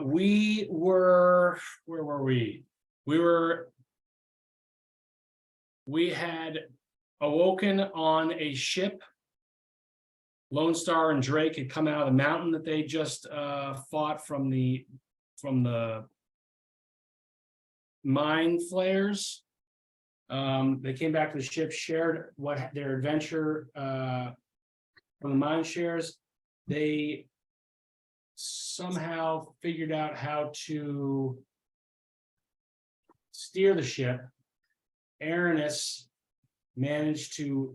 Where were we? We had awoken on a ship. Lone Star and Drake had come out of the mountain that they just fought from the mine flares. They came back to the ship, shared what their adventure from the mine shares. They somehow figured out how to steer the ship. Aranis managed to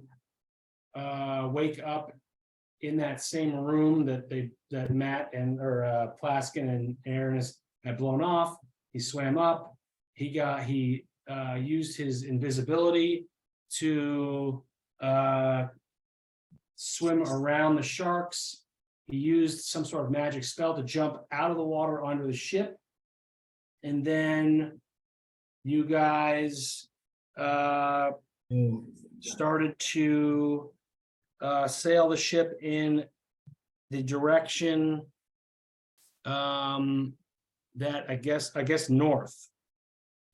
wake up in that same room that Matt and Plaskin and Aranis had blown off. He swam up. He used his invisibility to swim around the sharks. He used some sort of magic spell to jump out of the water onto the ship. And then you guys started to sail the ship in the direction that I guess north.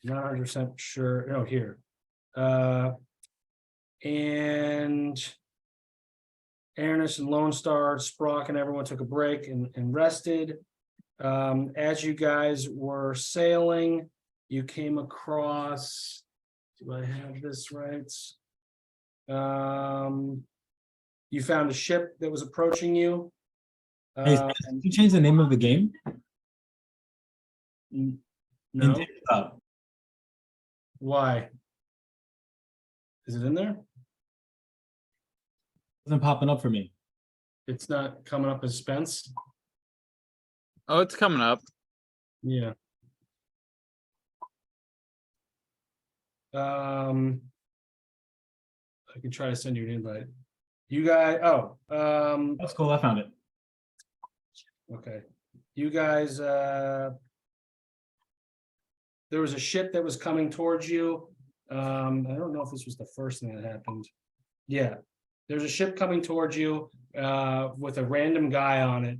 Not 100% sure. No, here. And Aranis and Lone Star, Sprock, and everyone took a break and rested. As you guys were sailing, you came across, do I have this right? You found a ship that was approaching you. Hey, did you change the name of the game? No. Why? Is it in there? Isn't popping up for me. It's not coming up as Spence. Oh, it's coming up. Yeah. I can try to send you an invite. You guys, That's cool. I found it. okay. You guys, there was a ship that was coming towards you. I don't know if this was the first thing that happened. Yeah, there's a ship coming towards you with a random guy on it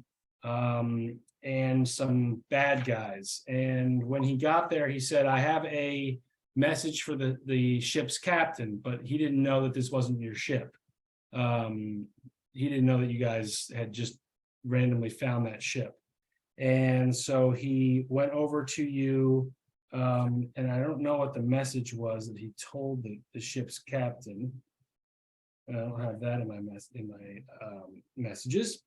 and some bad guys. And when he got there, he said, I have a message for the ship's captain, but he didn't know that this wasn't your ship. He didn't know that you guys had just randomly found that ship. And so he went over to you, and I don't know what the message was that he told the ship's captain. I don't have that in my messages.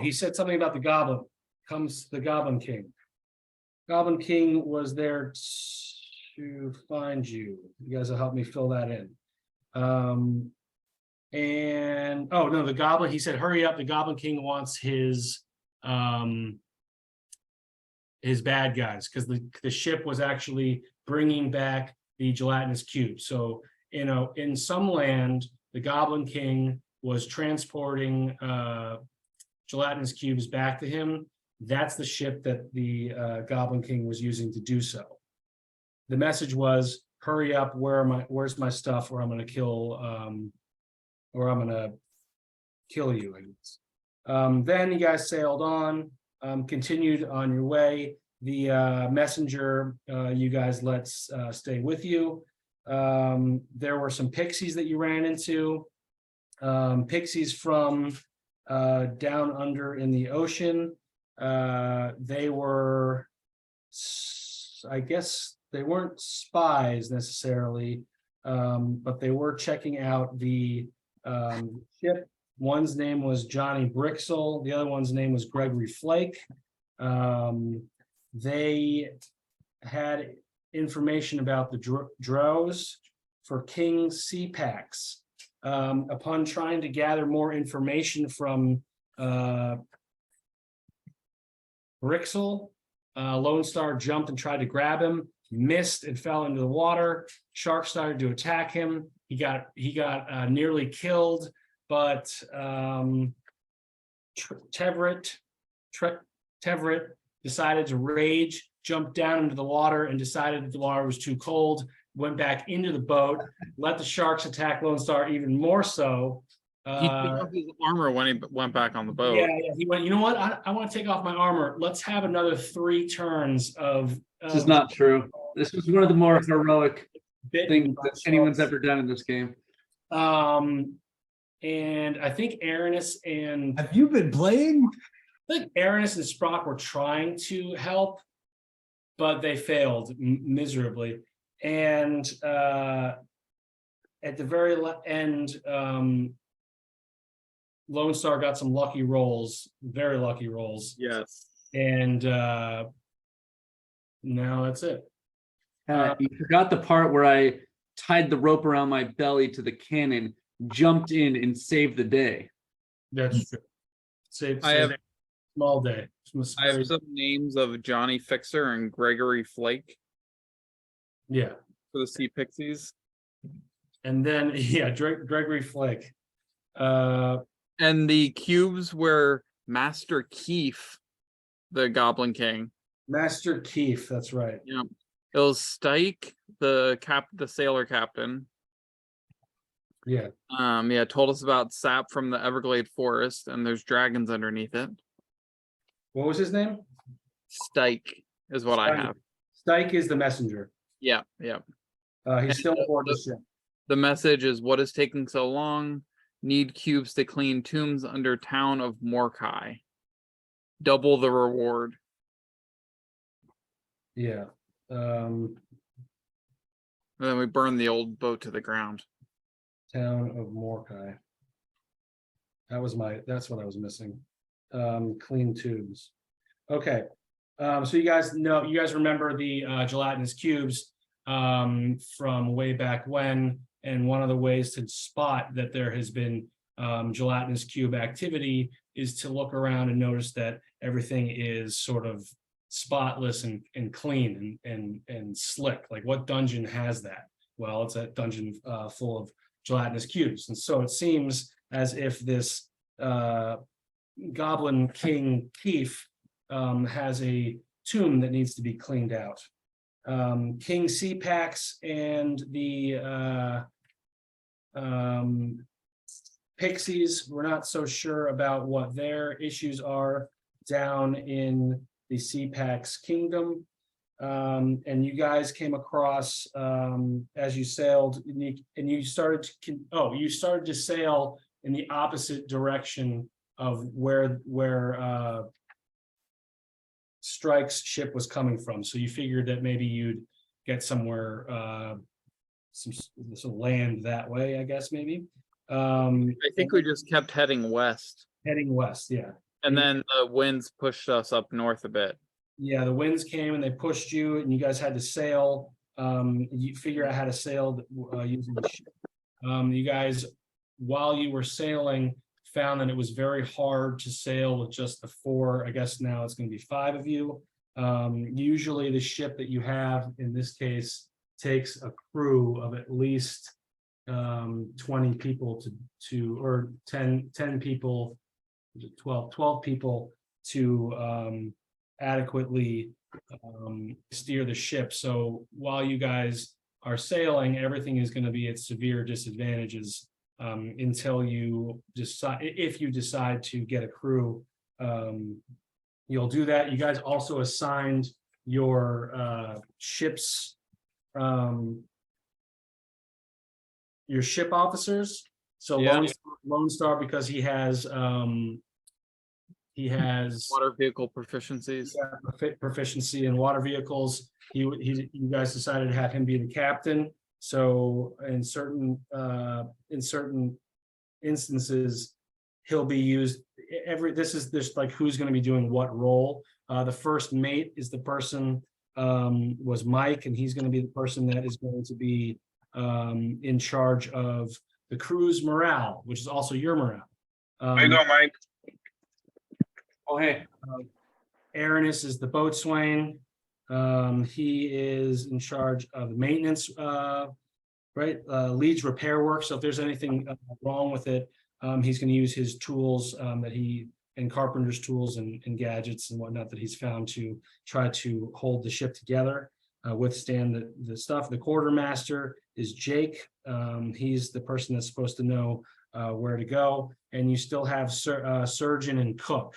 He said something about the goblin. Comes the Goblin King. Goblin King was there to find you. You guys will help me fill that in. The Goblin, he said, hurry up. The Goblin King wants his bad guys, because the ship was actually bringing back the gelatinous cube. So, in some land, the Goblin King was transporting gelatinous cubes back to him. That's the ship that the Goblin King was using to do so. The message was, hurry up, where's my stuff, or I'm gonna kill you, I guess. Then you guys sailed on, continued on your way. The messenger, you guys let stay with you. There were some pixies that you ran into. Pixies from down under in the ocean. They were, I guess they weren't spies necessarily, but they were checking out the ship. One's name was Johnny Brixel. The other one's name was Gregory Flake. They had information about the drows for King Seapax. Upon trying to gather more information from Brixel, Lone Star jumped and tried to grab him, missed and fell into the water. Shark started to attack him. He got nearly killed, but Tevrit decided to rage, jumped down into the water, and decided that the water was too cold, went back into the boat, let the sharks attack Lone Star even more so. He took off his armor when he went back on the boat. Yeah, he went, you know what? I want to take off my armor. Let's have another 3 turns of. This is not true. This was one of the more heroic things that anyone's ever. ever done in this game. And I think Aranis and Have you been playing? I think Aranis and Sprock were trying to help, but they failed miserably. And at the very end, Lone Star got some lucky rolls, very lucky rolls, Yes. and now that's it. You forgot the part where I tied the rope around my belly to the cannon, jumped in, and saved the day. That's true. Save I have small day. I have some names of Johnny Fixer and Gregory Flake Yeah, for the Sea Pixies. and then Gregory Flake. And the cubes were Master Keef, the Goblin King. Master Keef, that's right. Yeah. It was Stike, the sailor captain. Yeah. Yeah, told us about sap from the Everglade forest, and there's dragons underneath it. What was his name? Stike is what I Stike. have. Stike is the messenger. Yeah. He's still aboard the ship. The message is, what is taking so long? Need cubes to clean tombs under town of Morkai. Double the reward. Yeah. And then we burn the old boat to the ground. Town of Morkai. That's what I was missing. Clean tubes. Okay. So you guys remember the gelatinous cubes from way back when, and one of the ways to spot that there has been gelatinous cube activity is to look around and notice that everything is sort of spotless and clean and slick. Like, what dungeon has that? Well, it's a dungeon full of gelatinous cubes. And so it seems as if this Goblin King Keef has a tomb that needs to be cleaned out. King Seapax and the Pixies, we're not so sure about what their issues are down in the Seapax kingdom. And you guys came across as you sailed, and you started to sail in the opposite direction of where Strike's ship was coming from. So you figured that maybe you'd get somewhere, some land that way, I guess, maybe. I think we just kept heading west. Heading west, yeah. And then the winds pushed us up north a bit. Yeah, the winds came and they pushed you, and you guys had to sail. You figure out how to sail using the ship. You guys, while you were sailing, found that it was very hard to sail with just the 4. I guess now it's going to be 5 of you. Usually the ship that you have in this case takes a crew of at least 20 people or 10 people, 12 people to adequately steer the ship. So while you guys are sailing, everything is going to be at severe disadvantages until you decide, if you decide to get a crew, you'll do that. You guys also assigned your ships, your ship officers. So Yeah. Lone Star, because he has Water vehicle proficiencies. proficiency in water vehicles. You guys decided to have him be the captain. So in certain instances, he'll be used. This is like who's going to be doing what role. The first mate is the person was Mike, and he's going to be the person that is going to be in charge of the crew's morale, which is also your morale. How you going, Mike? Oh, hey. Aranis is the boatswain. He is in charge of maintenance, leads repair work. So if there's anything wrong with it, he's going to use his tools and carpenter's tools and gadgets and whatnot that he's found to try to hold the ship together, withstand the stuff. The quartermaster is Jake. He's the person that's supposed to know where to go, and you still have surgeon and cook.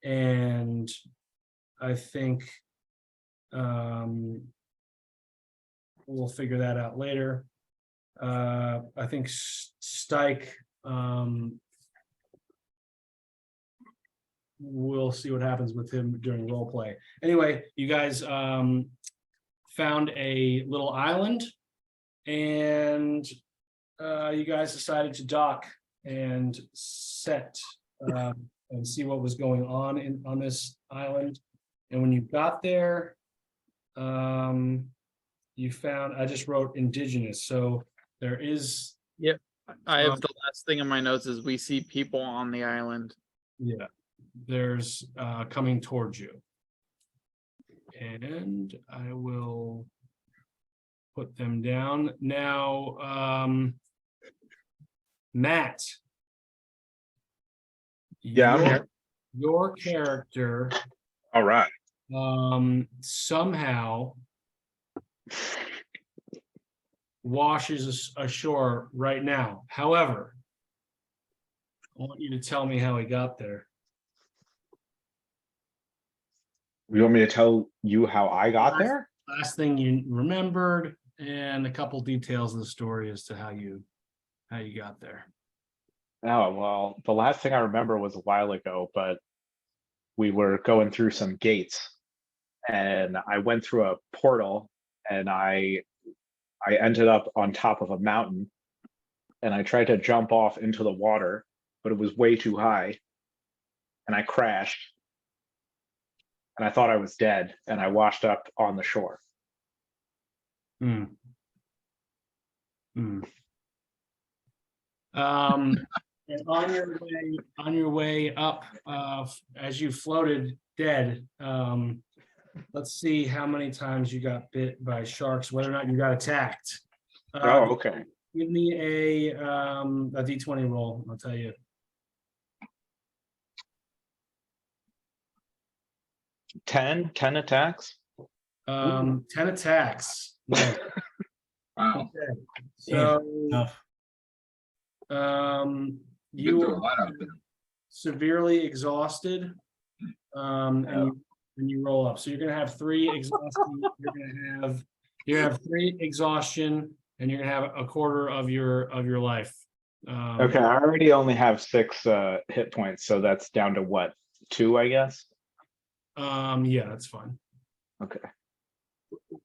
And I think we'll figure that out later. I think Stike, we'll see what happens with him during role play. Anyway, you guys found a little island, and you guys decided to dock and set and see what was going on on this island. And when you got there, you found, I just wrote indigenous, so there is. I have the last thing in my notes is we see people on the island. Yeah, there's coming towards you. And I will put them down now. Matt. Yeah, I'm here. Your character All right. somehow washes ashore right now. However, I want you to tell me how he got there. You want me to tell you how I got there? Last thing you remembered, and a couple details of the story as to how you got there. Oh, well, the last thing I remember was a while ago, but we were going through some gates and I went through a portal and I ended up on top of a mountain and I tried to jump off into the water, but it was way too high and I crashed and I thought I was dead and I washed up on the shore. Hmm. And on your way up, as you floated dead, let's see how many times you got bit by sharks, whether or not you got attacked. Oh, okay. Give me a D20 roll, I'll tell you. 10 attacks. 10 attacks. No. Wow. Okay. Damn, So, tough. you are severely exhausted, and you roll up. So you're gonna have 3 exhaustion. You're gonna have 3 exhaustion, and you're gonna have a quarter of your life. Okay, I already only have 6 hit points, so that's down to what? 2, I guess. Yeah, that's fine. Okay.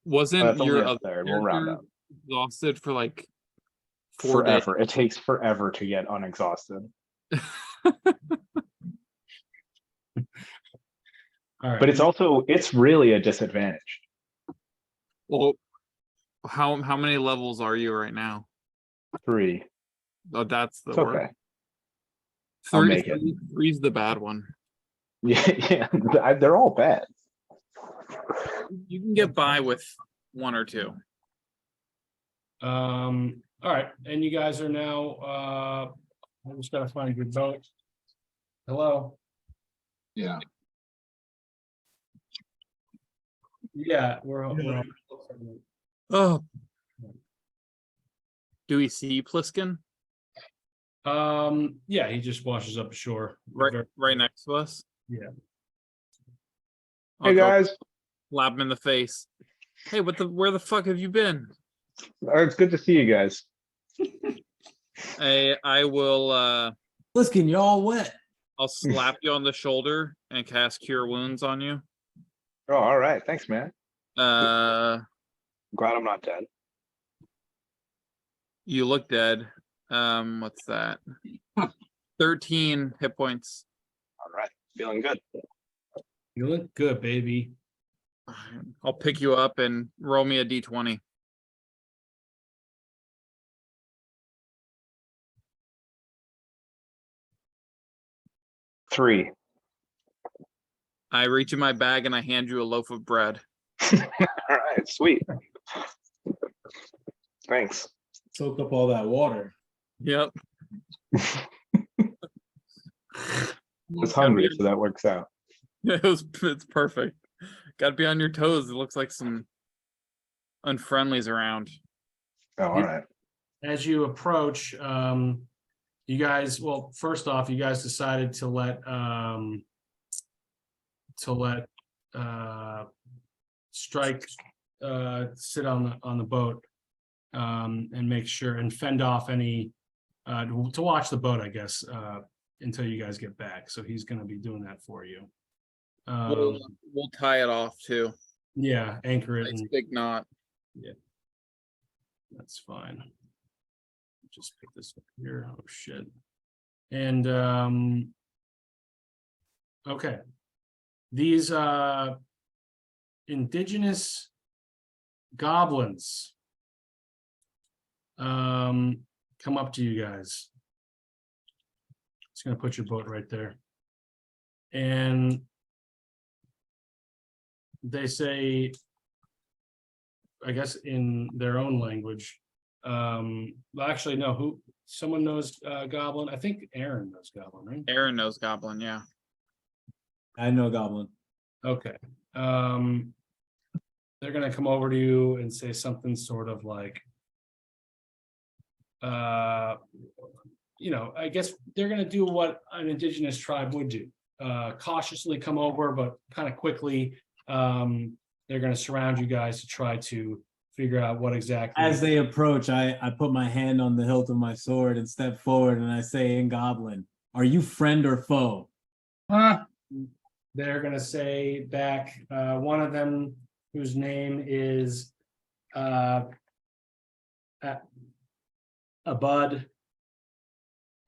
Wasn't That's only your a other third. We'll round character up. exhausted for like 4 days? Forever. It takes forever to get unexhausted. All right. But it's really a disadvantage. Well, how many levels are you right now? 3. Oh, that's the It's word. okay. I'll Three, make it. Three's the bad one. Yeah, they're all bad. You can get by with 1 or 2. All right, and you guys are now, I'm just gotta find your boat. Hello? Yeah. Yeah, we're on. Oh. Do we see Pliskin Yeah, he just washes up ashore. right next to us? Yeah. I'll Hey go guys, slap him in the face. Hey, where the fuck have you been? it's good to see you guys. I will Listen, you're all wet. I'll slap you on the shoulder and cast Cure Wounds on you. Oh, all right. Thanks, man. Uh Glad I'm not dead. You look dead. What's that? 13 hit points. All right. Feeling good. You look good, baby. I'll pick you up and roll me a d20. Three. I reach in my bag and I hand you a loaf of bread. All right. Sweet. Thanks. Soak up all that water. Yep. I was hungry, so that works out. It's perfect. Got to be on your toes. It looks like some unfriendlies around. Oh, all right. As you approach, You guys, well, first off, you guys decided to let Strike sit on the boat and make sure and fend off any to watch the boat, I guess, until you guys get back. So he's gonna be doing that for you. We'll, we'll tie it off too. Yeah, anchor it Nice and big knot. that's fine. Just pick this up here. Oh shit. And okay. These indigenous goblins come up to you guys. It's gonna put your boat right there. And they say, I guess in their own language, well, actually, no, someone knows Goblin? I think Aaron knows Goblin, right? Aaron knows Goblin, yeah. I know Goblin. Okay. They're gonna come over to you and say something sort of like, you know, I guess they're gonna do what an indigenous tribe would do. Cautiously come over, but kind of quickly, they're gonna surround you guys to try to figure out what exactly. As they approach, I put my hand on the hilt of my sword and step forward and I say in Goblin, "Are you friend or foe?" They're gonna say back, one of them whose name is Abud, Abud,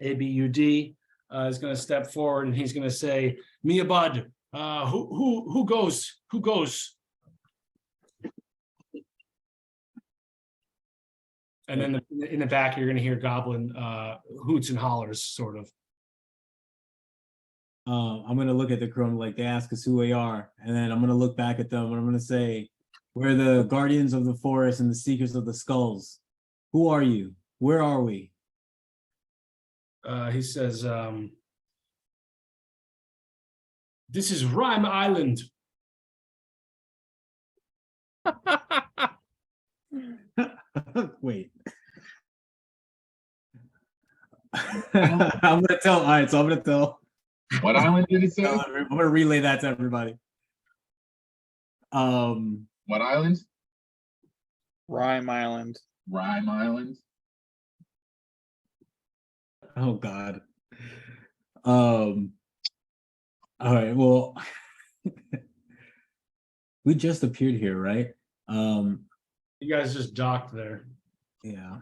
is gonna step forward and he's gonna say, "Me Abud, who goes? Who goes?" And then in the back, you're gonna hear Goblin hoots and hollers, sort of. I'm gonna look at the crew. I'm like, they ask us who we are, and then I'm gonna look back at them and I'm gonna say, "We're the guardians of the forest and the seekers of the skulls. Who are you? Where are we?" He says, "This is Rhyme Island." Wait. I'm gonna tell. All right, so I'm gonna tell. What island did he say? I'm gonna relay that to everybody. What island? Rhyme Island. Rhyme Island. Oh God. All right. Well, we just appeared here, right? You guys just docked there. Yeah.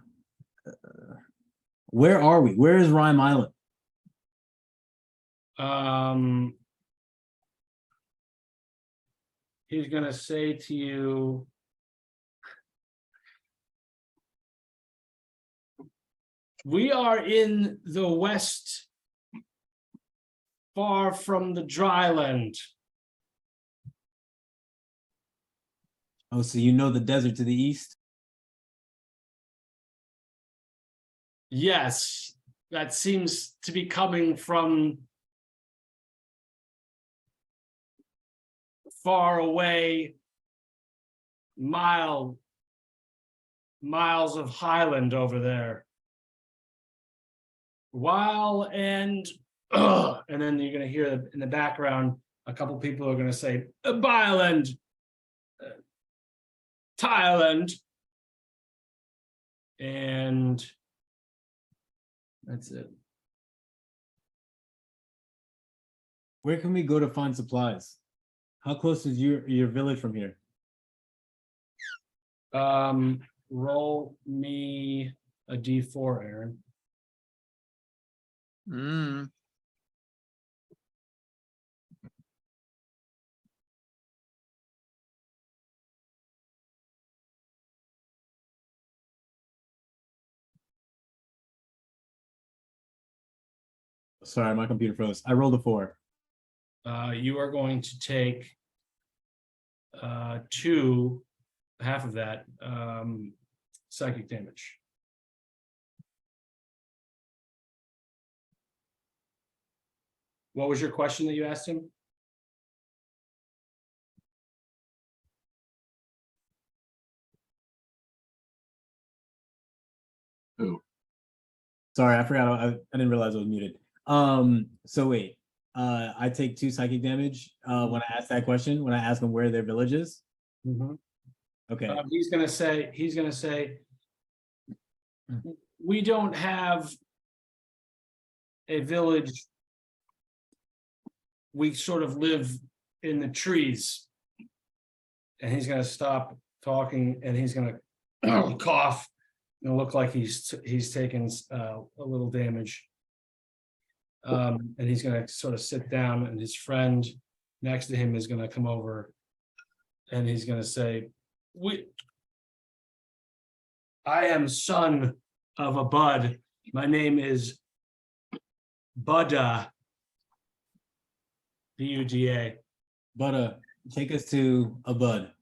Where are we? Where is Rhyme Island? He's gonna say to you, "We are in the west, far from the dry land." Oh, so you know the desert to the east? Yes, that seems to be coming from far away, miles of highland over there. While and then you're gonna hear in the background a couple people are gonna say Byland, Thailand, and that's it. Where can we go to find supplies? How close is your village from here? Roll me a D4, Aaron. Mm. Sorry, my computer froze. I rolled a 4. You are going to take half of that psychic damage. What was your question that you asked him? Who? Sorry, I forgot. I didn't realize I was muted. So wait. I take 2 psychic damage when I ask that question. When I ask them where their village is. Mhm. Okay. He's gonna say, we don't have a village. We sort of live in the trees. And he's gonna stop talking and he's gonna cough. And look like he's taken a little damage. And he's gonna sort of sit down and his friend next to him is gonna come over. And he's gonna say, I am son of a bud. My name is Buddha. Buda. But take us to a bud.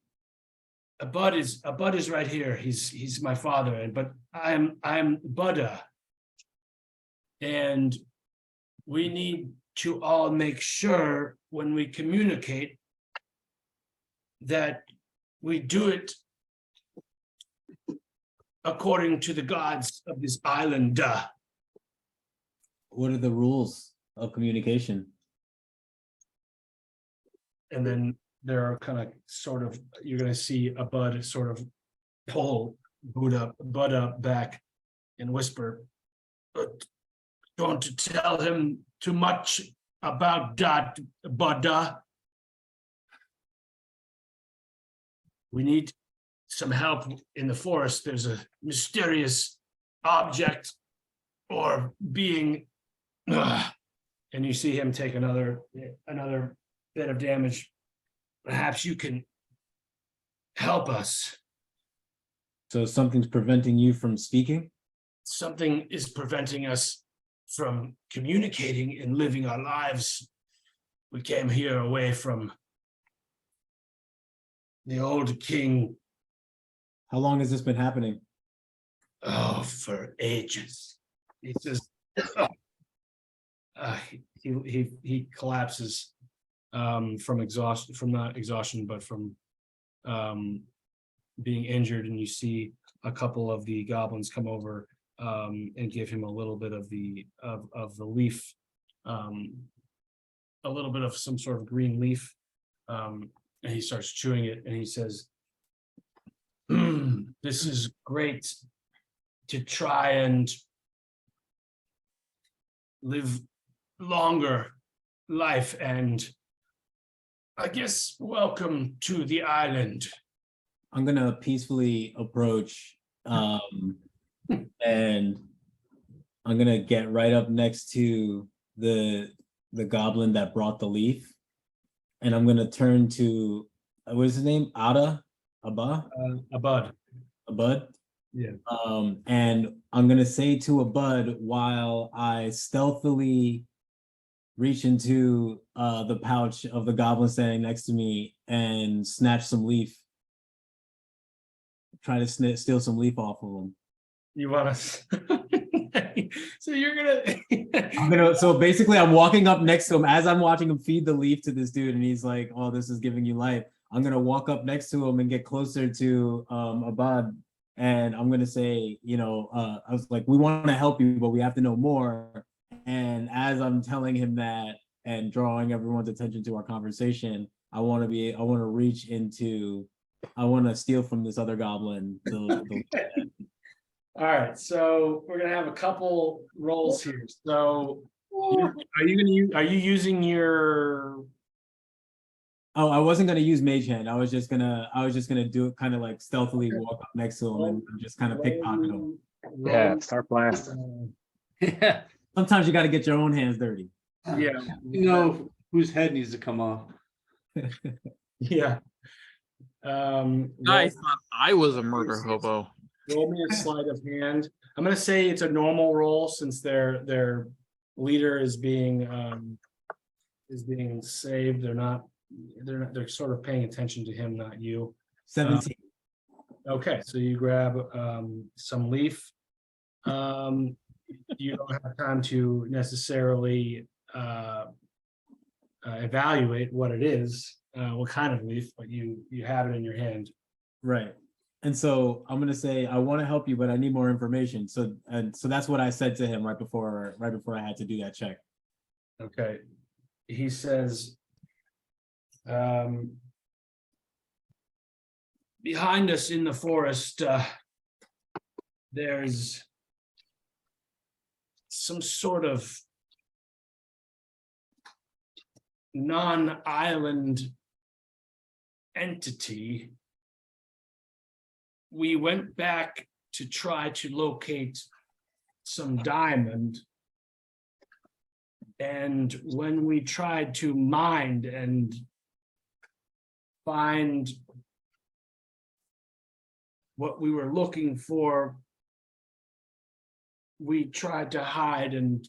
A bud is right here. He's my father, but I'm Buddha. And we need to all make sure when we communicate that we do it according to the gods of this island. What are the rules of communication? And then there are kind of sort of, you're gonna see a bud sort of pull Buddha back and whisper, "But don't tell him too much about that, Buddha. We need some help in the forest. There's a mysterious object or being." And you see him take another bit of damage. Perhaps you can help us. So something's preventing you from speaking? Something is preventing us from communicating and living our lives. We came here away from the old king. How long has this been happening? Oh, for ages. He says, he collapses from exhaustion, from not exhaustion, but from being injured, and you see a couple of the goblins come over and give him a little bit of the leaf, a little bit of some sort of green leaf, and he starts chewing it, and he says, "This is great to try and live longer life, and I guess welcome to the island." I'm gonna peacefully approach and I'm gonna get right up next to the goblin that brought the leaf. And I'm gonna turn to what is his name? Abba? A bud. Abud? Yeah. And I'm gonna say to Abud while I stealthily reach into the pouch of the goblin standing next to me and snatch some leaf. Try to steal some leaf off of him. You want us? So you're gonna. So basically I'm walking up next to him as I'm watching him feed the leaf to this dude, and he's like, "Oh, this is giving you life." I'm gonna walk up next to him and get closer to Abad, and I'm gonna say, I was like, "We want to help you, but we have to know more." And as I'm telling him that and drawing everyone's attention to our conversation, I want to reach into, I want to steal from this other goblin. All right, so we're gonna have a couple rolls here. So are you using your? Oh, I wasn't gonna use Mage Hand. I was just gonna do it kind of like stealthily walk up next to him and just kind of pickpocket him. Yeah, start blast. Yeah, Sometimes you got to get your own hands dirty. Yeah. you know whose head needs to come off. Yeah. I thought I was a murder hobo. Roll me a sleight of hand. I'm gonna say it's a normal roll since their leader is being saved. They're sort of paying attention to him, not you. 17. Okay, so you grab some leaf. You don't have time to necessarily evaluate what it is, what kind of leaf, but you have it in your hand. Right. And so I'm gonna say, I want to help you, but I need more information. So that's what I said to him right before I had to do that check. Okay, he says. Behind us in the forest, there's some sort of non-island entity. We went back to try to locate some diamond. And when we tried to mine and find what we were looking for, we tried to hide and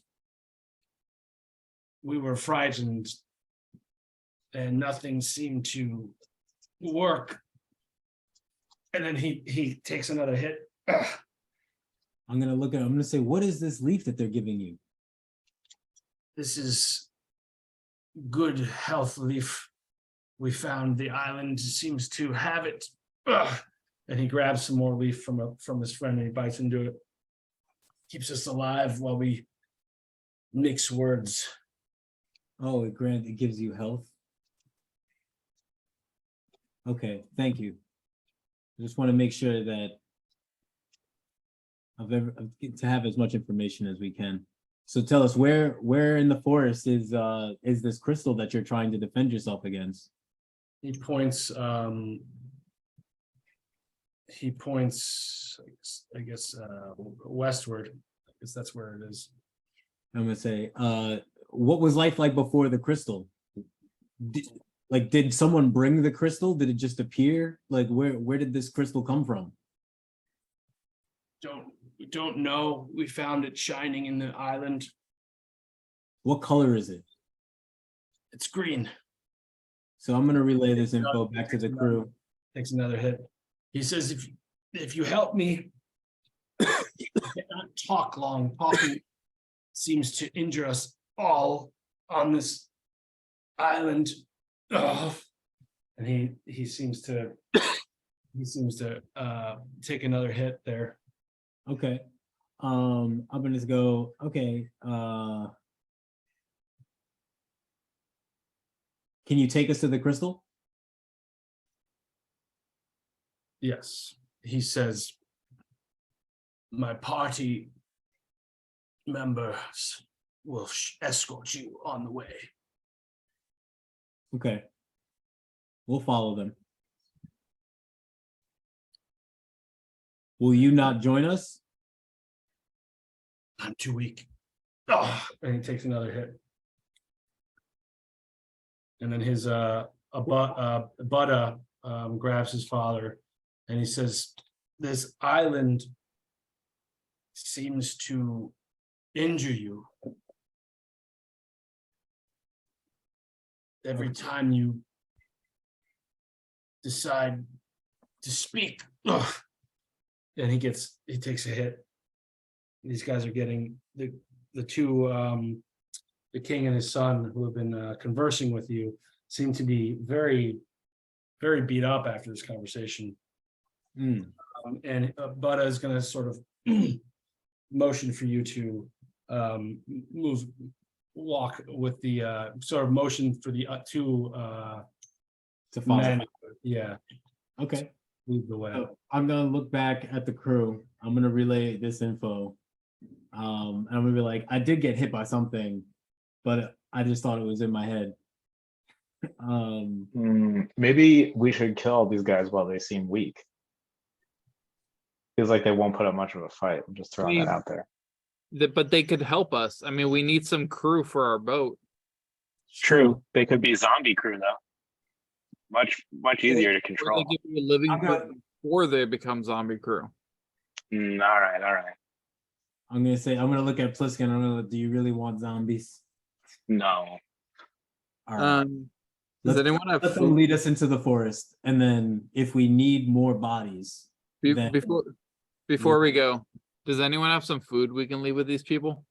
we were frightened and nothing seemed to work. And then he takes another hit. Ugh. I'm gonna say, what is this leaf that they're giving you? This is good health leaf. We found the island seems to have it. Ugh. And he grabs some more leaf from his friend and he bites into it. Keeps us alive while we mix words. Oh, it gives you health. Okay, thank you. I just want to make sure that to have as much information as we can. So tell us, where in the forest is this crystal that you're trying to defend yourself against? He points, I guess, westward. I guess that's where it is. I'm gonna say, what was life like before the crystal? Did someone bring the crystal? Did it just appear? Like, where did this crystal come from? We don't know. We found it shining in the island. What color is it? It's green. So I'm gonna relay this info back to the crew. Takes another hit. He says, if you help me, I cannot talk long. Talking seems to injure us all on this island. Ugh. And he seems to take another hit there. Okay. I'm gonna go, okay, can you take us to the crystal? Yes, he says, my party members will escort you on the way. Okay. We'll follow them. Will you not join us? I'm too weak. Oh, and he takes another hit. And then his Buddha grabs his father and he says, this island seems to injure you. Every time you decide to speak. Ugh. And he takes a hit. These guys are getting the two the king and his son who have been conversing with you seem to be very, very beat up after this conversation. Mm. And Buddha is going to sort of motion for you to walk with the sort of motion for the two To follow. men. Yeah, Okay. lead the way. So I'm gonna look back at the crew. I'm gonna relay this info. And I'm gonna be like, I did get hit by something, but I just thought it was in my head. Maybe we should kill these guys while they seem weak. Feels like they won't put up much of a fight. I'm just throwing that out there. But they could help us. I mean, we need some crew for our boat. True. They could be zombie crew though. Much easier to Or control. they give you a living I'm boat gonna- before they become zombie crew. All right. I'm gonna look at Pliskin. I'm gonna, do you really want zombies? No. All right. Does Let's- anyone have Let them food? lead us into the forest, and then if we need more bodies, then- Before we go, does anyone have some food we can leave with these people?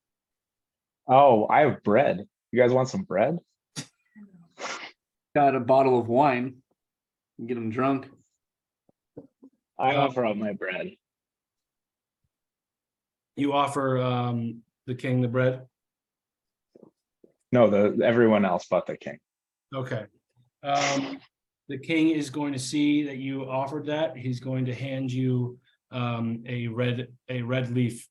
Oh, I have bread. You guys want some bread? Got a bottle of wine. Get them drunk. I offer up my bread. You offer the king the bread? No, everyone else but the king. Okay. The king is going to see that you offered that. He's going to hand you a red leaf.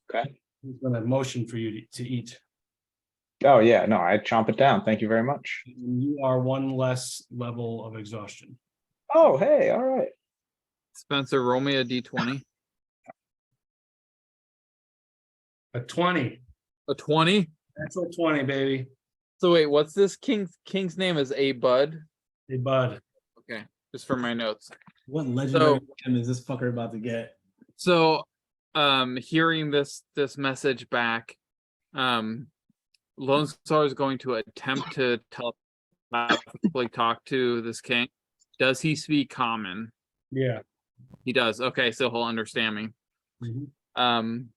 Okay. He's gonna motion for you to eat. Oh yeah, no, I chomp it down. Thank you very much. And you are one less level of exhaustion. Oh, hey, all right. Spencer, roll me a d20. A 20. A 20? That's a 20, baby. So wait, what's this king's name is A Bud? Hey, bud. Okay, just for my notes. What legendary item is this fucker about to get? So hearing this message back, Lone Star is going to attempt to telepathically talk to this king. Does he speak common? Yeah. He does. Okay, so he'll understand me. Mhm.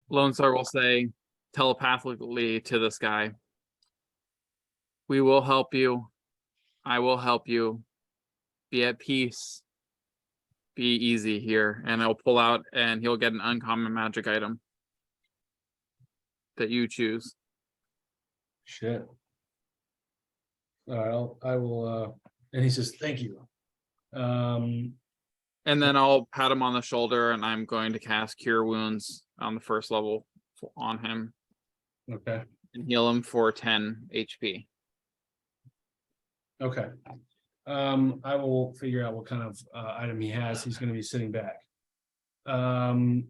Lone Star will say telepathically to this guy, "We will help you. I will help you. Be at peace. Be easy here." And I'll pull out and he'll get an uncommon magic item that you choose. Shit. All right, I will, and he says, thank you. And then I'll pat him on the shoulder and I'm going to cast Cure Wounds on the first level on him Okay, and heal him for 10 HP. okay. I will figure out what kind of item he has. He's gonna be sitting back. And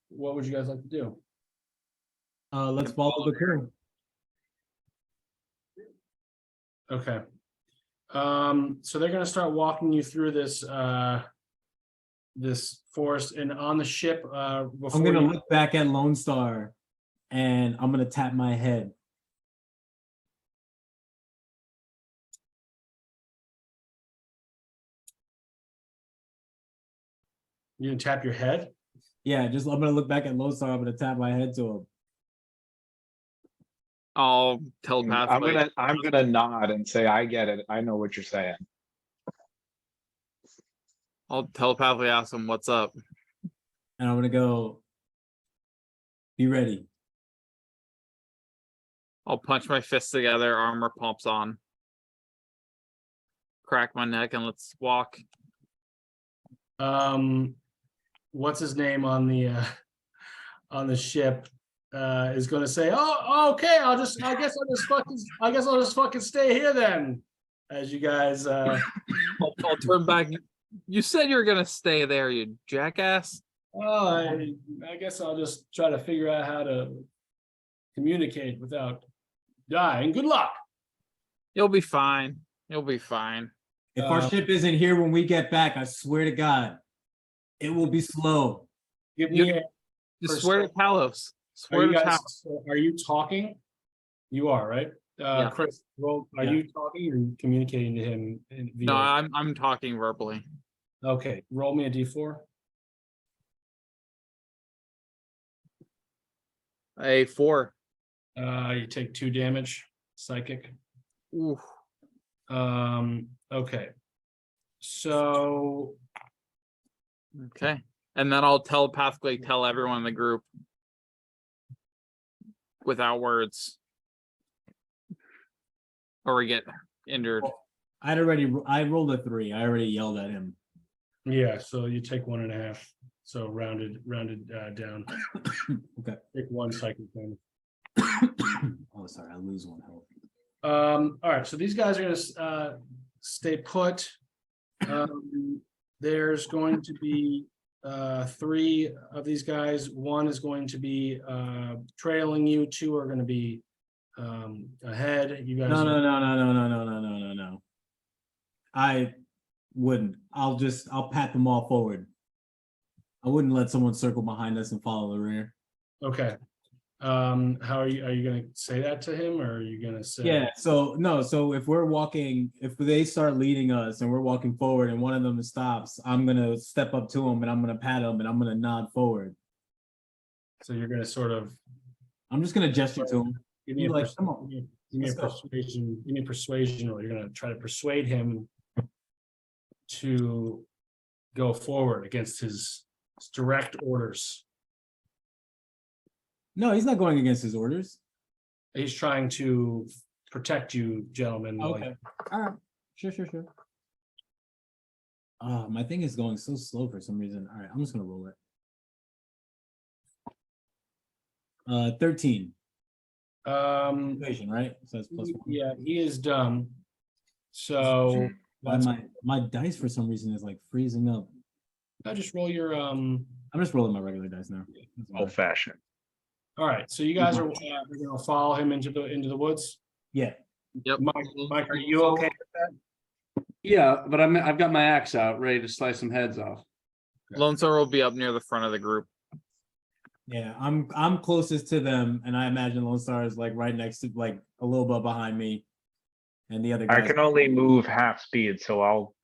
what would you guys like to do? Let's follow the crew. Okay. So they're gonna start walking you through this this forest, and on the ship, I'm before gonna you, look back at Lone Star and I'm gonna tap my head. you can tap your head. Yeah, just I'm gonna look back at Lone Star, I'm gonna tap my head to him. I'll telepathically. I'm gonna nod and say, I get it. I know what you're saying. I'll telepathically ask him what's up. And I'm gonna go, be ready. I'll punch my fists together, armor pumps on. Crack my neck and let's walk. What's his name on the ship is going to say, oh, okay, I guess I'll just fucking stay here then. As you guys, I'll turn back. You said you were gonna stay there, you jackass. I guess I'll just try to figure out how to communicate without dying. Good luck. You'll be fine. You'll be fine. If our ship isn't here when we get back, I swear to God, it will be slow. Give You- me a, Just swear to Talos. are Swear you to guys, Talos. are you talking? You are, right? Yeah. Chris, well, are Yeah. you talking or communicating to him? No, I'm talking verbally. Okay, roll me a d4. A 4. You take 2 damage, psychic. Ooh. Okay. So, Okay. And then I'll telepathically tell everyone in the group without words. Or we get injured. I rolled a 3. I already yelled at him. yeah, so you take 1.5. So rounded down. Okay. Take 1 psychic damage. Oh, sorry, I lose 1 health. All right, so these guys are gonna stay put. There's going to be 3 of these guys. 1 is going to be trailing you, 2 are gonna be ahead. You guys. No. I wouldn't. I'll pat them all forward. I wouldn't let someone circle behind us and follow the rear. Okay. How are you gonna say that to him, or are you gonna say? Yeah, so if we're walking, if they start leading us and we're walking forward and one of them stops, I'm gonna step up to him and I'm gonna pat him and I'm gonna nod forward. So you're gonna sort of I'm just gonna gesture to him. give me You're a like, come on, give me a let's go. persuasion. Give me a persuasion roll. You're gonna try to persuade him to go forward against his direct orders. No, he's not going against his orders. He's trying to protect you, gentlemen. like- Okay. All right. Sure. My thing is going so slow for some reason. All right, I'm just gonna roll it. 13. Equation, right? So that's plus one. Yeah, he is dumb. So Why my dice for some reason is like freezing up. I'll just roll your I'm just rolling my regular dice now. Doesn't matter. Old fashioned. All right, so you guys are gonna follow him into the woods. Yeah. Yep. Mike, are you okay? Yeah, but I've got my axe out, ready to slice some heads off. Lone Star will be up near the front of the group. Yeah, I'm closest to them, and I imagine Lone Star is like right next to, like a little bit behind me, and the other I guys. can only move half speed, so I'll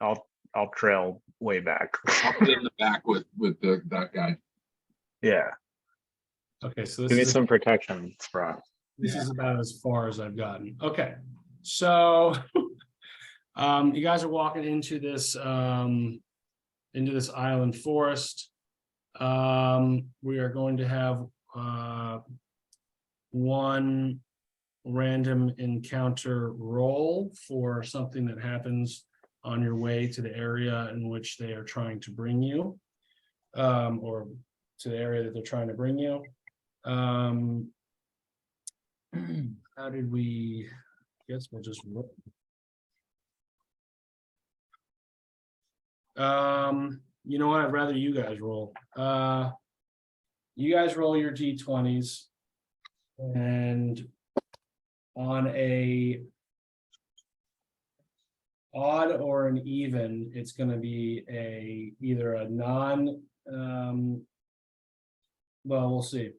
trail way back. I'll be in the back with that guy. Yeah, Okay, so give me this is some protection, Sprott. this is about as far as I've gotten. Okay, so you guys are walking into this island forest. We are going to have one random encounter roll for something that happens on your way to the area in which they are trying to bring you, or to the area that they're trying to bring you. How did we? Guess we'll just. You know what? I'd rather you guys roll. You guys roll your d20s, and on a odd or an even, it's going to be either a non. Well, we'll see.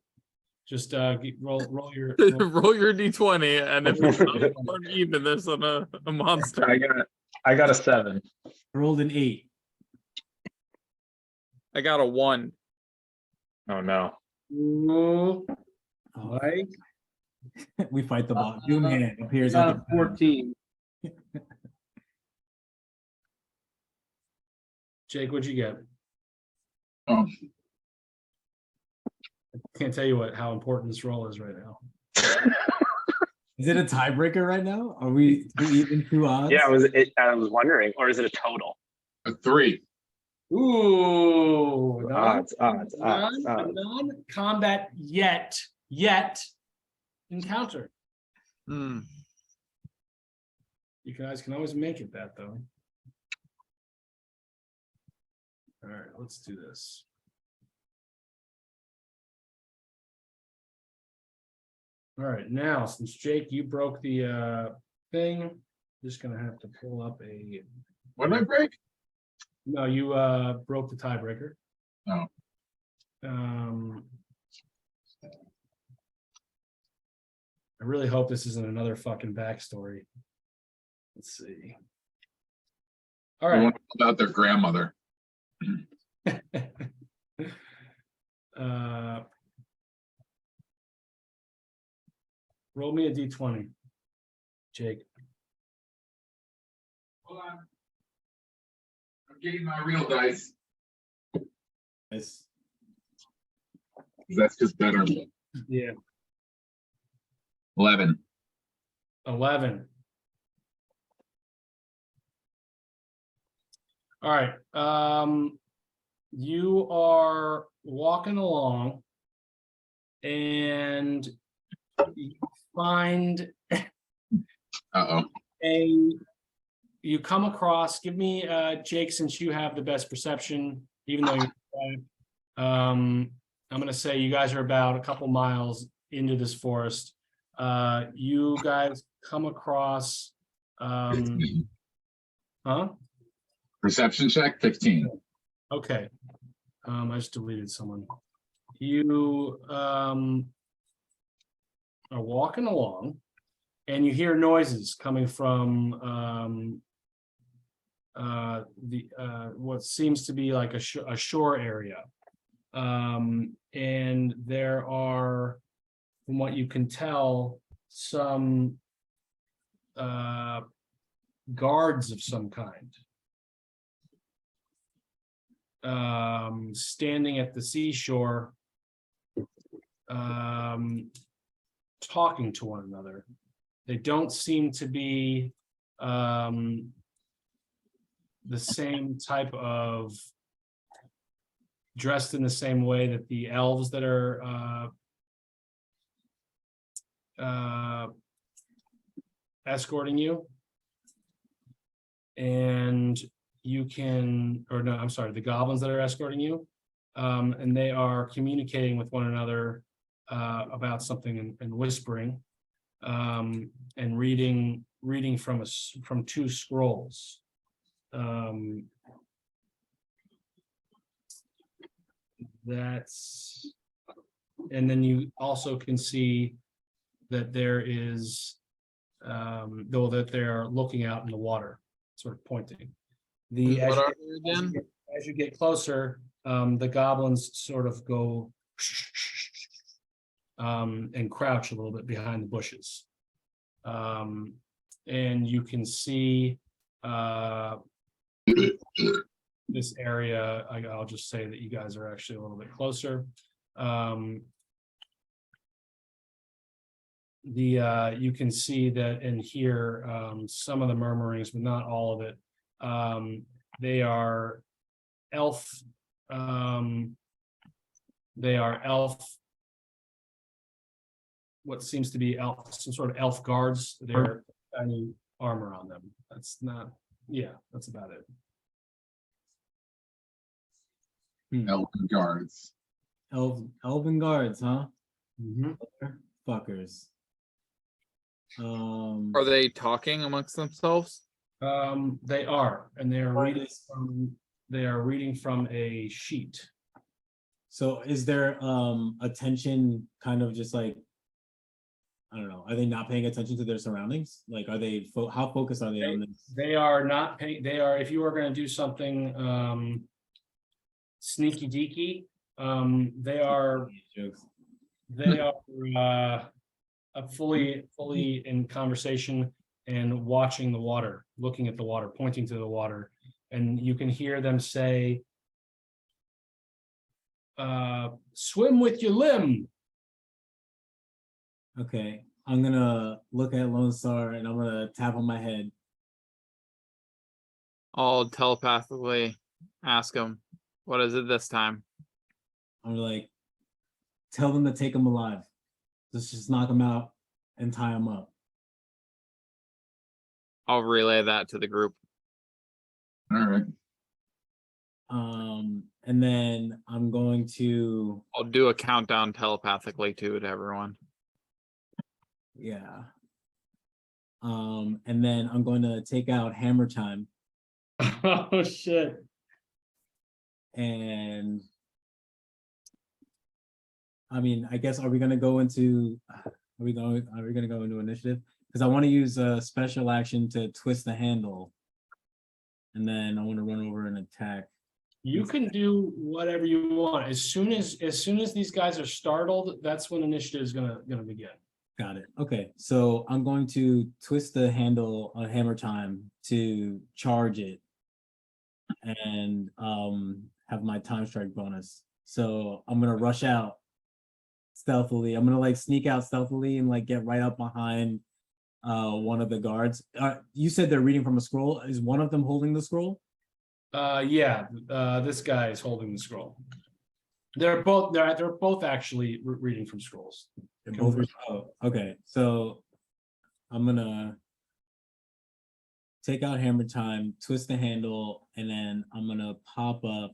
Just roll your. Roll your d20, and if it's not or even, there's a monster. I got a 7. rolled an 8. I got a 1. Oh no. Ooh, Oh, Mike, we fight the bot. Doom hand appears Got on a 14. Jake, what'd you get? Oh, Can't tell you how important this roll is right now. Is it a tiebreaker right now? Are we even 2 odds? Yeah, I was wondering, or is it a total? a 3. Ooh, Odds. non-combat yet encounter. Hmm. You guys can always make it that though. All right, let's do this. All right, now since Jake, you broke the thing, just gonna have to pull up a. What did I break? No, you broke the tiebreaker. Oh. I really hope this isn't another fucking backstory. Let's see. All I right. wonder about their grandmother. Roll me a d20, Jake. Hold on. I'm getting my real dice. Yes. That's just better. Yeah. 11. 11. All right. You are walking along and you find Uh-oh. you come across, give me Jake, since you have the best perception, even though you're I'm gonna say you guys are about a couple miles into this forest. You guys come across 15. huh? Perception check, 15. Okay. I just deleted someone. You are walking along and you hear noises coming from what seems to be like a shore area. And there are, from what you can tell, some guards of some kind. standing at the seashore, talking to one another. They don't seem to be the same type of dressed in the same way that the elves that are escorting you. And you can, or no, I'm sorry, the goblins that are escorting you. And they are communicating with one another about something and whispering. And reading from from two scrolls. That's, and then you also can see that there is, though that they're looking out in the water, sort of pointing. The What as are you, they again? as you get closer, the goblins sort of go and crouch a little bit behind the bushes. And you can see this area. I'll just say that you guys are actually a little bit closer. You can see that and hear some of the murmurings, but not all of it. They are elf. They are elf. What seems to be elf, some sort of elf guards. They're any armor on them. That's not. Yeah, that's about it. Elven guards. Elven guards, huh? Mhm. Fuckers. Are they talking amongst themselves? They are, and they are Or reading is- from. They are reading from a sheet. So is there attention kind of just like, I don't know, are they not paying attention to their surroundings? Like, are they how focused are they on this? They are not paying. They are. If you were going to do something sneaky deaky, they are. Jokes. They are fully in conversation and watching the water, looking at the water, pointing to the water, and you can hear them say, "Swim with your limb." Okay, I'm gonna look at Lone Star and I'm gonna tap on my head. I'll telepathically ask him, what is it this time? I'm like, tell them to take him alive. Let's just knock him out and tie him up. I'll relay that to the group. All right. And then I'm going to, I'll do a countdown telepathically too to everyone. yeah. And then I'm going to take out Hammer Time Oh shit! and I mean, I guess are we gonna go into initiative? Because I want to use a special action to twist the handle. And then I want to run over and attack. You can do whatever you want. As soon as these guys are startled, that's when initiative is gonna begin. Got it. Okay, so I'm going to twist the handle on Hammer Time to charge it and have my time strike bonus. So I'm gonna rush out stealthily. I'm gonna like sneak out stealthily and like get right up behind one of the guards. You said they're reading from a scroll. Is one of them holding the scroll? Yeah, this guy is holding the scroll. They're both actually reading from scrolls. They're both. Oh, okay. So I'm gonna take out Hammer Time, twist the handle, and then I'm gonna pop up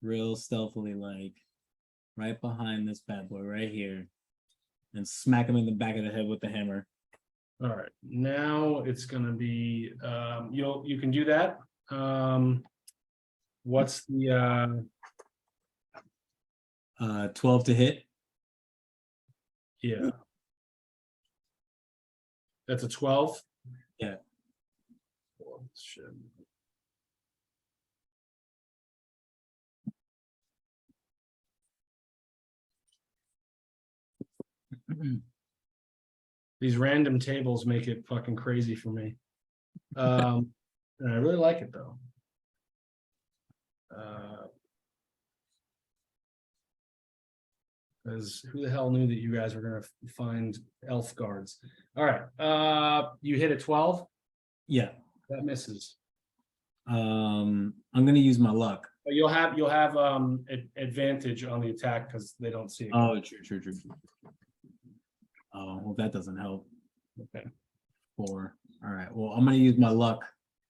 real stealthily, like right behind this bad boy right here, and smack him in the back of the head with the hammer. All right, now it's gonna be you can do that. What's the 12 to hit. yeah. That's a 12? Yeah. Oh, shit. These random tables make it fucking crazy for me. And I really like it though. Because who the hell knew that you guys were gonna find elf guards? All right, you hit a 12, Yeah. that misses. I'm gonna use my luck. But you'll have advantage on the attack because they don't see it. Oh, true. Oh, well, that doesn't help. Okay. 4. All right. Well, I'm gonna use my luck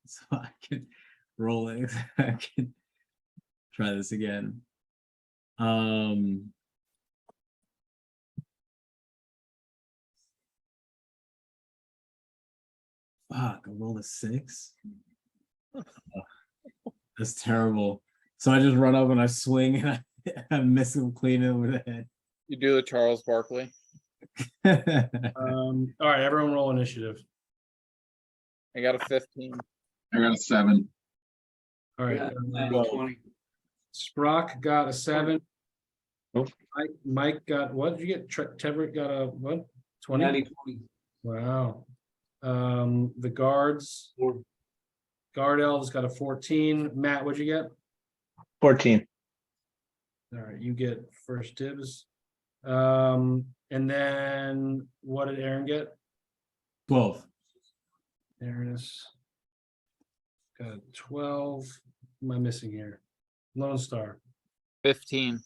so I can roll it. I can try this again. Fuck, I rolled a 6. Oh, that's terrible. So I just run up and I swing and I miss him clean over the head. You do the Charles Barkley. All right, everyone roll initiative. I got a 15. I got a 7. All right, Yeah, Well, 20. Sprock got a 7. Oh. Mike got, what did you get? Teverick got a what? 20? 20. Wow. The guards, guard elves got a 14. Matt, what'd you get? 14. All right, you get first dibs. And then what did Aaron get? 12. Aaron is got a 12. What am I missing here? Lone Star. 15.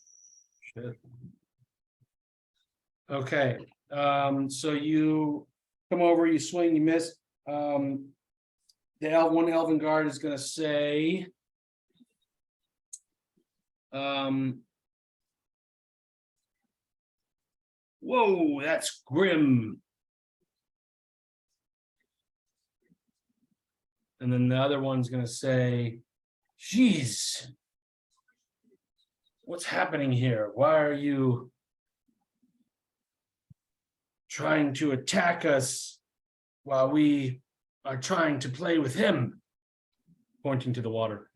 Shit. Okay, so you come over, you swing, you miss. The one Elven Guard is gonna say. Whoa, that's grim. And then the other one's gonna say, geez. What's happening here? Why are you trying to attack us while we are trying to play with him? Pointing to the water.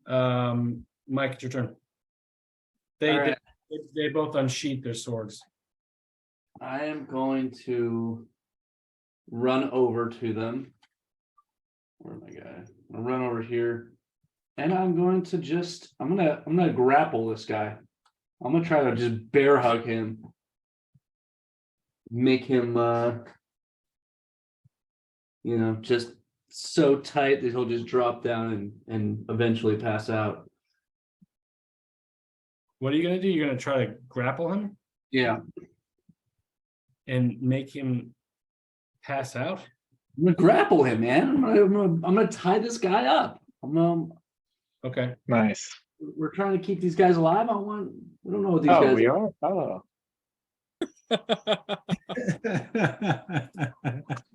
Mike, it's your turn. All right. They both unsheath their swords. I am going to run over to them. Where my guy? I'll run over here. And I'm going to just I'm gonna grapple this guy. I'm gonna try to just bear hug him. Make him just so tight that he'll just drop down and eventually pass out. What are you gonna do? You're gonna try to grapple him Yeah. and make him pass out? I'm gonna grapple him, man. I'm gonna tie this guy up. Okay. Nice. We're trying to keep these guys alive. We don't know what these Oh, guys we are? Oh.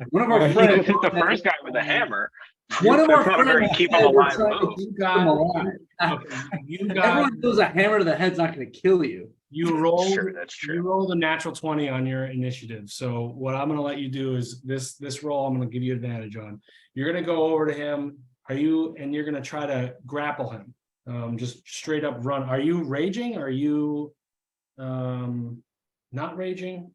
One of I our think friends this hit the first guy with a hammer. One of our That's not a very friends keep 'em said we're alive trying to move. keep You them got, alive. okay, you got, Everyone knows a hammer to the head's not going to kill you. you rolled, Sure, that's you true. rolled a natural 20 on your initiative. So what I'm gonna let you do is this roll, I'm gonna give you advantage on. You're gonna go over to him. And you're gonna try to grapple him. Just straight up run. Are you raging? Are you not raging?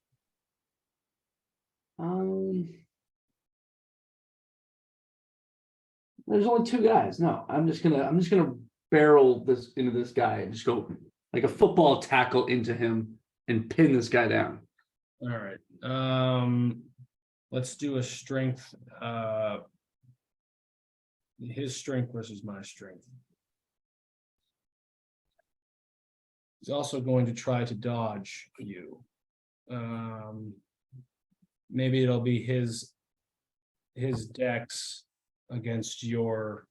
There's only two guys. No, I'm just gonna barrel this into this guy and just go like a football tackle into him and pin this guy down. All right. Let's do a strength. His strength versus my strength. He's also going to try to dodge you. Maybe it'll be his dex against your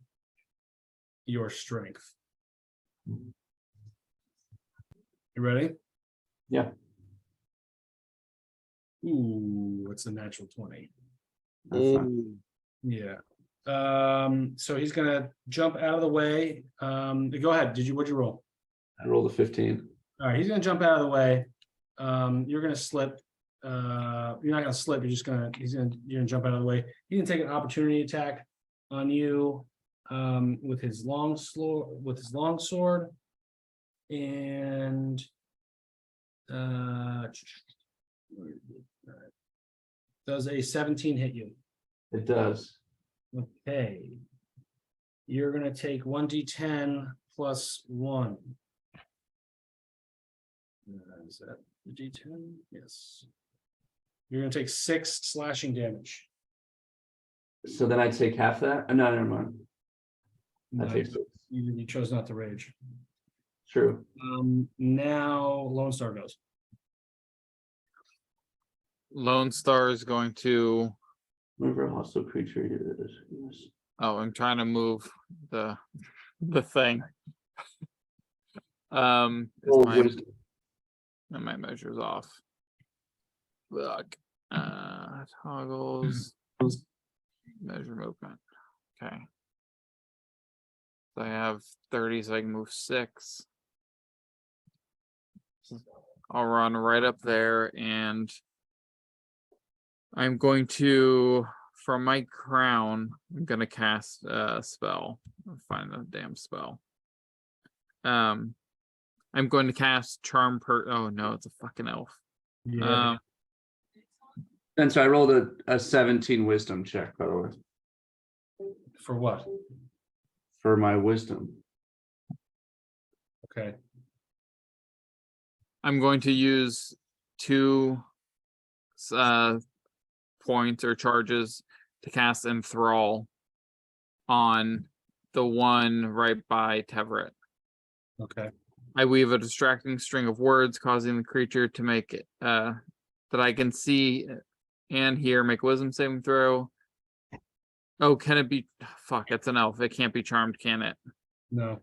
strength. You ready? Yeah. Ooh, it's a natural 20. That's fine. Yeah. So he's gonna jump out of the way. Go ahead. What'd you roll? I rolled a 15. All right, he's gonna jump out of the way. You're gonna slip. You're not gonna slip. You're gonna jump out of the way. He's gonna take an opportunity attack on you with his long sword. And does a 17 hit you? It does. Okay. You're gonna take 1d10 plus 1. Is that the D10? Yes. You're gonna take 6 slashing damage. So then I take half that. No, never mind. I No, take 6. you chose not to rage. True. Now Lone Star goes. Lone Star is going to, Whenever a hostile creature is. Yes. oh, I'm trying to move the thing. Is Roll my, wisdom. and my measure's off. Look, toggles, measure movement. Okay. So I have 30, so I can move 6. I'll run right up there and I'm going to, from my crown, I'm gonna cast a spell. I'll find the damn spell. I'm going to cast oh no, it's a fucking elf. Yeah. And so I rolled a 17 wisdom check, by the way, For what? for my wisdom. Okay. I'm going to use 2 points or charges to cast Enthrall on the one right by Tevret. Okay. I weave a distracting string of words, causing the creature to make that I can see and hear make a wisdom saving throw. Oh, can it be? Fuck, it's an elf. It can't be charmed, can it? No.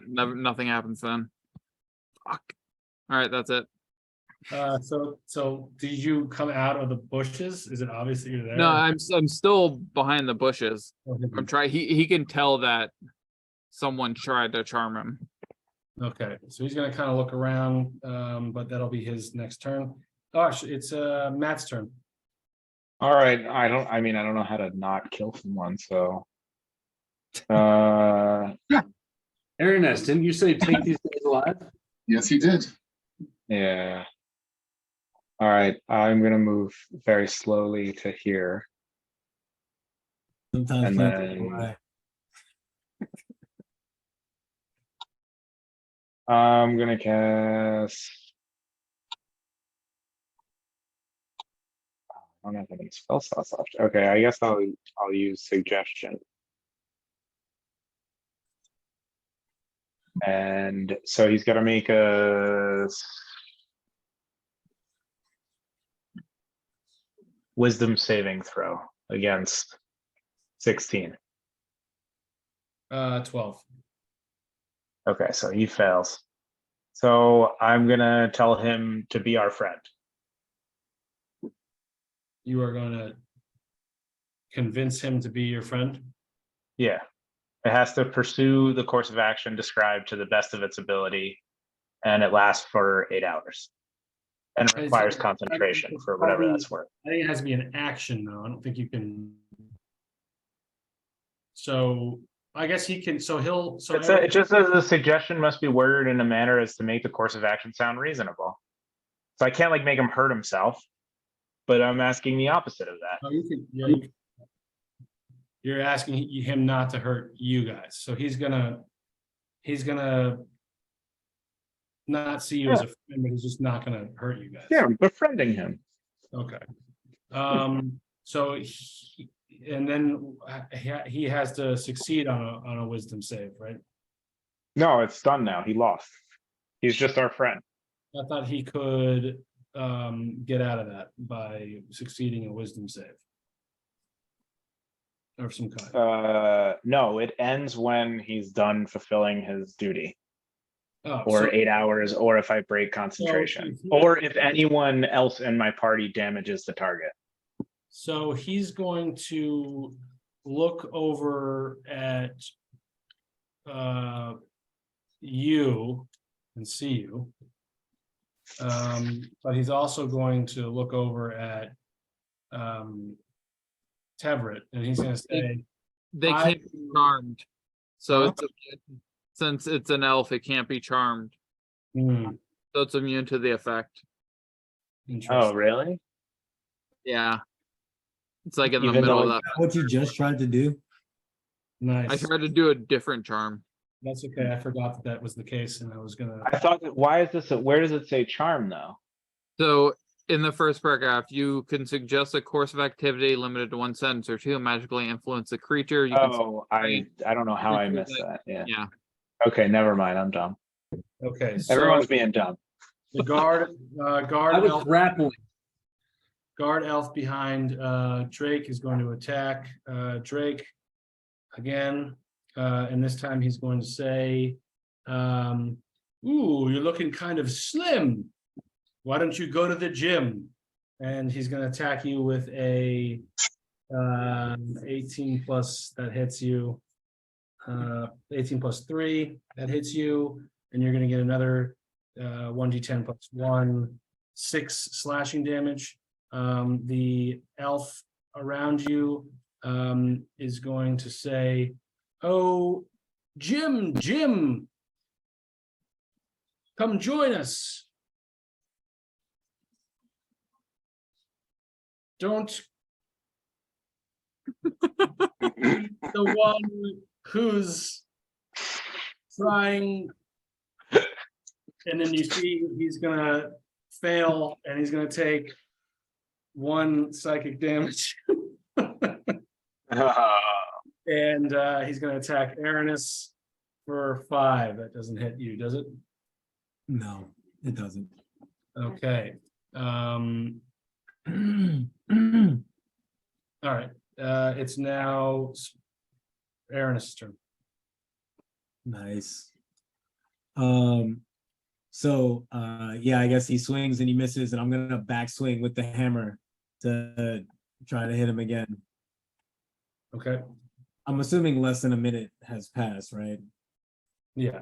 Nothing happens then. Fuck. All right, that's it. So did you come out of the bushes? Is it obvious that you're there? No, I'm still behind the bushes. Okay. I'm trying. He can tell that someone tried to charm him. Okay, so he's gonna kind of look around, but that'll be his next turn. Gosh, it's Matt's turn. All right, I don't know how to not kill someone, so. Uh, Ernest, didn't you say take these guys alive? Yes, he did. yeah. All right, I'm gonna move very slowly to here. Sometimes And plants then- will lie. I'm gonna cast. I don't have any spell slots left. Okay, I guess I'll use suggestion. And so he's gonna make a wisdom saving throw against 16. 12. Okay, so he fails. So I'm gonna tell him to be our friend. You are gonna convince him to be your friend? Yeah. It has to pursue the course of action described to the best of its ability, and it lasts for 8 hours. And Is requires it- concentration for whatever that's worth. I think it has to be an action though. I don't think you can. So I guess he can, so he'll, so. It just says the suggestion must be worded in a manner as to make the course of action sound reasonable. So I can't like make him hurt himself, but I'm asking the opposite of that. Oh, you can, yeah, you're asking him not to hurt you guys, so he's gonna not see you as a friend, but he's just not gonna hurt you guys. Yeah, I'm befriending him. Okay. So and then he has to succeed on a wisdom save, right? No, it's done now. He lost. He's just our friend. I thought he could get out of that by succeeding a wisdom save. Of some kind. No, it ends when he's done fulfilling his duty. Oh, Or so- 8 hours, or if I break concentration, if he- or if anyone else in my party damages the target. So he's going to look over at you and see you. But he's also going to look over at Tevret, and he's gonna say, They I- can't be charmed. So Huh? since it's an elf, it can't be charmed. hmm, So it's immune to the effect. Oh, interesting. really? Yeah. It's like in the Even middle though of that. What you just tried to do? I Nice. tried to do a different charm. That's okay. I forgot that that was the case and I was gonna, I thought that, why is this, where does it say charm though? So in the first paragraph, you can suggest a course of activity limited to one sentence or two, magically influence the creature. You can, Oh, I don't know how I missed that, yeah. yeah. Okay, never mind, I'm dumb. okay, so Everyone's being dumb. the guard, I guard was elf, grappling. guard elf behind Drake is going to attack Drake again. And this time he's going to say, ooh, you're looking kind of slim. Why don't you go to the gym? And he's gonna attack you with a 18 plus that hits you. 18 plus 3 that hits you, and you're gonna get another 1d10 plus 1, 6 slashing damage. The elf around you is going to say, "Oh, Jim, come join us. Don't the one who's trying," and then you see he's gonna fail and he's gonna take 1 psychic damage. And he's gonna attack Aranis for 5. That doesn't hit you, does it? No, it doesn't. Okay. All right, it's now Aranis' turn. Nice. So yeah, I guess he swings and he misses, and I'm gonna backswing with the hammer to try to hit him again. Okay, I'm assuming less than a minute has passed, right? yeah.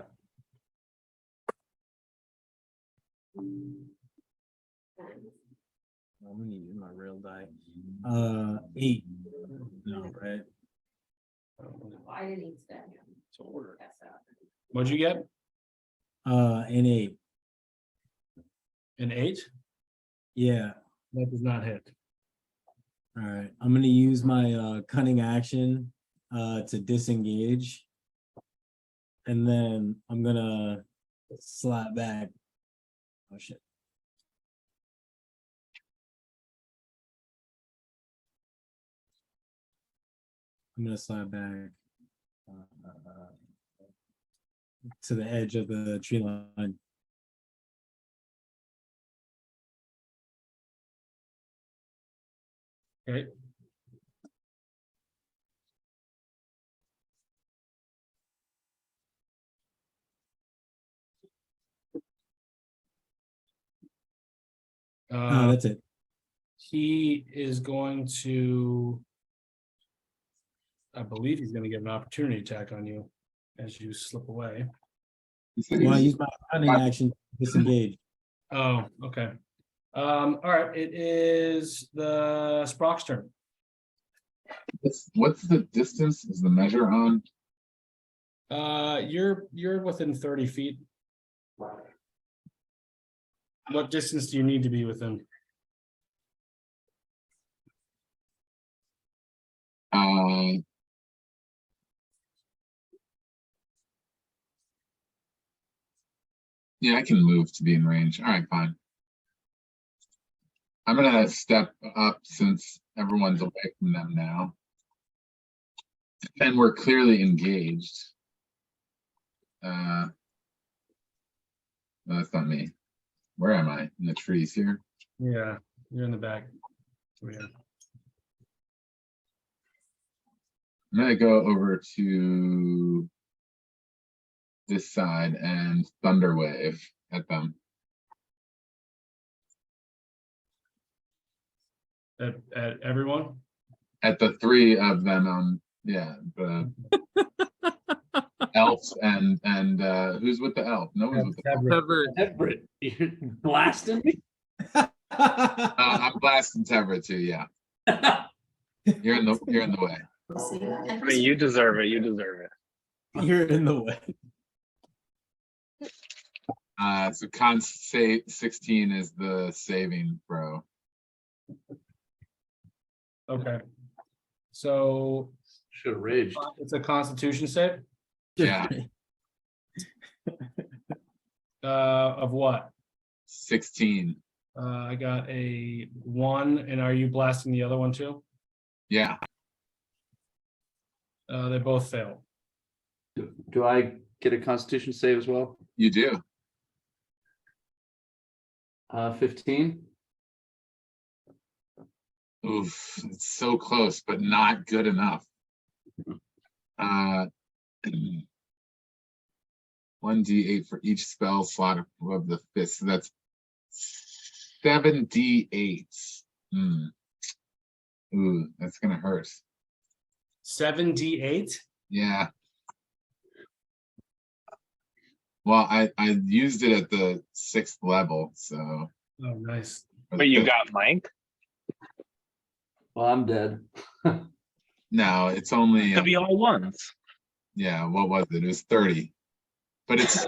I'm gonna use my real die. 8. No, right? I didn't expect him To order. to mess up. What'd you get? An 8. An 8? Yeah. That does not hit. All right. I'm gonna use my cunning action to disengage. And then I'm gonna slap back. Oh shit. I'm gonna slide back to the edge of the tree line. Okay. That's it. He is going to, I believe he's gonna get an opportunity attack on you as you slip away. Well, I use my cunning action to disengage. Oh, okay. All right, it is the Sprock's turn. What's the distance is the measure on? You're within 30 feet. What distance do you need to be within? Yeah, I can move to be in range. All right, fine. I'm gonna step up since everyone's away from them now. And we're clearly engaged. No, that's not me. Where am I? In the trees here? Yeah, you're in the back. Yeah. I'm gonna go over to this side and thunder wave at them. At everyone? At the 3 of them, yeah, the elves and who's with the elf? No one's with the elf. Whatever. Everett, you're blasting me? I'm blasting Tevra too, yeah. You're in the way. I mean, you deserve it, you deserve it. You're in the way. So con save 16 is the saving throw. Okay. So Should have raged. it's a Constitution save. Yeah. Of what? 16. I got a 1, and are you blasting the other one too? Yeah, They both fail. Do I get a Constitution save as well? you do. 15. Oof, it's so close, but not good enough. 1d8 for each spell slot of the fist. So that's 7d8. Ooh, that's gonna hurt. 7d8. Yeah. Well, I used it at the 6th level, so. Oh, nice. But you got Mike? Well, I'm dead. No, it's only Could be all ones. yeah. What was it? It was 30, but it's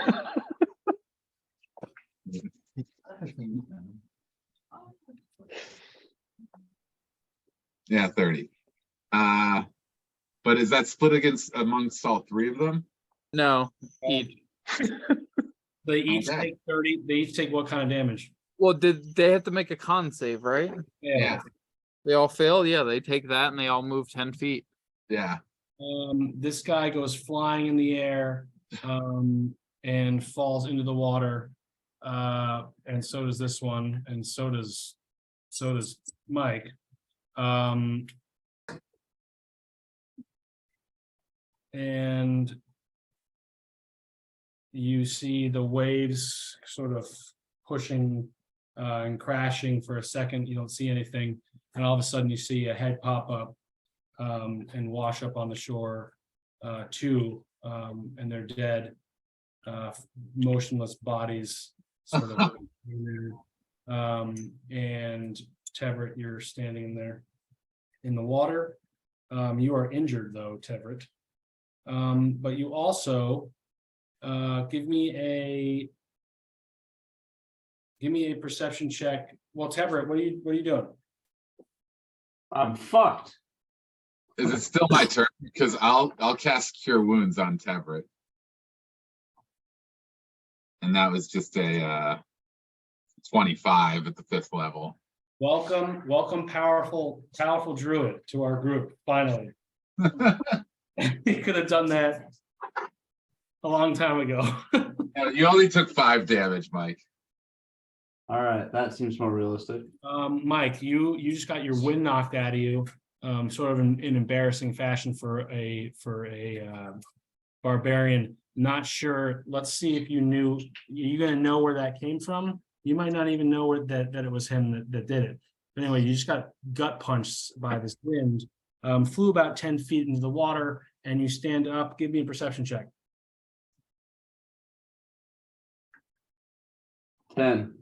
yeah 30. But is that split amongst all 3 of them? No, each. They each Okay. take 30. They each take what kind of damage? Well, did they have to make a con save, right? Yeah. They all fail? Yeah, they take that and they all move 10 feet. Yeah. This guy goes flying in the air, and falls into the water. And so does this one, and so does Mike. And you see the waves sort of pushing and crashing for a second. You don't see anything, and all of a sudden you see a head pop up and wash up on the shore. 2, and they're dead, motionless bodies sort of in there. And Tevret, you're standing in there in the water. You are injured though, Tevret. But you also give me a perception check. Well, Tevret, what are you doing? I'm fucked. Is it still my turn? Because I'll cast Cure Wounds on Tevret. And that was just a 25 at the 5th level. Welcome, powerful druid to our group. Finally, he could have done that a long time ago. You only took 5 damage, Mike. All right, that seems more realistic. Mike, you just got your wind knocked out of you, sort of in embarrassing fashion for a barbarian. Not sure. Let's see if you knew. You're gonna know where that came from. You might not even know that it was him that did it. But anyway, you just got gut punched by this wind. Flew about 10 feet into the water, and you stand up. Give me a perception check. 10.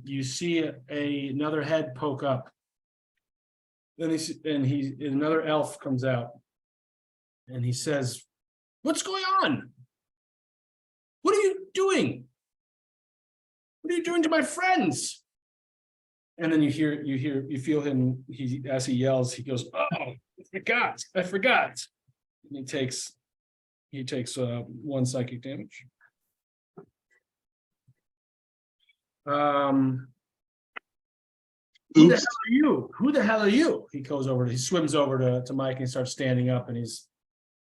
You see another head poke up. Then another elf comes out, and he says, "What's going on? What are you doing? What are you doing to my friends?" And then you feel him. As he yells, he goes, "Oh, I forgot." And he takes 1 psychic damage. Who the hell are you? Who the hell are you? He swims over to Mike and starts standing up, and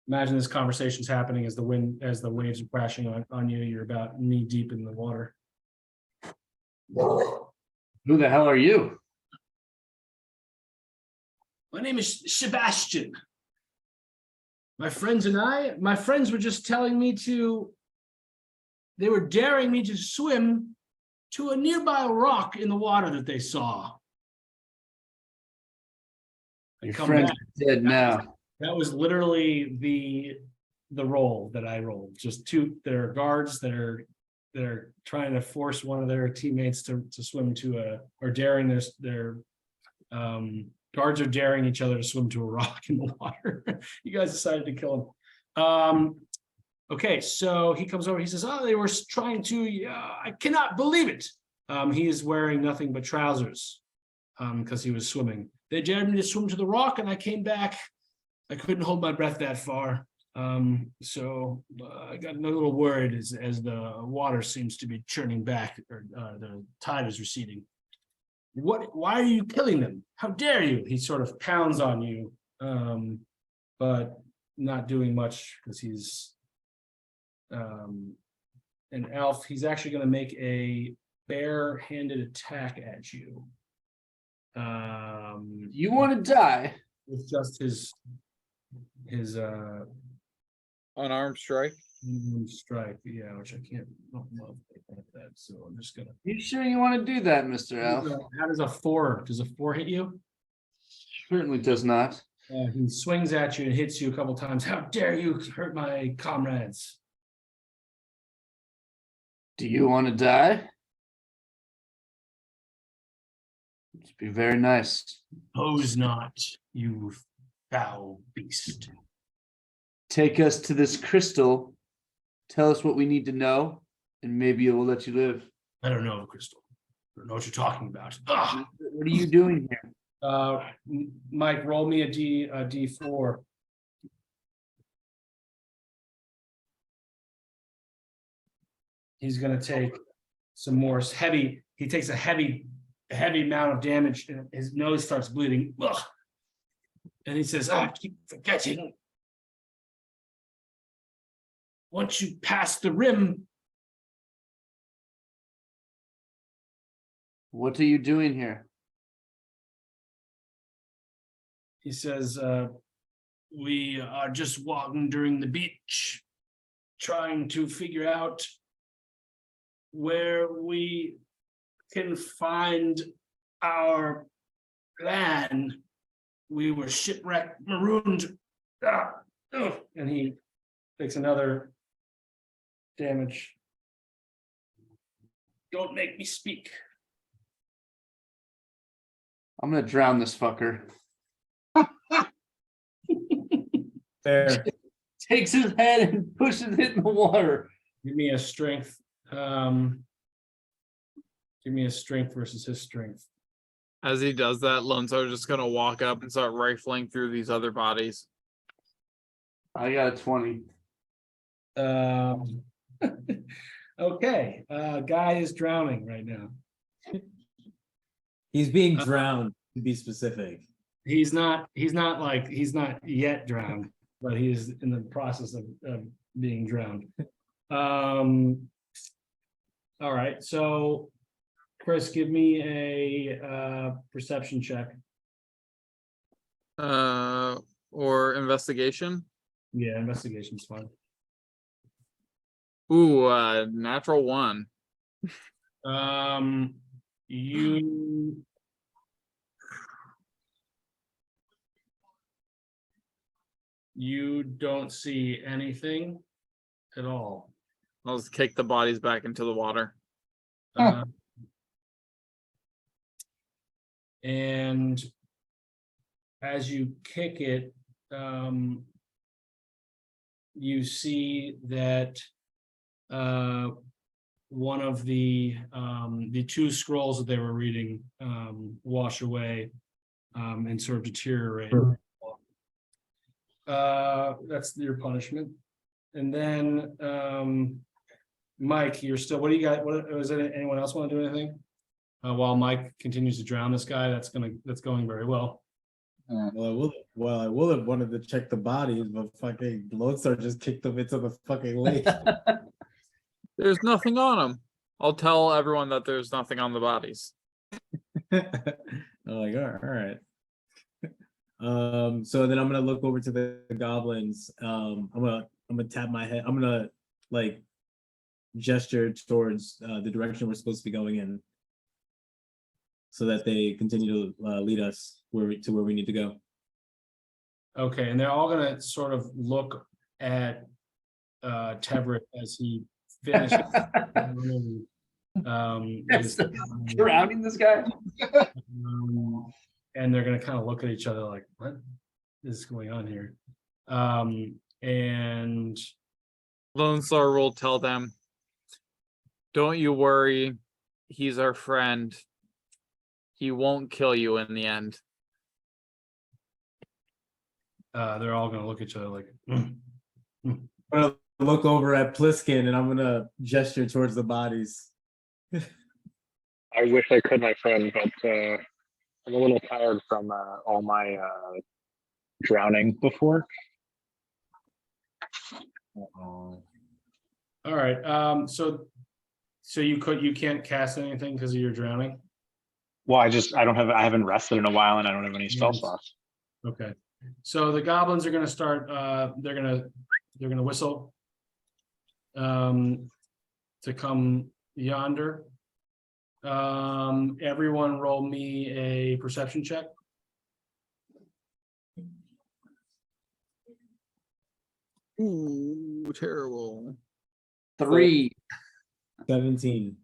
imagine this conversation's happening as the waves are crashing on you. You're about knee deep in the water. Who the hell are you? My name is Sebastian. My friends were just telling me they were daring me to swim to a nearby rock in the water that they saw. Your Come friend's back. dead now. That was literally the roll that I rolled. Just 2, there are guards that are trying to force one of their teammates to swim or daring their guards are daring each other to swim to a rock in the water. You guys decided to kill him. Okay, so he comes over, he says, "Oh, they were trying to, I cannot believe it." He is wearing nothing but trousers because he was swimming. They dared me to swim to the rock, and I came back. I couldn't hold my breath that far. So I got a little worried as the water seems to be churning back, or the tide is receding. Why are you killing them? How dare you? He sort of pounds on you, but not doing much because he's an elf. He's actually going to make a bare-handed attack at you. You want to die? With just his Unarmed strike. strike, yeah, which I can't not love like that. So I'm just gonna. You sure you want to do that, Mr. Elf? How does a 4? Does a 4 hit you? Certainly does not. He swings at you and hits you a couple times. How dare you hurt my comrades? Do you want to die? It'd be very nice. Pose not, you foul beast. Take us to this crystal. Tell us what we need to know, and maybe it will let you live. I don't know, Crystal. I don't know what you're talking about. Ugh. What are you doing here? Mike, roll me a D4. He's gonna take some more heavy. He takes a heavy amount of damage, and his nose starts bleeding. Ugh. And he says, "I keep forgetting. Once you pass the rim." What are you doing here? He says, "We are just walking during the beach, trying to figure out where we can find our plan. We were shipwrecked, marooned." And he takes another damage. Don't make me speak. I'm gonna drown this fucker. Fair. Takes his head and pushes it in the water. Give me a strength. Give me a strength versus his strength. As he does that, Lonzo's just gonna walk up and start rifling through these other bodies. I got a 20. Okay, guy is drowning right now. He's being drowned, to be specific. He's not yet drowned, but he is in the process of being drowned. All right, so Chris, give me a perception check. Or investigation. Yeah, investigation's fine. Ooh, natural 1. You don't see anything at all. I'll just kick the bodies back into the water. And as you kick it, you see that one of the 2 scrolls that they were reading wash away and sort of deteriorate. That's your punishment. And then Mike, you're still, what do you got? What was it? Anyone else want to do anything? While Mike continues to drown this guy, that's going very well. Well, I will have wanted to check the bodies, but fucking Lodestar just kicked them into the fucking lake. There's nothing on them. I'll tell everyone that there's nothing on the bodies. I'm like, all right. So then I'm gonna look over to the goblins. I'm gonna tap my head. I'm gonna like gesture towards the direction we're supposed to be going in, so that they continue to lead us where we need to go. Okay, and they're all gonna sort of look at Tevrit as he finishes. Drowning this guy. And they're gonna kind of look at each other like, what is going on here? And Lone Star will tell them, don't you worry, he's our friend. He won't kill you in the end. they're all gonna look at each other like, I'm gonna look over at Pliskin and I'm gonna gesture towards the bodies. I wish I could, my friend, but I'm a little tired from all my drowning before. All right, so you can't cast anything because of your drowning? Well, I haven't rested in a while and I don't have any spell Yes. slots. Okay, so the goblins are gonna start, they're gonna whistle. To come yonder. Everyone roll me a perception check. Ooh, terrible. 3. 17.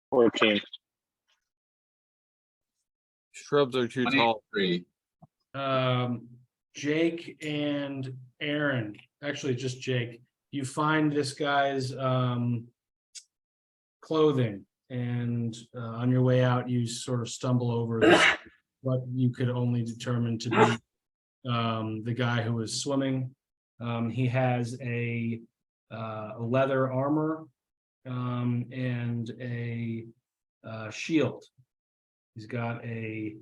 14. Shrubs are too tall. 23. Jake and Aaron, actually just Jake, you find this guy's clothing, and on your way out, you sort of stumble over this, what you could only determine to be the guy who was swimming. He has a leather armor and a shield. He's got a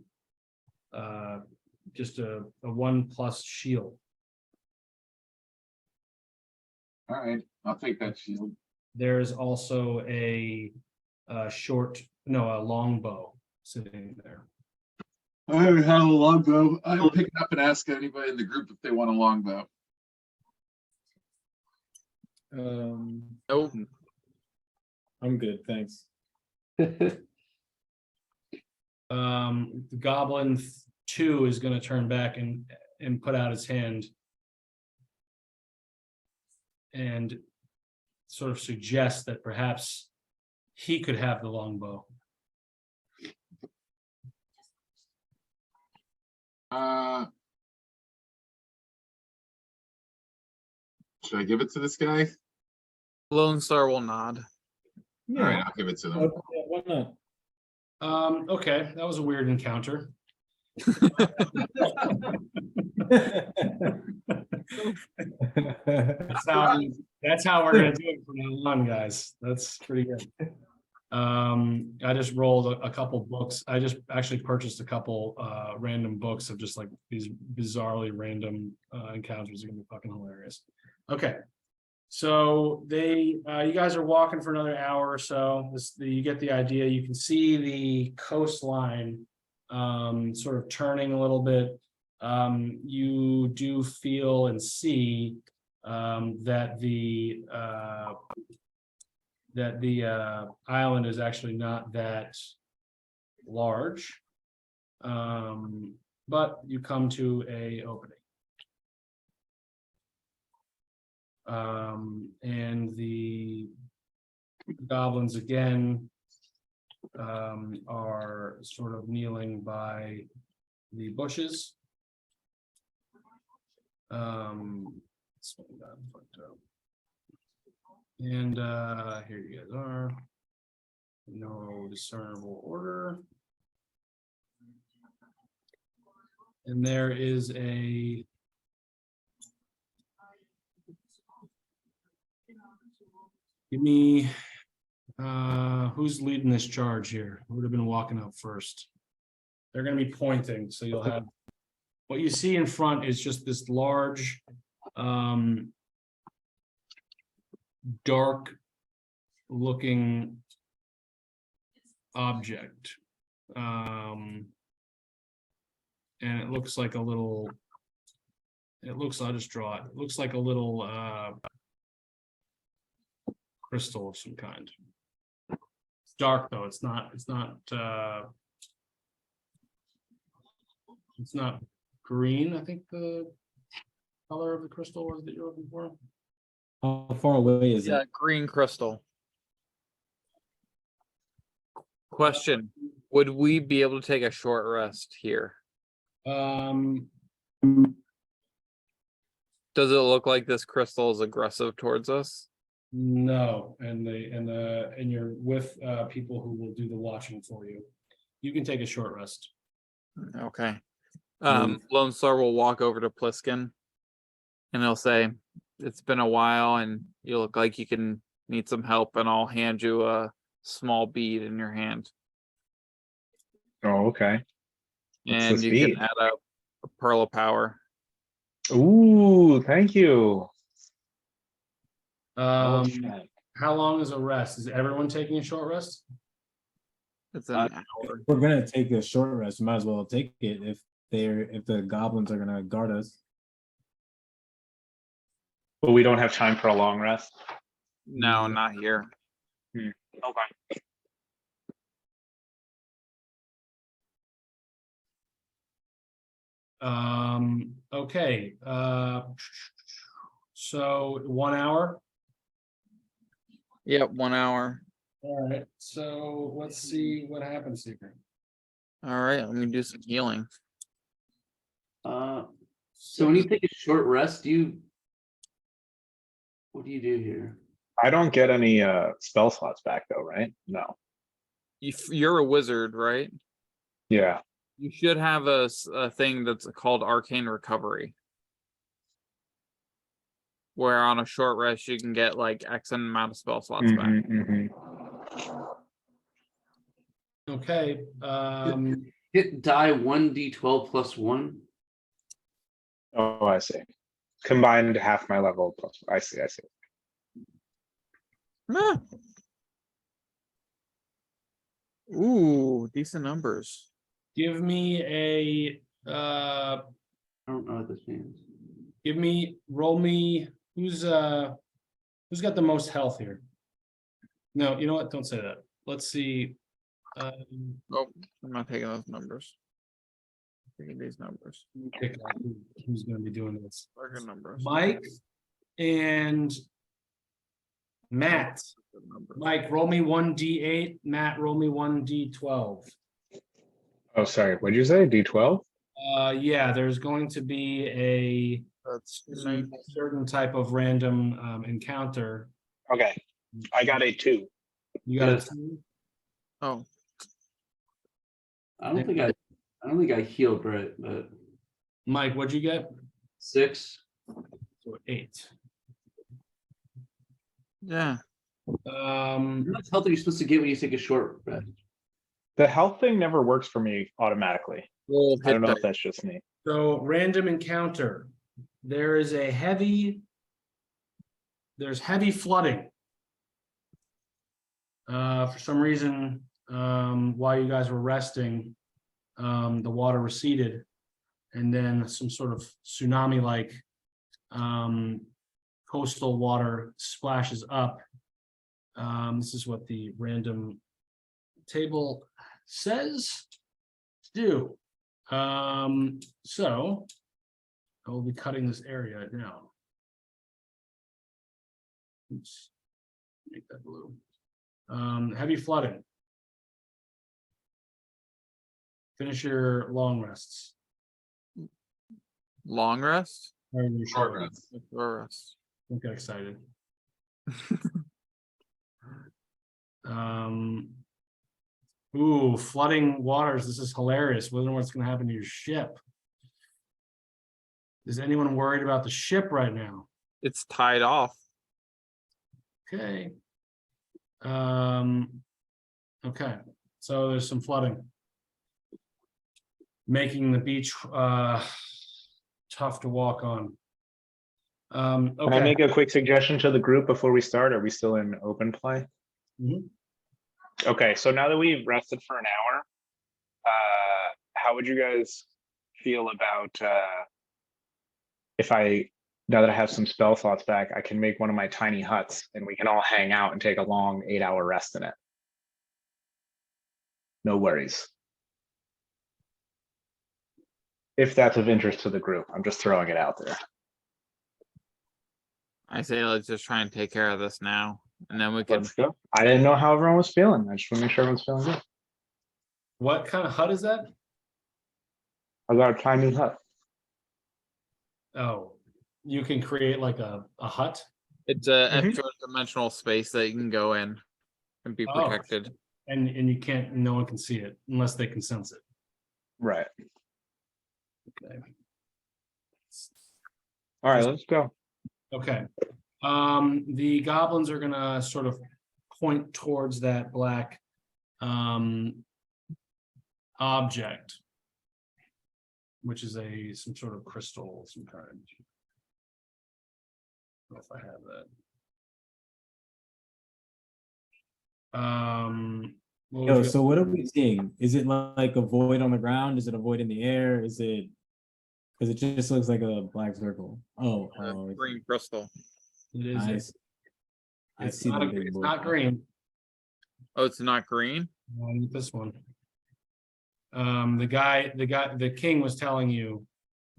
just a 1+ shield. All right, I'll take that shield. There's also a longbow sitting there. I don't have a longbow. I'll pick it up and ask anybody in the group if they want a longbow. Nope. I'm good, thanks. Goblin 2 is going to turn back and put out his hand and sort of suggest that perhaps he could have the longbow. Should I give it to this guy? Lone Star will nod. All right, I'll give it to them. Why not? Okay, that was a weird encounter. That's how we're gonna do it from now on, guys. That's pretty good. I just rolled a couple books. I just actually purchased a couple random books of just like these bizarrely random encounters. Are gonna be fucking hilarious. Okay. So you guys are walking for another hour or so. You get the idea. You can see the coastline sort of turning a little bit. You do feel and see that the island is actually not that large, but you come to a opening. And the goblins again are sort of kneeling by the bushes. And here you guys are. No discernible order. And there is a give me who's leading this charge here? Who would have been walking up first? They're going to be pointing, so you'll have what you see in front is just this large dark looking object, and it looks like a little, I'll just draw it. It looks like a little crystal of some kind. It's dark though. It's not green. I think the color of the crystal was that you're looking for. How far away is Yeah, it? green crystal. Question, would we be able to take a short rest here? Um, Does it look like this crystal is aggressive towards us? no, and you're with people who will do the watching for you. You can take a short rest. Okay. Lone Star will walk over to Pliskin and he'll say, it's been a while and you look like you can need some help, and I'll hand you a small bead in your hand. Oh, okay. What's And this you bead? can add a pearl of power. Ooh, thank you. Um, Okay. how long is a rest? Is everyone taking a short rest? It's an Uh, hour. We're gonna take a short rest. Might as well take it if the goblins are gonna guard us. But we don't have time for a long rest. No, not here. Okay. Okay, so 1 hour. Yep, 1 hour. All right, so let's see what happens here. All right, let me do some healing. So when you take a short rest, what do you do here? I don't get any spell slots back though, right? No. You're a wizard, right? Yeah. You should have a thing that's called Arcane Recovery, where on a short rest you can get like X amount of spell slots back. Mhm. Okay, Hit die 1d12 plus 1. Oh, I see. Combined half my level plus. I see. Ah. Ooh, decent numbers. give me I don't know what this means. roll me, who's got the most health here? No, you know what, don't say that. Let's see. Oh, I'm not taking those numbers. I'm taking these numbers. Pick out who's gonna be doing this. Larger numbers. Mike and Matt. Good numbers. Mike, roll me 1d8. Matt, roll me 1d12. Oh, sorry. What'd you say? D12? Yeah, there's going to be a That's certain type of random encounter. Okay. I got a 2. You got Yes. a 2? Oh, I don't think I healed right, but Mike, what'd you get? 6. So 8. yeah. How much health are you supposed to get when you take a short rest? The health thing never works for me automatically. Roll I don't know hit if that's just me. So random encounter. There is there's heavy flooding. For some reason, while you guys were resting, the water receded, and then some sort of tsunami-like coastal water splashes up. This is what the random table says to do. So I will be cutting this area down. Oops. Make that blue. Heavy flooding. Finish your long rests. long rest. Or your Short short rest. Short rest. Don't get excited. Ooh, flooding waters. This is hilarious. Wonder what's gonna happen to your ship. Is anyone worried about the ship right now? It's tied off. Okay. Okay, so there's some flooding. Making the beach tough to walk on. Can I Okay. make a quick suggestion to the group before we start? Are we still in open play? Mhm. Okay, so now that we've rested for an hour, how would you guys feel about now that I have some spell slots back, I can make one of my tiny huts and we can all hang out and take a long 8-hour rest in it. No worries. If that's of interest to the group, I'm just throwing it out there. I say let's just try and take care of this now, and then we can. Let's go. I didn't know how everyone was feeling. I just want to make sure everyone's feeling good. What kind of hut is that? I got a tiny hut. Oh, you can create like a hut. It's a Mhm. extra dimensional space that you can go in and be Oh. protected. And you can't, no one can see it unless they can sense it. Right. Okay. All right, let's go. Okay. The goblins are gonna sort of point towards that black object, which is some sort of crystal of some kind. I don't know if I have that. What would Yo, you- so what are we seeing? Is it like a void on the ground? Is it a void in the air? Is it? Because it just looks like a black circle. Oh, Green crystal. It is. I It's see not, the a- big it's void. not green. Oh, it's not green? This one. The king was telling you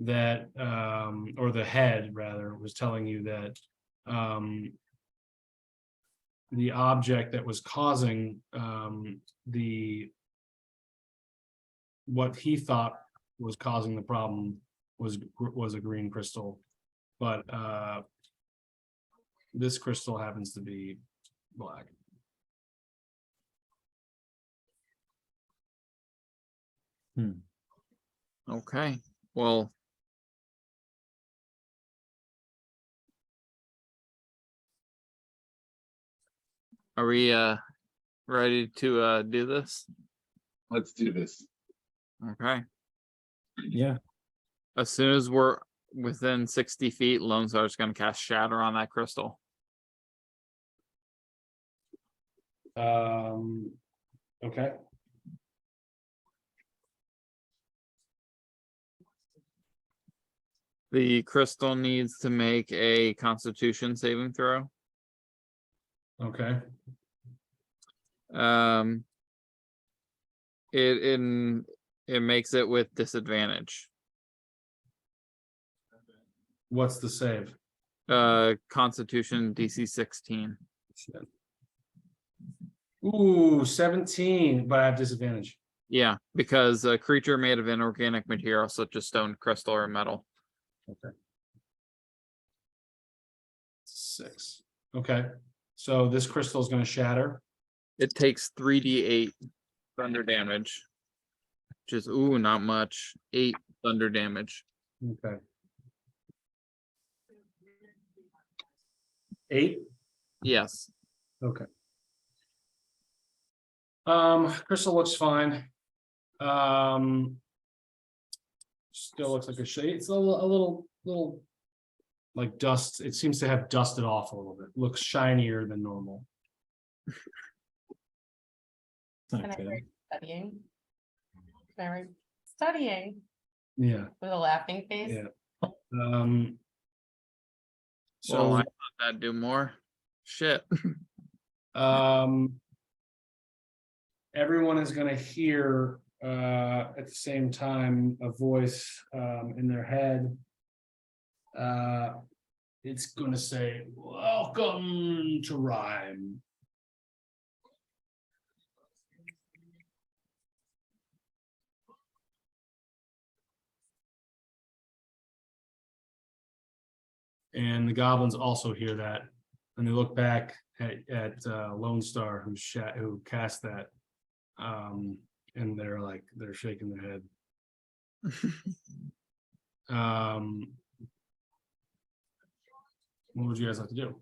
that, or the head rather, was telling you that, the object that was causing, what he thought was causing the problem was a green crystal, but, this crystal happens to be black. Okay, well. Are we ready to do this? Let's do this. Okay, Yeah. as soon as we're within 60 feet, Lone Star's gonna cast Shatter on that crystal. Okay. The crystal needs to make a Constitution saving throw. Okay. It makes it with disadvantage. What's the save? Constitution DC 16. Ooh, 17, but I have disadvantage. Yeah, because a creature made of inorganic material such as stone, crystal, or metal. 6. Okay, so this crystal is going to shatter. It takes 3d8 thunder damage, which is not much. 8 thunder damage. Okay. 8. Yes. Okay. Crystal looks fine. Still looks like a shade. It's a little like dust. It seems to have dusted off a little bit. Looks shinier than normal. It's not Can I good. write studying? Can I write studying Yeah. with a laughing face? Yeah. Well, So, I thought that'd do more. Shit. everyone is gonna hear at the same time a voice in their head. It's gonna say, "Welcome to Rhyme." And the goblins also hear that, and they look back at Lone Star who cast that, and they're shaking their head. What would you guys like to do?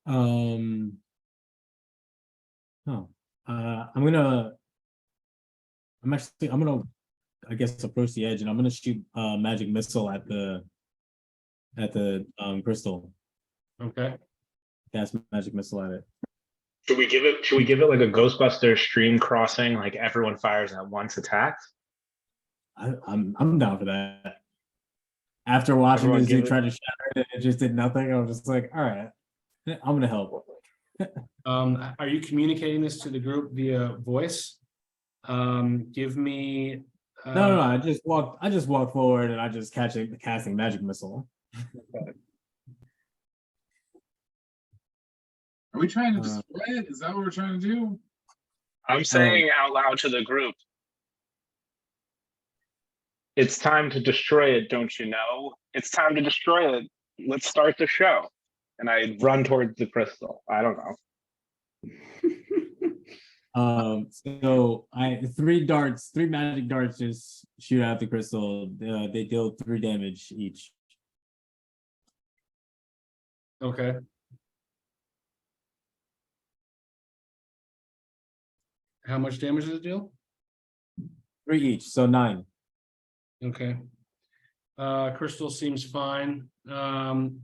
I'm gonna, I guess, approach the edge and I'm gonna shoot magic missile at the crystal. Okay. Cast magic missile at it. Should we give it like a Ghostbuster stream crossing, like everyone fires at once attacks? I'm down for that. After watching Everyone this dude give it- try to shatter it, it just did nothing. I was just like, all right, I'm gonna help. Are you communicating this to the group via voice? Give me. No, I just walked forward and I just casting magic missile. Are we trying to destroy it? Is that what we're trying to do? I'm saying out loud to the group. It's time to destroy it, don't you know? It's time to destroy it. Let's start the show. And I run towards the crystal. I don't know. So three magic darts just shoot out the crystal. They deal 3 damage each. Okay. How much damage does it deal? 3 each, so 9. Okay. Crystal seems fine. The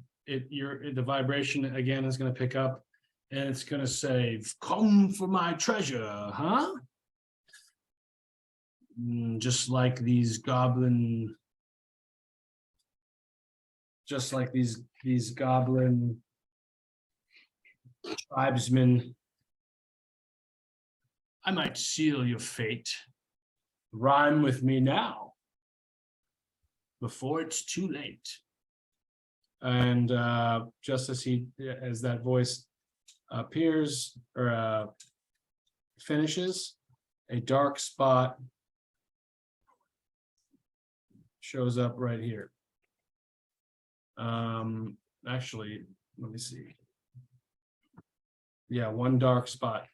vibration again is gonna pick up and it's gonna say, "Come for my treasure, huh?" Just like these goblin tribesmen. I might seal your fate. Rhyme with me now, before it's too late. And just as that voice appears or finishes, a dark spot shows up right here. Actually, let me see. Yeah, one dark spot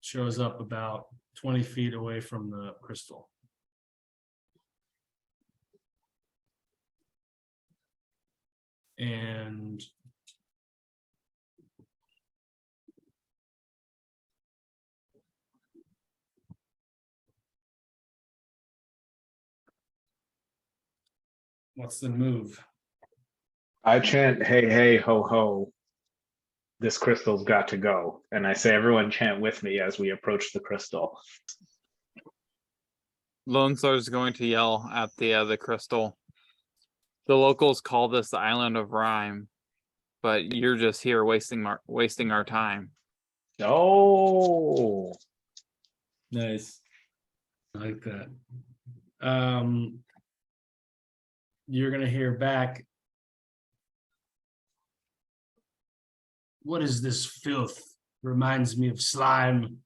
shows up about 20 feet away from the crystal. And what's the move? I chant, hey, hey, ho, ho. This crystal's got to go. And I say, everyone chant with me as we approach the crystal. Lone Star is going to yell at the crystal. The locals call this the Island of Rhyme, but you're just here wasting our time. Oh, Nice. I like that. You're gonna hear back. What is this filth? Reminds me of slime.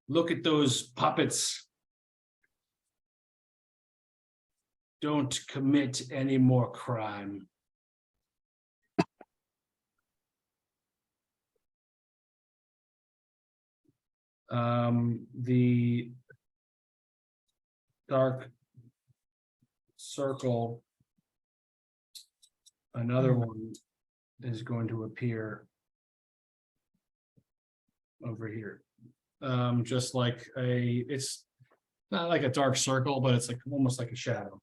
Look at those puppets. Don't commit any more crime. The dark circle, another one is going to appear over here. Just like it's not like a dark circle, but it's like almost like a shadow.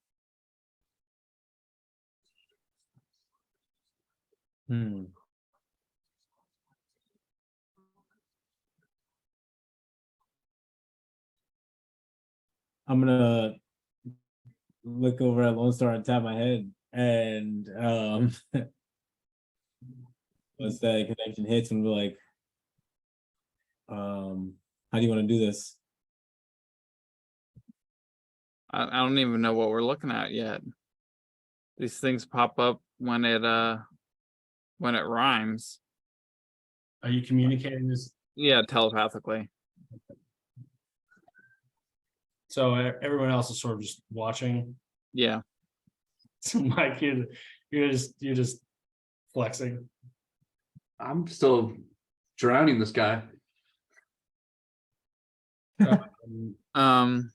Hmm. I'm gonna look over at Lone Star and tap my head, and once that connection hits, and we're like, how do you want to do this? I don't even know what we're looking at yet. These things pop up when it rhymes. Are you communicating this? Yeah, telepathically. So everyone else is sort of just watching. Yeah. So Mike, you're just flexing. I'm still drowning this guy. Um, Um,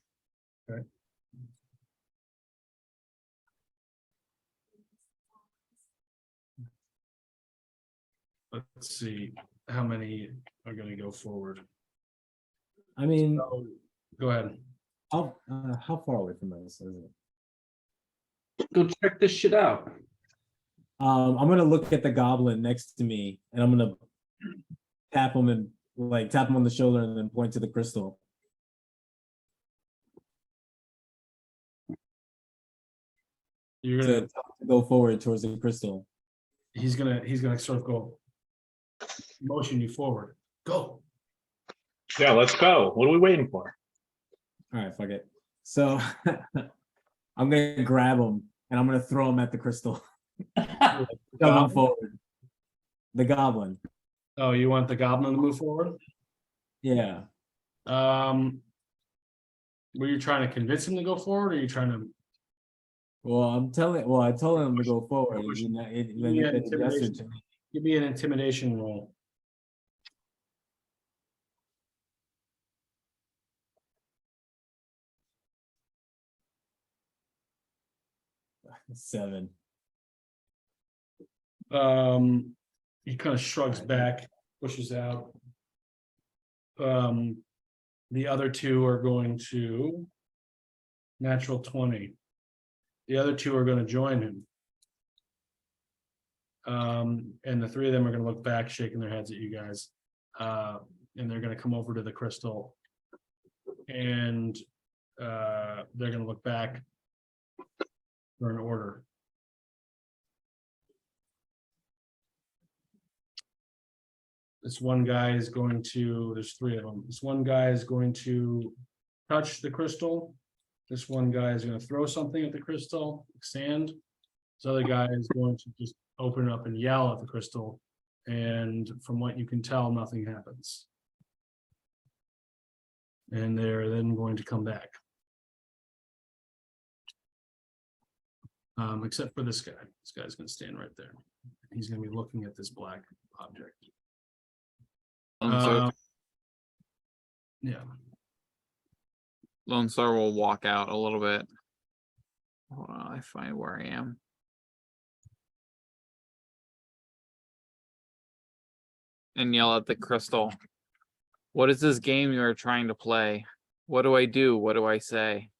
let's see how many are going to go forward. I mean, So, go ahead. how far away from us is it? Go check this shit out. I'm gonna look at the goblin next to me, and I'm gonna tap him and tap him on the shoulder, and then point to the crystal. You're To gonna. go forward towards the crystal. He's gonna sort of go. Motion you forward. Go. yeah, let's go. What are we waiting for? All right, fuck it. So I'm gonna grab him and I'm gonna throw him at the crystal. Shove him forward. The goblin. Oh, you want the goblin to move forward? Yeah. Were you trying to convince him to go forward, or are you trying to? I told him to go forward. Push. Then he Yeah, said, "Yes, intimidation. sir." Give me an intimidation roll. 7. He kind of shrugs back, pushes out. The other two are going to natural 20. The other two are going to join him. And the 3 of them are going to look back, shaking their heads at you guys. And they're going to come over to the crystal. And they're going to look back for an order. This one guy is going to, there's 3 of them. This one guy is going to touch the crystal. This one guy is going to throw something at the crystal, sand. This other guy is going to just open it up and yell at the crystal. And from what you can tell, nothing happens. And they're then going to come back. Except for this guy. This guy's going to stand right there. He's going to be looking at this black object. Yeah. Lone Star will walk out a little bit. Hold on, I find where I am. And yell at the crystal. What is this game you are trying to play? What do I do? What do I say?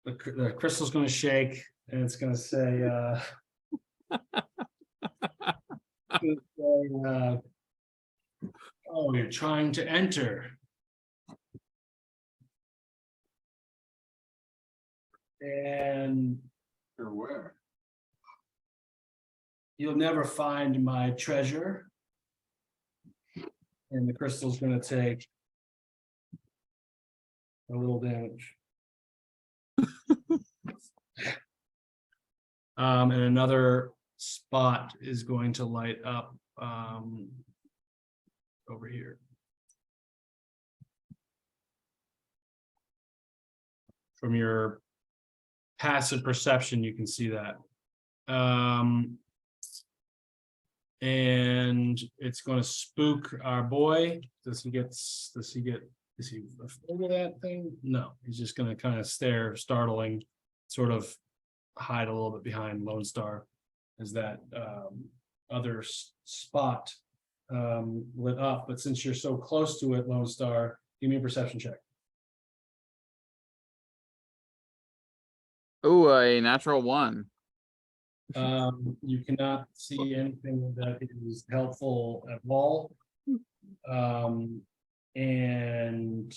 The crystal's going to shake and it's going to say, oh, you're trying to enter. And Or where? you'll never find my treasure. And the crystal's going to take a little damage. And another spot is going to light up over here. From your passive perception, you can see that. And it's going to spook our boy. Is he afraid of that thing? No, he's just going to kind of stare, startling, sort of hide a little bit behind Lone Star as that other spot lit up. But since you're so close to it, Lone Star, give me a perception check. Oh, a natural 1. You cannot see anything that is helpful at all. And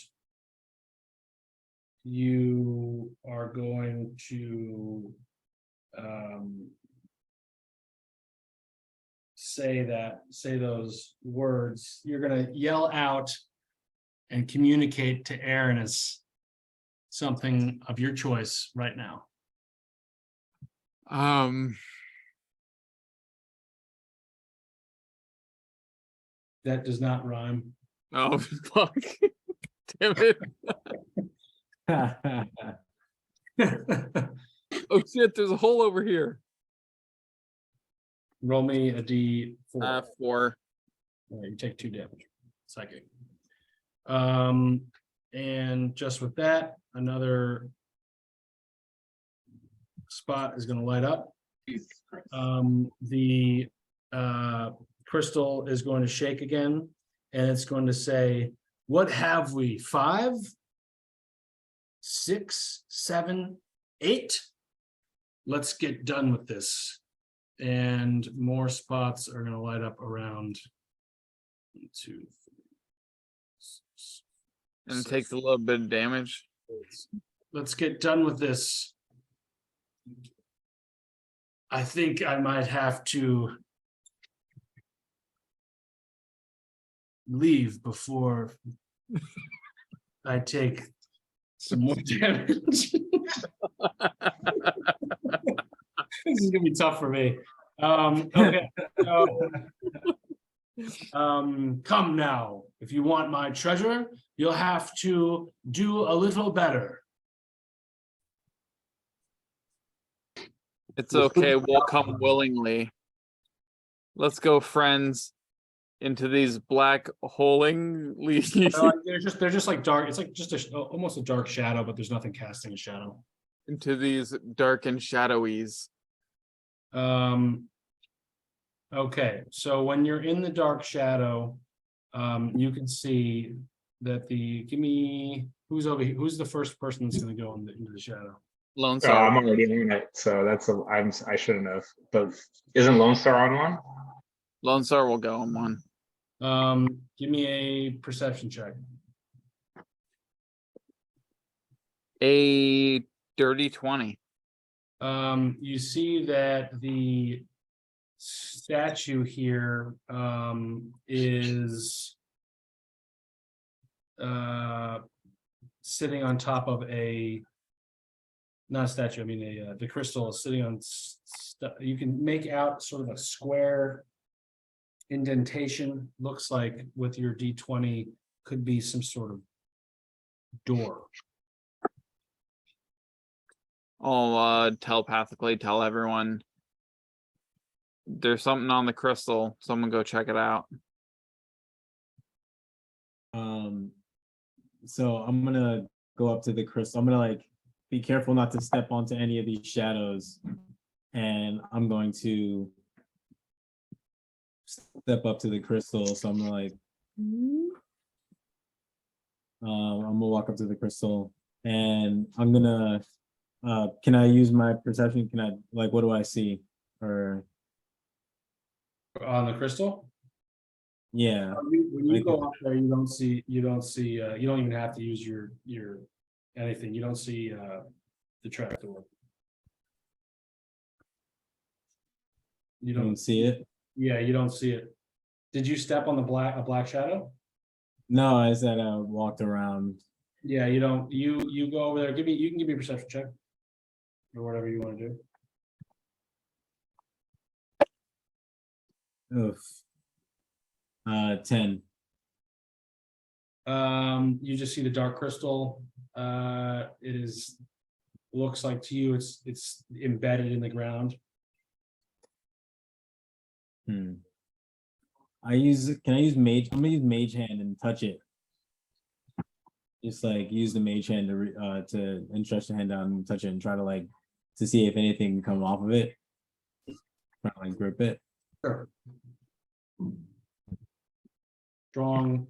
you are going to say those words. You're going to yell out and communicate to Aranis something of your choice right now. That does not rhyme. Oh, fuck. Damn it. Oh shit, there's a hole over here. Roll me a D4. 4. All right, you take 2 damage. Psychic. And just with that, another spot is going to light up. Jesus Christ. The crystal is going to shake again, and it's going to say, "What have we? 5, 6, 7, 8? Let's get done with this." And more spots are going to light up around 1, 2, 3, 6, And it takes a little bit of damage. 8. Let's get done with this. I think I might have to leave before I take some more damage. This is gonna be tough for me. Okay. So, come now. If you want my treasure, you'll have to do a little better. It's okay, we'll come willingly. Let's go, friends. into these black holing leaves. They're just like dark. It's like just almost a dark shadow, but there's nothing casting a shadow. Into these dark and shadowies. Okay, so when you're in the dark shadow, you can see that who's over here? Who's the first person that's gonna go into the shadow? Lone I'm Star. already in it, so I shouldn't have. But isn't Lone Star on one? Lone Star will go on one. Give me a perception check. A dirty 20. You see that the statue here is sitting on top of not a statue, I mean the crystal is sitting on you can make out sort of a square indentation, looks like with your D20 could be some sort of door. I'll telepathically tell everyone there's something on the crystal. Someone go check it out. So I'm gonna go up to the crystal. I'm gonna like be careful not to step onto any of these shadows, and I'm going to step up to the crystal. So I'm gonna like, I'm gonna walk up to the crystal, and I'm gonna. Can I use my perception? Can I what do I see? Or On the crystal? yeah, When you go up there, you don't even have to use your anything. You don't see the trapdoor. You you don't don't see it. Yeah, you don't see it. Did you step on a black shadow? No, I said I walked around. Yeah, you don't. You go over there. You can give me a perception check. Or whatever you want to do. Oof. 10. You just see the dark crystal. It looks like to you it's embedded in the ground. Can I use mage? I'm gonna use mage hand and touch it. Just like use the mage hand to and stretch the hand down and touch it and try to to see if anything can come off of it. Try to grip it. Sure. Strong,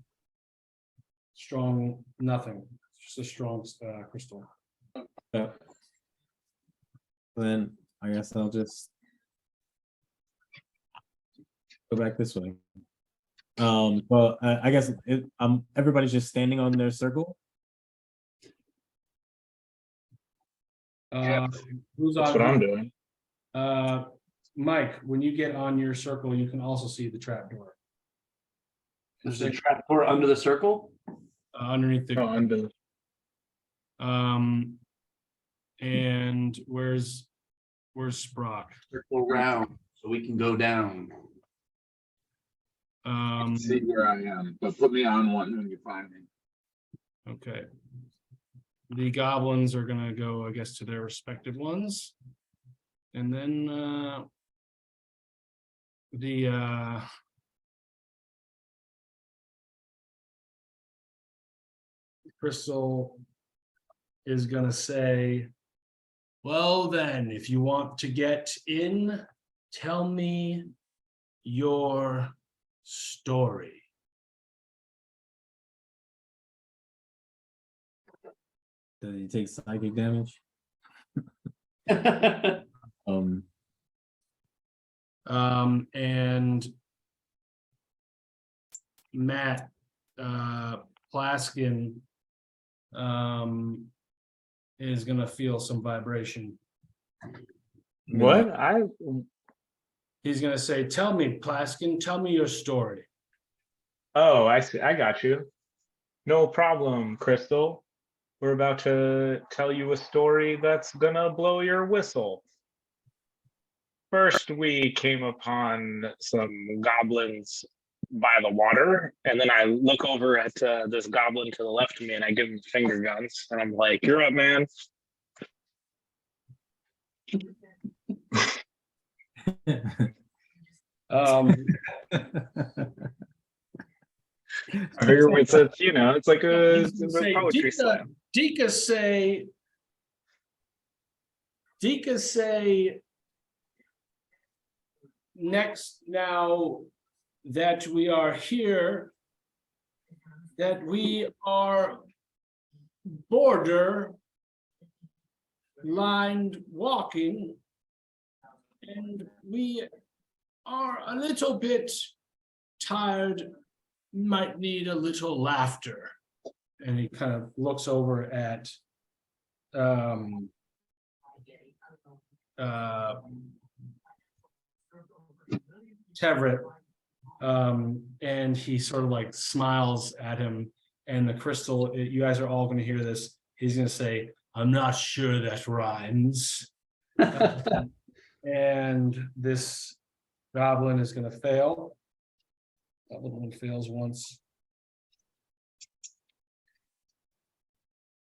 nothing. It's just a strong crystal. Yeah. Then I guess I'll just go back this way. Well, I guess everybody's just standing on their circle. Who's That's on? what I'm doing. Mike, when you get on your circle, you can also see the trapdoor There's a trapdoor under the circle. underneath the. Oh, I'm doing. And where's Sprock? Circle round, so we can go down. See where I am, but put me on one when you find me. Okay. The goblins are gonna go, I guess, to their respective ones. And then the crystal is gonna say, well then, if you want to get in, tell me your story. Does he take psychic damage? And Matt Plaskin is gonna feel some vibration. What? He's gonna say, tell me, Plaskin, tell me your story. Oh, I see. I got you. No problem, Crystal. We're about to tell you a story that's gonna blow your whistle. First, we came upon some goblins by the water, and then I look over at this goblin to the left of me, and I give him finger guns, and I'm like, "You're up, man." I figure it's a, it's like He's a gonna say, poetry slam. Dika say next, now that we are here, that we are border lined walking, and we are a little bit tired, might need a little laughter. And he kind of looks over at Tevrit, and he sort of like smiles at him, and the crystal, you guys are all going to hear this. He's going to say, "I'm not sure that rhymes." And this goblin is going to fail. That little one fails once.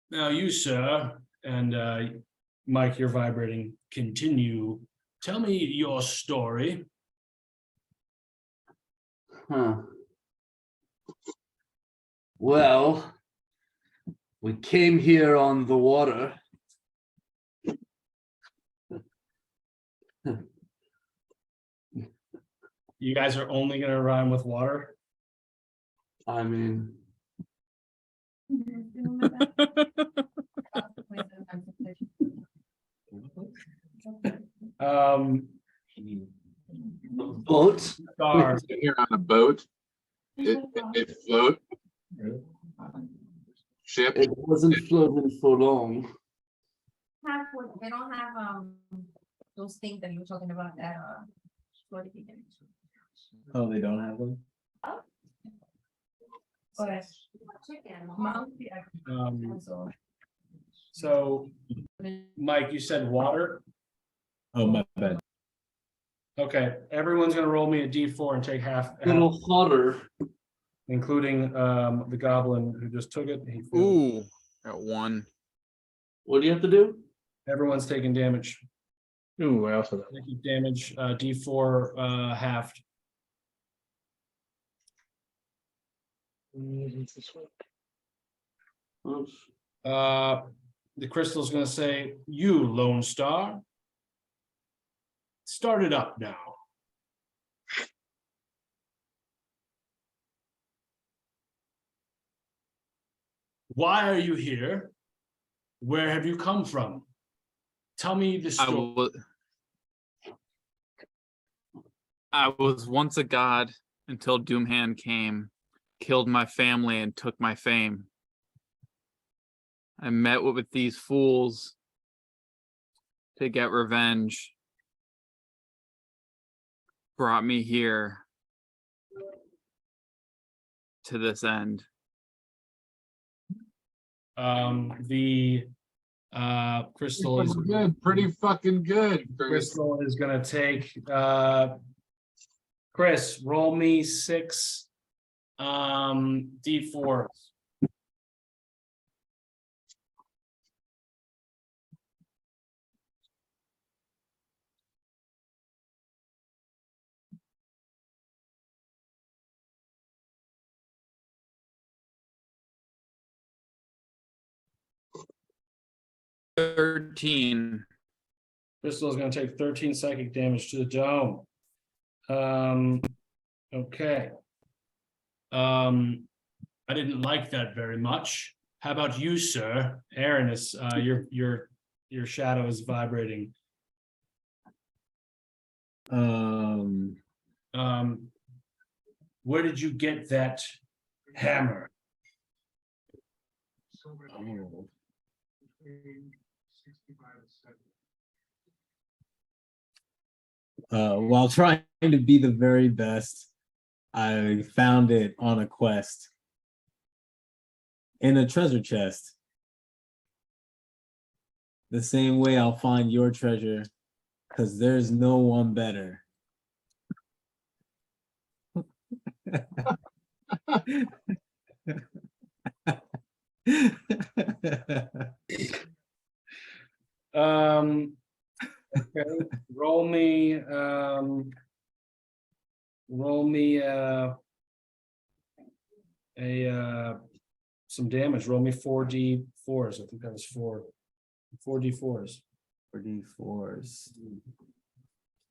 Now you, sir, and Mike, you're vibrating. Continue. Tell me your story. Huh. Well, we came here on the water. You guys are only going to rhyme with water. I mean, boat. Star. Here on a boat. It float. Ship. It wasn't floating for long. They don't have those things that you were talking about that Oh, they don't have them? So, Mike, you said water. Oh, my bad. Okay, everyone's going to roll me a d4 and take half, Little hotter. including the goblin who just took it. He failed. Ooh, at 1. What do you have to do? Everyone's taking damage. Ooh, I also They keep damage, d4 halved. Oops. The crystal's gonna say, "You, Lone Star, start it up now." Why are you here? Where have you come from? Tell me the story. I was once a god until Doomhand came, killed my family and took my fame. I met with these fools to get revenge. Brought me here to this end. The crystal is Good, pretty fucking good, Chris. crystal is gonna take Chris, roll me 6 d4s. $13. Crystal is going to take 13 psychic damage to the dome. Okay. I didn't like that very much. How about you, sir? Aaron is your shadow is vibrating. Where did you get that hammer? Oh. While trying to be the very best, I found it on a quest in a treasure chest. The same way I'll find your treasure, because there's no one better. Okay, roll me some damage. Roll me 4d4s. I think that was 4d4s. 4d4s.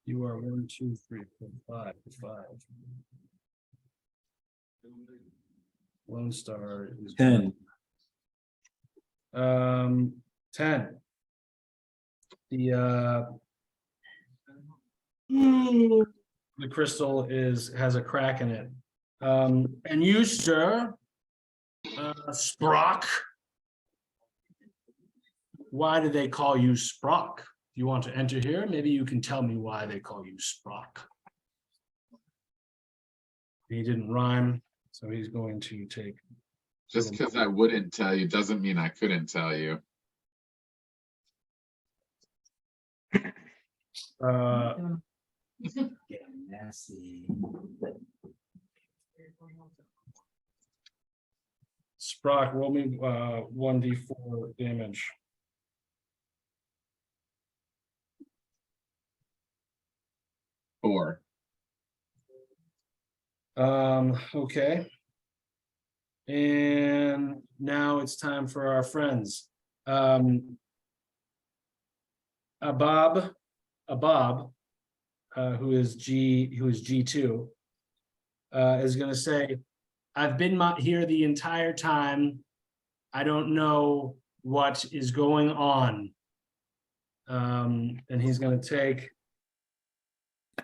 You are 1, 2, 3, 4, 5. Lone Star is 10. 10. The crystal has a crack in it. And you, sir, Sprock. Why do they call you Sprock? Do you want to enter here? Maybe you can tell me why they call you Sprock. He didn't rhyme, so he's going to take. Just because I wouldn't tell you doesn't mean I couldn't tell you. Messy. Sprock, roll me 1d4 damage. Four. Okay. And now it's time for our friends. Abab, who is G2, is gonna say, I've been here the entire time. I don't know what is going on. And he's gonna take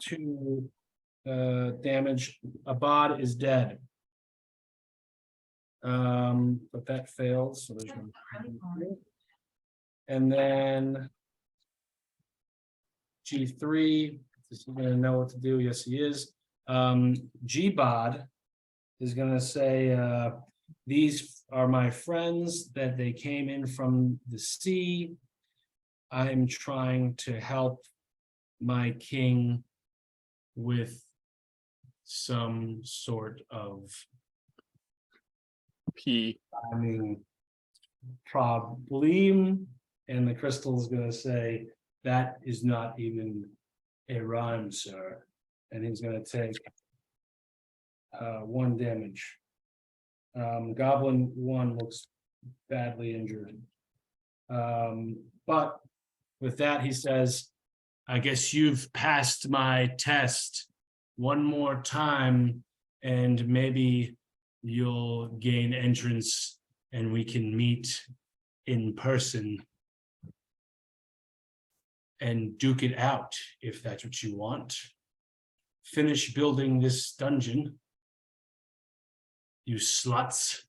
2 damage. Abad is dead. But that failed, so there's no. And then G3, is he gonna know what to do? Yes, he is. Gbod is gonna say, these are my friends that they came in from the sea. I'm trying to help my king with some sort of problem, and the crystal is going to say that is not even a rhyme, sir, and he's going to take 1 damage. Goblin 1 looks badly injured, but with that he says, I guess you've passed my test. One more time and maybe you'll gain entrance and we can meet in person and duke it out if that's what you want. Finish building this dungeon, you sluts.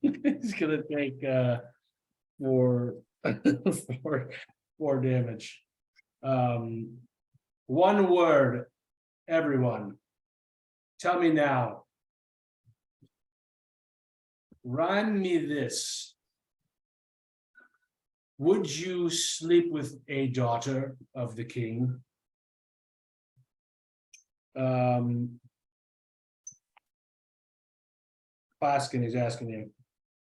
He's gonna take 4 damage. 1 word, everyone. Tell me now. Rhyme me this. Would you sleep with a daughter of the king? Plaskin is asking you.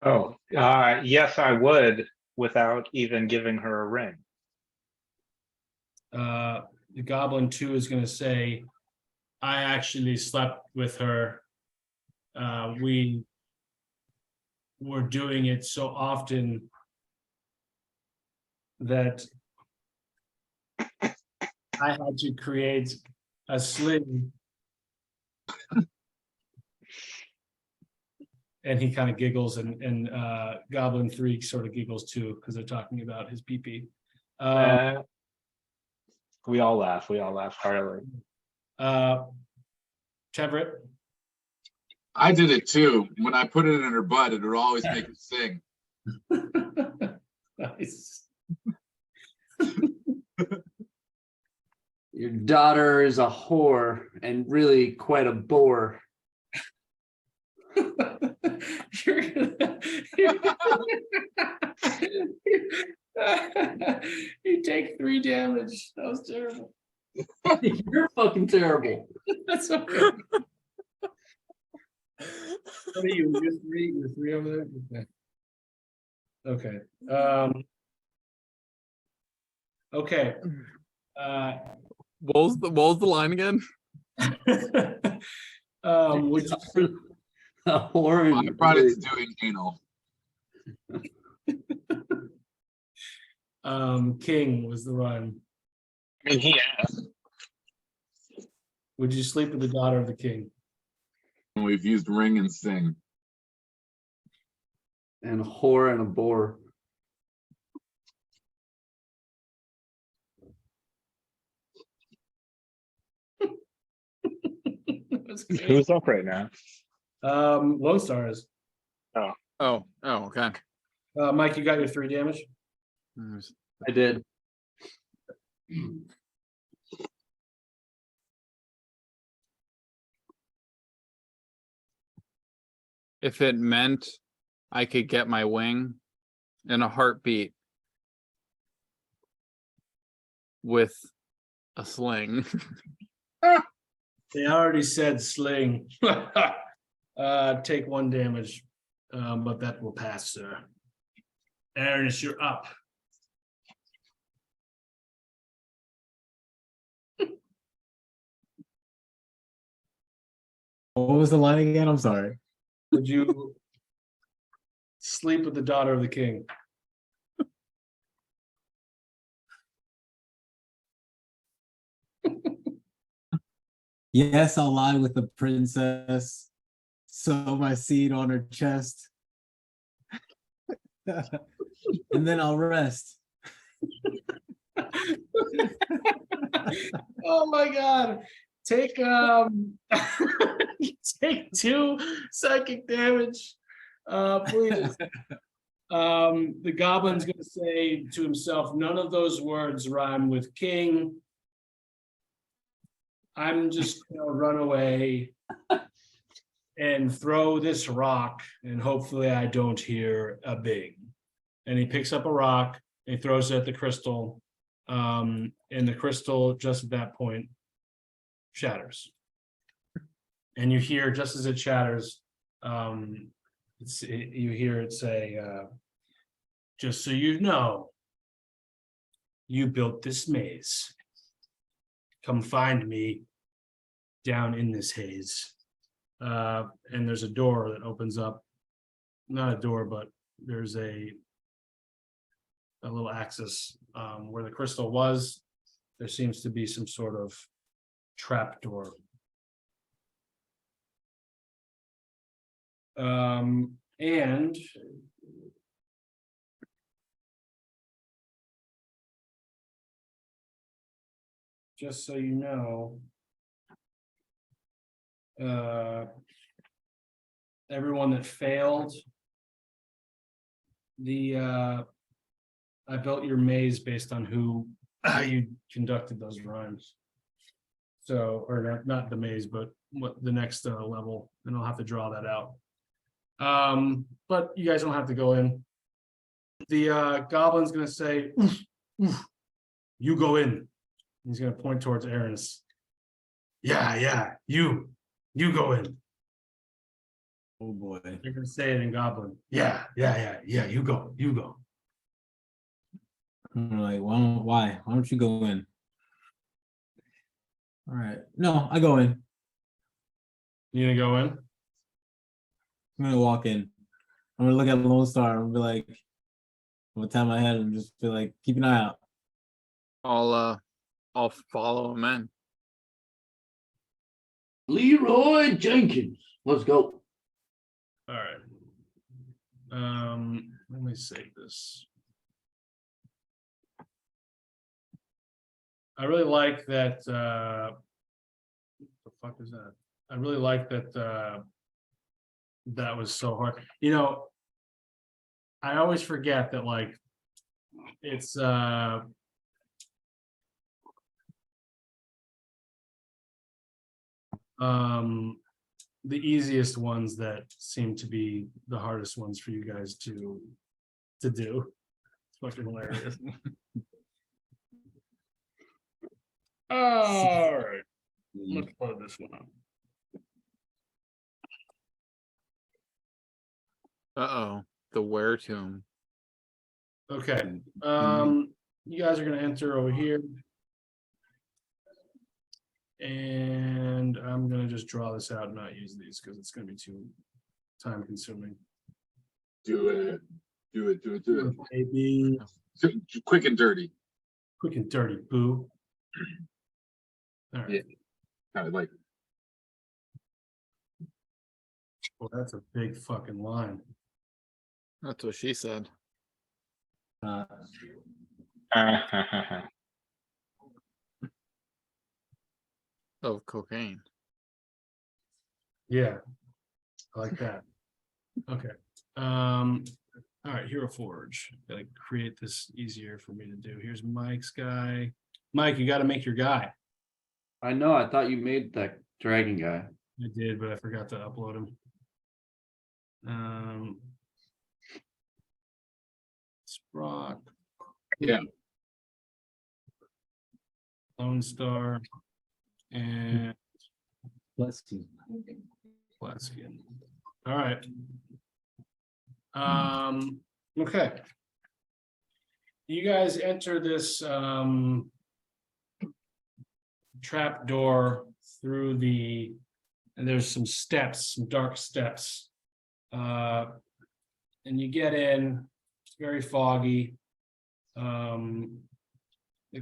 Oh, yes, I would, without even giving her a ring. The Goblin 2 is going to say, I actually slept with her. We were doing it so often that I had to create a sling. And he kind of giggles, and Goblin 3 sort of giggles too, because they're talking about his pee-pee. We all laugh heartily. Teverett. I did it too. When I put it in her butt, it would always make her sing. Nice. Your daughter is a whore and really quite a bore. You take 3 damage. That was terrible. You're fucking terrible. That's okay. What are you? You're 3 over there? Okay. Okay. What was the line again? Would you sleep? Orange. I brought it to doing anal. King was the rhyme. I mean, he asked. Would you sleep with the daughter of the king? We've used ring and sing. And whore and a bore. That's great. Who's up right now? Lone Star is. Oh, okay. Mike, you got your 3 damage. I did. If it meant I could get my wing in a heartbeat with a sling. They already said sling. Take 1 damage, but that will pass, sir. Ernest, you're up. What was the line again? I'm sorry. Would you sleep with the daughter of the king? Yes, I'll lie with the princess. Sow my seed on her chest. And then I'll rest. Oh my god. Take take 2 psychic damage. Please. The goblin's gonna say to himself, none of those words rhyme with king. I'm just gonna run away and throw this rock, and hopefully I don't hear a bing. And he picks up a rock and he throws it at the crystal. And the crystal just at that point shatters. And you hear, just as it shatters, you hear it say, just so you know, you built this maze. Come find me down in this haze. And there's a door that opens up. Not a door, but there's a little axis where the crystal was. There seems to be some sort of trap door. And just so you know, everyone that failed the I built your maze based on how you conducted those rhymes. So, or not the maze, but what the next level, and I'll have to draw that out. But you guys don't have to go in. The goblin's gonna say, "Oof, oof, you go in." He's gonna point towards Aaron's. Yeah, you go in. Oh boy. They're gonna say it in goblin. Yeah, you go. I'm like, why don't you go in? All right. No, I go in. You gonna go in? I'm gonna walk in. I'm gonna look at Lone Star and be like, I'm gonna tap my head and just be like, keep an eye out. I'll follow him in. Leroy Jenkins. Let's go. All right. Let me save this. I really like that. What the fuck is that? I really like that. That was so hard. You know, I always forget that. Like, it's the easiest ones that seem to be the hardest ones for you guys to do. It's fucking hilarious. All right, let's load this one up. Uh-oh, the Were Tomb. Okay, you guys are gonna enter over here. And I'm gonna just draw this out and not use these because it's gonna be too time consuming. Do it. Do it, do it, do it. Maybe Quick and dirty. quick and dirty, boo. All right, Yeah. Kind of like, well, that's a big fucking line. That's what she said. Uh, Of cocaine. Yeah. I like that. Okay, all right, Hero Forge, gotta create this easier for me to do. Here's Mike's guy. Mike, you gotta make your guy. I know, I thought you made that dragon guy. I did, but I forgot to upload him. Sprock. Yeah. Lone Star. And Let's see. Plaskin. All right. Okay. You guys enter this trap door through the, and there's some steps, some dark steps. And you get in, it's very foggy. The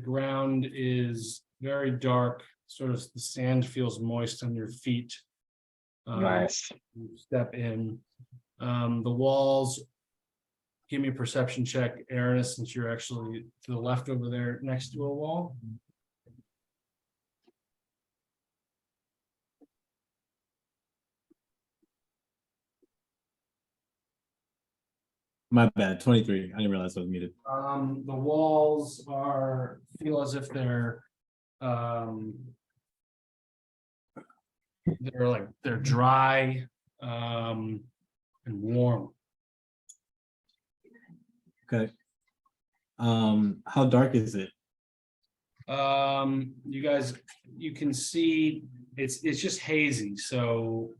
ground is very dark, sort of the sand feels moist on your feet. Nice. You step in. The walls, give me a perception check, Aaron, since you're actually to the left over there next to a wall. My bad, 23. I didn't realize I was muted. The walls feel as if they're dry, and warm. Okay. How dark is it? You guys, you can see, it's just hazy, so.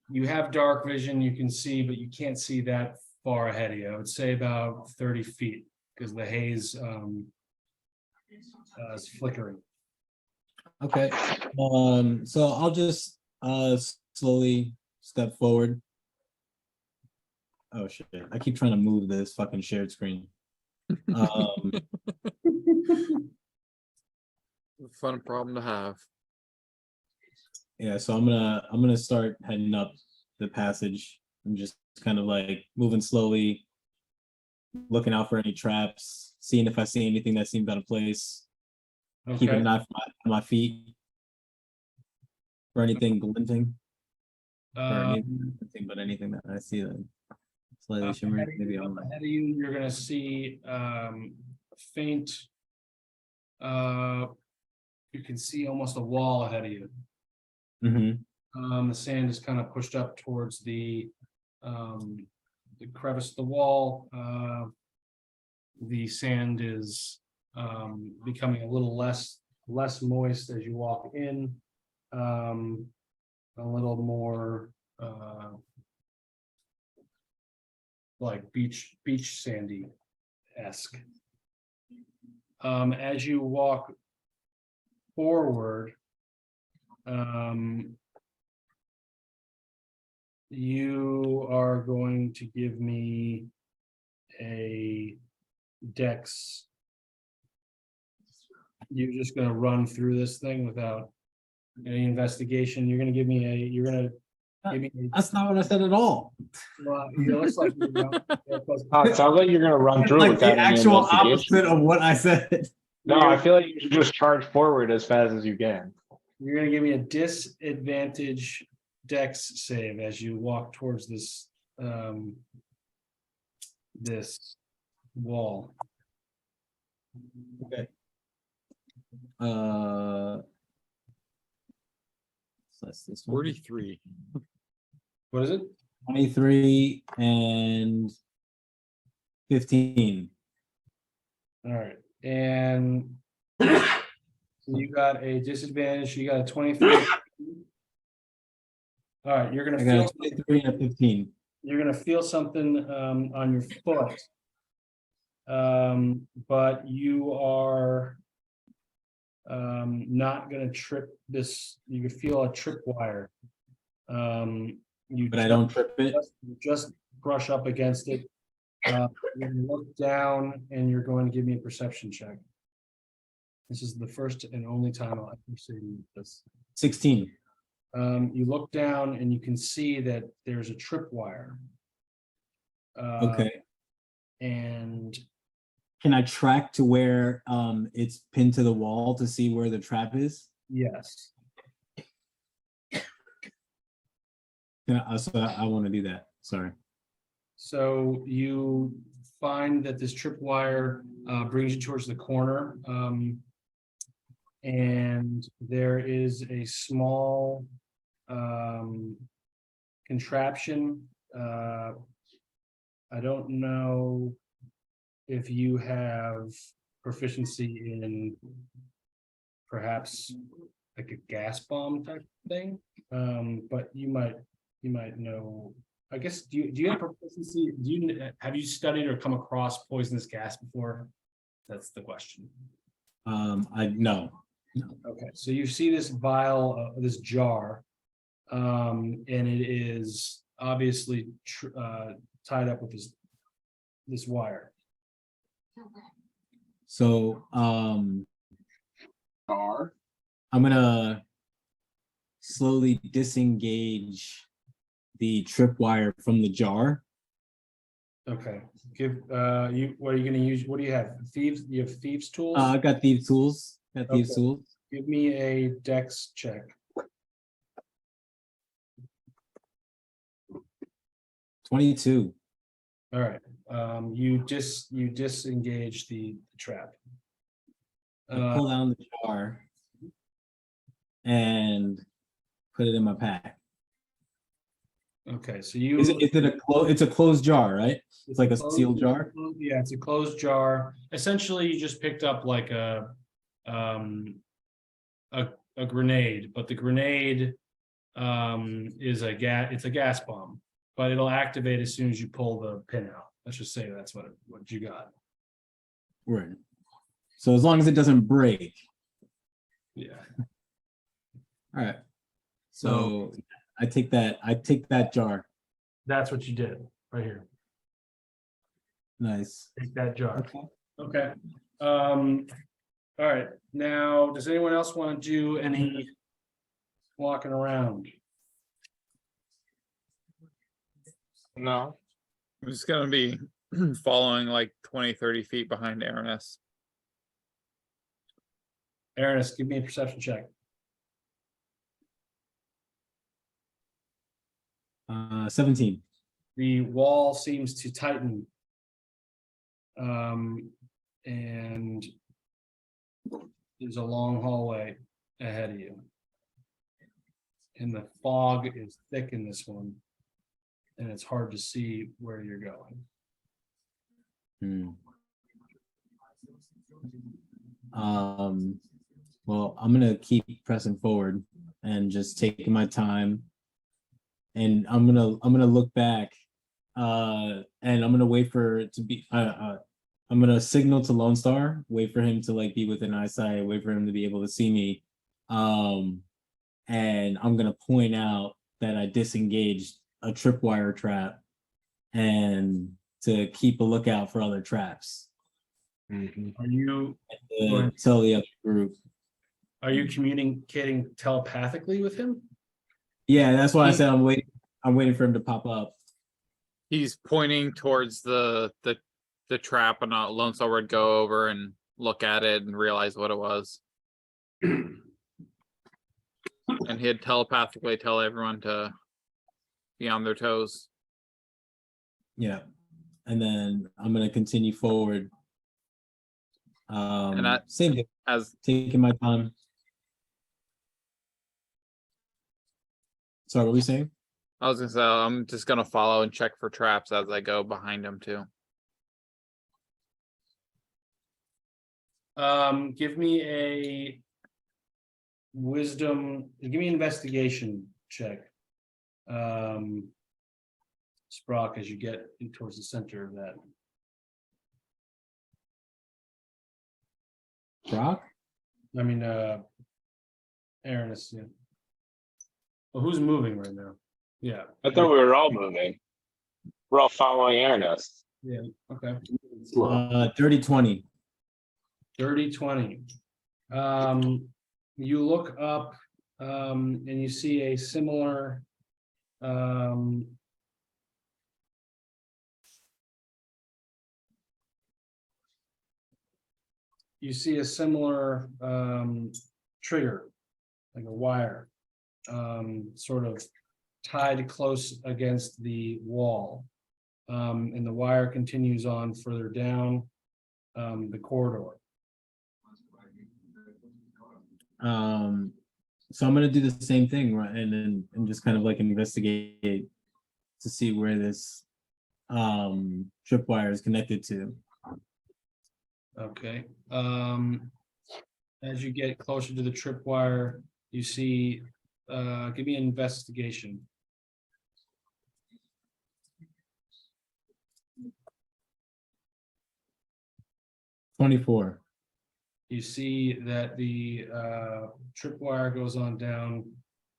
You have dark vision, you can see, but you can't see that far ahead of you. I would say about 30 feet, because the haze is flickering. Okay, so I'll just slowly step forward. Oh shit, I keep trying to move this fucking shared screen. Fun problem to have. Yeah, so I'm gonna start heading up the passage. I'm just kind of like moving slowly, looking out for any traps, seeing if I see anything that seems out of place. Keeping Okay, an eye on my feet for anything glinting, or anything, but anything that I see that slightly shimmering. Maybe I'm ahead of you, you're gonna see faint. You can see almost a wall ahead of you. The sand is kind of pushed up towards the crevice of the wall. The sand is becoming a little less moist as you walk in. A little more like beach sandy-esque. As you walk forward, you are going to give me a dex. You're just gonna run through this thing without any investigation. You're gonna give me That's not what I said at all. well, it looks like you're Oh, it sounds like you're gonna run It's through like without the any actual investigation. opposite of what I said. No, I feel like you should just charge forward as fast as you can. You're gonna give me a disadvantage dex save as you walk towards this this wall. Okay. So that's this one. 43. What is it? 23 and 15. All right, and you got a disadvantage, you got a 23. All right, you're gonna I got feel, a 23 and a 15. you're gonna feel something on your foot. But you are not gonna trip this, you could feel a trip wire. You But I don't trip it. just brush up against it. You're gonna look down and you're going to give me a perception check. This is the first and only time I'll ever see this. 16. You look down and you can see that there's a tripwire. Okay. And Can I track to where it's pinned to the wall to see where the trap is? yes, So I want to do that. Sorry. so you find that this tripwire brings you towards the corner. And there is a small contraption. I don't know if you have proficiency in perhaps like a gas bomb type thing, but you might know. I guess do you have proficiency? Have you studied or come across poisonous gas before? That's the question. I no. Okay, so you see this vial, this jar, and it is obviously tied up with this wire. So Jar. I'm gonna slowly disengage the tripwire from the jar. Okay, what are you gonna use? What do you have? Thieves, you have thieves tools? I got thieves tools. Got thieves Okay. tools. Give me a dex check. 22. All right, you disengage the trap. I pull down the jar and put it in my pack. Okay, so you. Is it a it's a closed jar, right? It's like a closed- sealed jar? Yeah, it's a closed jar. Essentially, you just picked up like a grenade, but the grenade is it's a gas bomb, but it'll activate as soon as you pull the pin out. Let's just say that's what you got. Right. So as long as it doesn't break. Yeah. All right. So I take that jar. That's what you did right here. Nice. Take that jar. Okay. Okay. All right. Now, does anyone else want to do any walking around? No. I'm just gonna be following like 20-30 feet behind Aranis. Ernest, give me a perception check. 17. The wall seems to tighten. And there's a long hallway ahead of you. And the fog is thick in this one. And it's hard to see where you're going. Well, I'm gonna keep pressing forward and just taking my time. And I'm gonna look back, and I'm gonna wait for it to be. I'm gonna signal to Lone Star, wait for him to like be within eyesight, wait for him to be able to see me, and I'm gonna point out that I disengaged a tripwire trap, and to keep a lookout for other traps. Are you Tell the other group. communicating telepathically with him? Yeah, that's why I said I'm waiting for him to pop up. He's pointing towards the trap, and Lone Star would go over and look at it and realize what it was. And he'd telepathically tell everyone to be on their toes. Yeah. And then I'm gonna continue forward. Same thing, As taking my time. Sorry, what were we saying? I was gonna say, I'm just gonna follow and check for traps as I go behind him too. Give me a wisdom, give me an investigation check. Sprock, as you get towards the center of that. Brock? I mean, Aaron's, yeah. Well, who's moving right now? Yeah. I thought we were all moving. We're all following Ernest. Yeah, okay. Slow. 30-20. 30-20. You look up, and you see a similar, you see a similar, trigger, like a wire, sort of tied close against the wall. And the wire continues on further down, the corridor. So I'm gonna do the same thing, right? And just kind of like investigate to see where this tripwire is connected to. Okay, as you get closer to the tripwire, you see, give me an investigation. $24. You see that the tripwire goes on down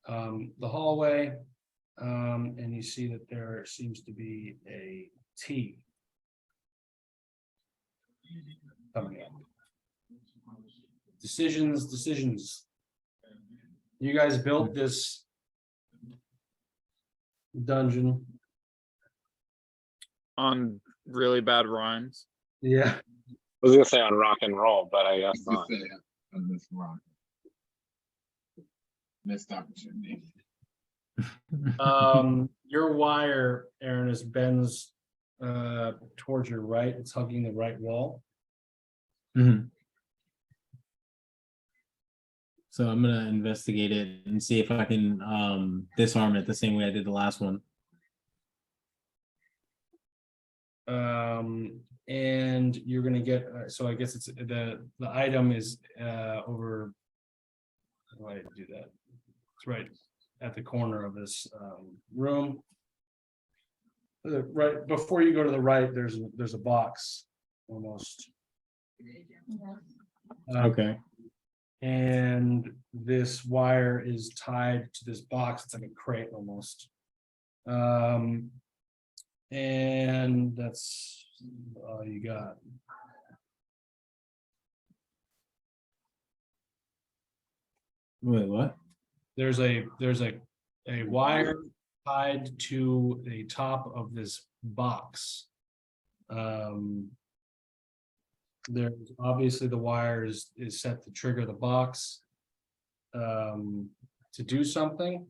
the hallway. And you see that there seems to be a T coming up. Decisions. You guys built this dungeon. On really bad rhymes. Yeah. I was gonna say on rock and roll, but I guess not. On this rock. Missed opportunity. Your wire, Aaron, is bends towards your right. It's hugging the right wall. Mhm. So I'm gonna investigate it and see if I can disarm it the same way I did the last one. And you're gonna get, so I guess it's the item is over. How do I do that? It's right at the corner of this room. Right before you go to the right, there's a box almost. Okay. And this wire is tied to this box. It's like a crate almost. And that's all you got. Wait, what? There's a wire tied to the top of this box. There's obviously the wire is set to trigger the box to do something,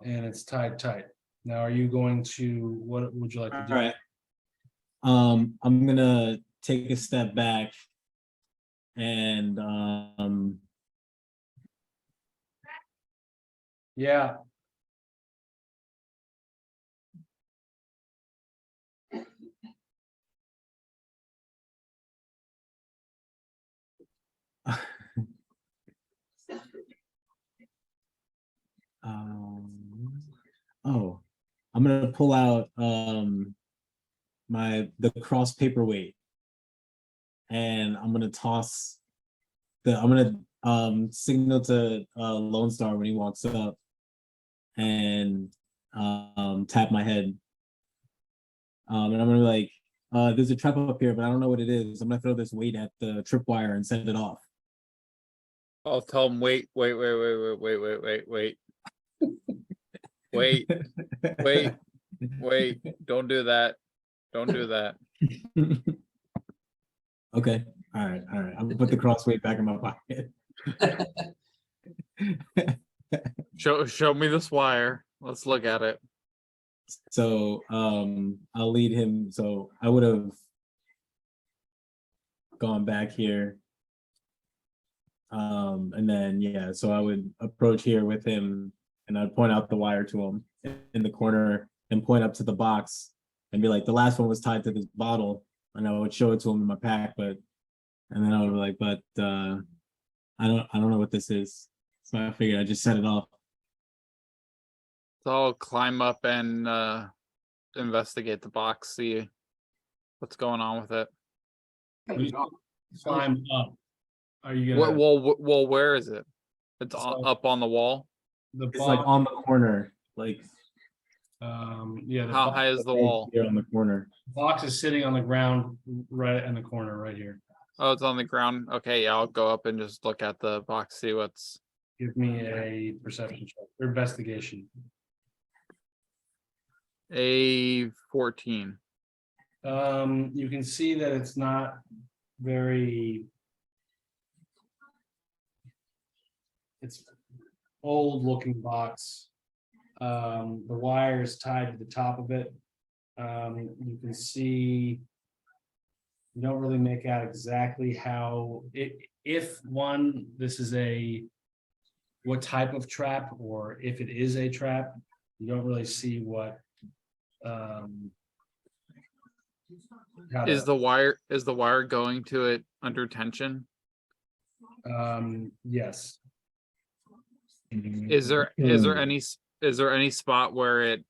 and it's tied tight. Now, are you going to, what would you like to All do? right. I'm gonna take a step back and Yeah. oh, I'm gonna pull out the cross paperweight, and I'm gonna toss I'm gonna signal to Lone Star when he walks up, and tap my head, and I'm gonna be like, there's a trap up here, but I don't know what it is. I'm gonna throw this weight at the tripwire and send it off. I'll tell him, wait. Wait, don't do that. Don't do that. Okay, all right. I'm gonna put the cross weight back in my pocket. Show me this wire. Let's look at it. So I'll lead him. So I would have gone back here. And then yeah, so I would approach here with him, and I'd point out the wire to him in the corner and point up to the box and be like, the last one was tied to this bottle, and I would show it to him in my pack, and then I would be like, but I don't know what this is. So I figured I'd just set it off. So I'll climb up and investigate the box, see what's going on with it. Climb up. Are you What, gonna, well, where is it? It's So- up on the wall? the It's like box, on the corner, like yeah, the How box- high is the right wall? here on the corner. box is sitting on the ground right in the corner right here. Oh, it's on the ground. Okay, yeah, I'll go up and just look at the box, see what's, Give me a perception check or investigation. a 14. You can see that it's not very. It's old looking box. The wire is tied to the top of it. You can see. You don't really make out exactly how if one, this is what type of trap, or if it is a trap, you don't really see what. How Is to- the wire going to it under tension? Yes, Is there any spot where it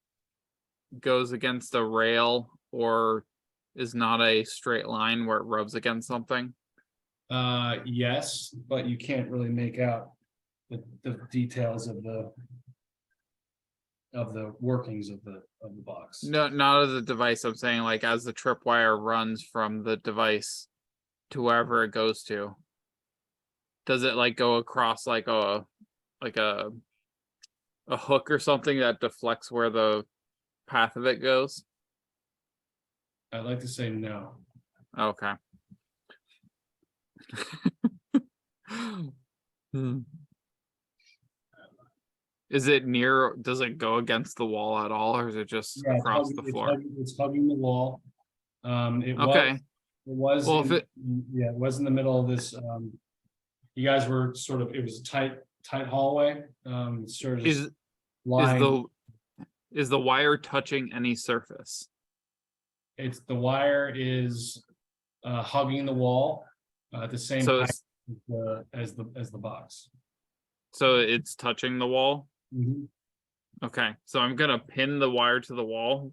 goes against a rail or is not a straight line where it rubs against something? yes, but you can't really make out the details of the workings of the box. No, not of the device. I'm saying like as the tripwire runs from the device to wherever it goes to. Does it like go across like a hook or something that deflects where the path of it goes? I'd like to say no. Okay. Hmm. Is it near, does it go against the wall at all, or is it just Yeah, across the floor? It's hugging the wall. It was. Okay, It was, Well, if it- yeah, it was in the middle of this, you guys were sort of, it was a tight hallway, sort of. is, just is lying. the wire touching any surface? It's, the wire is, hugging the wall, at the same So height it's, as the box. so it's touching the wall? Mhm. Okay, so I'm gonna pin the wire to the wall. with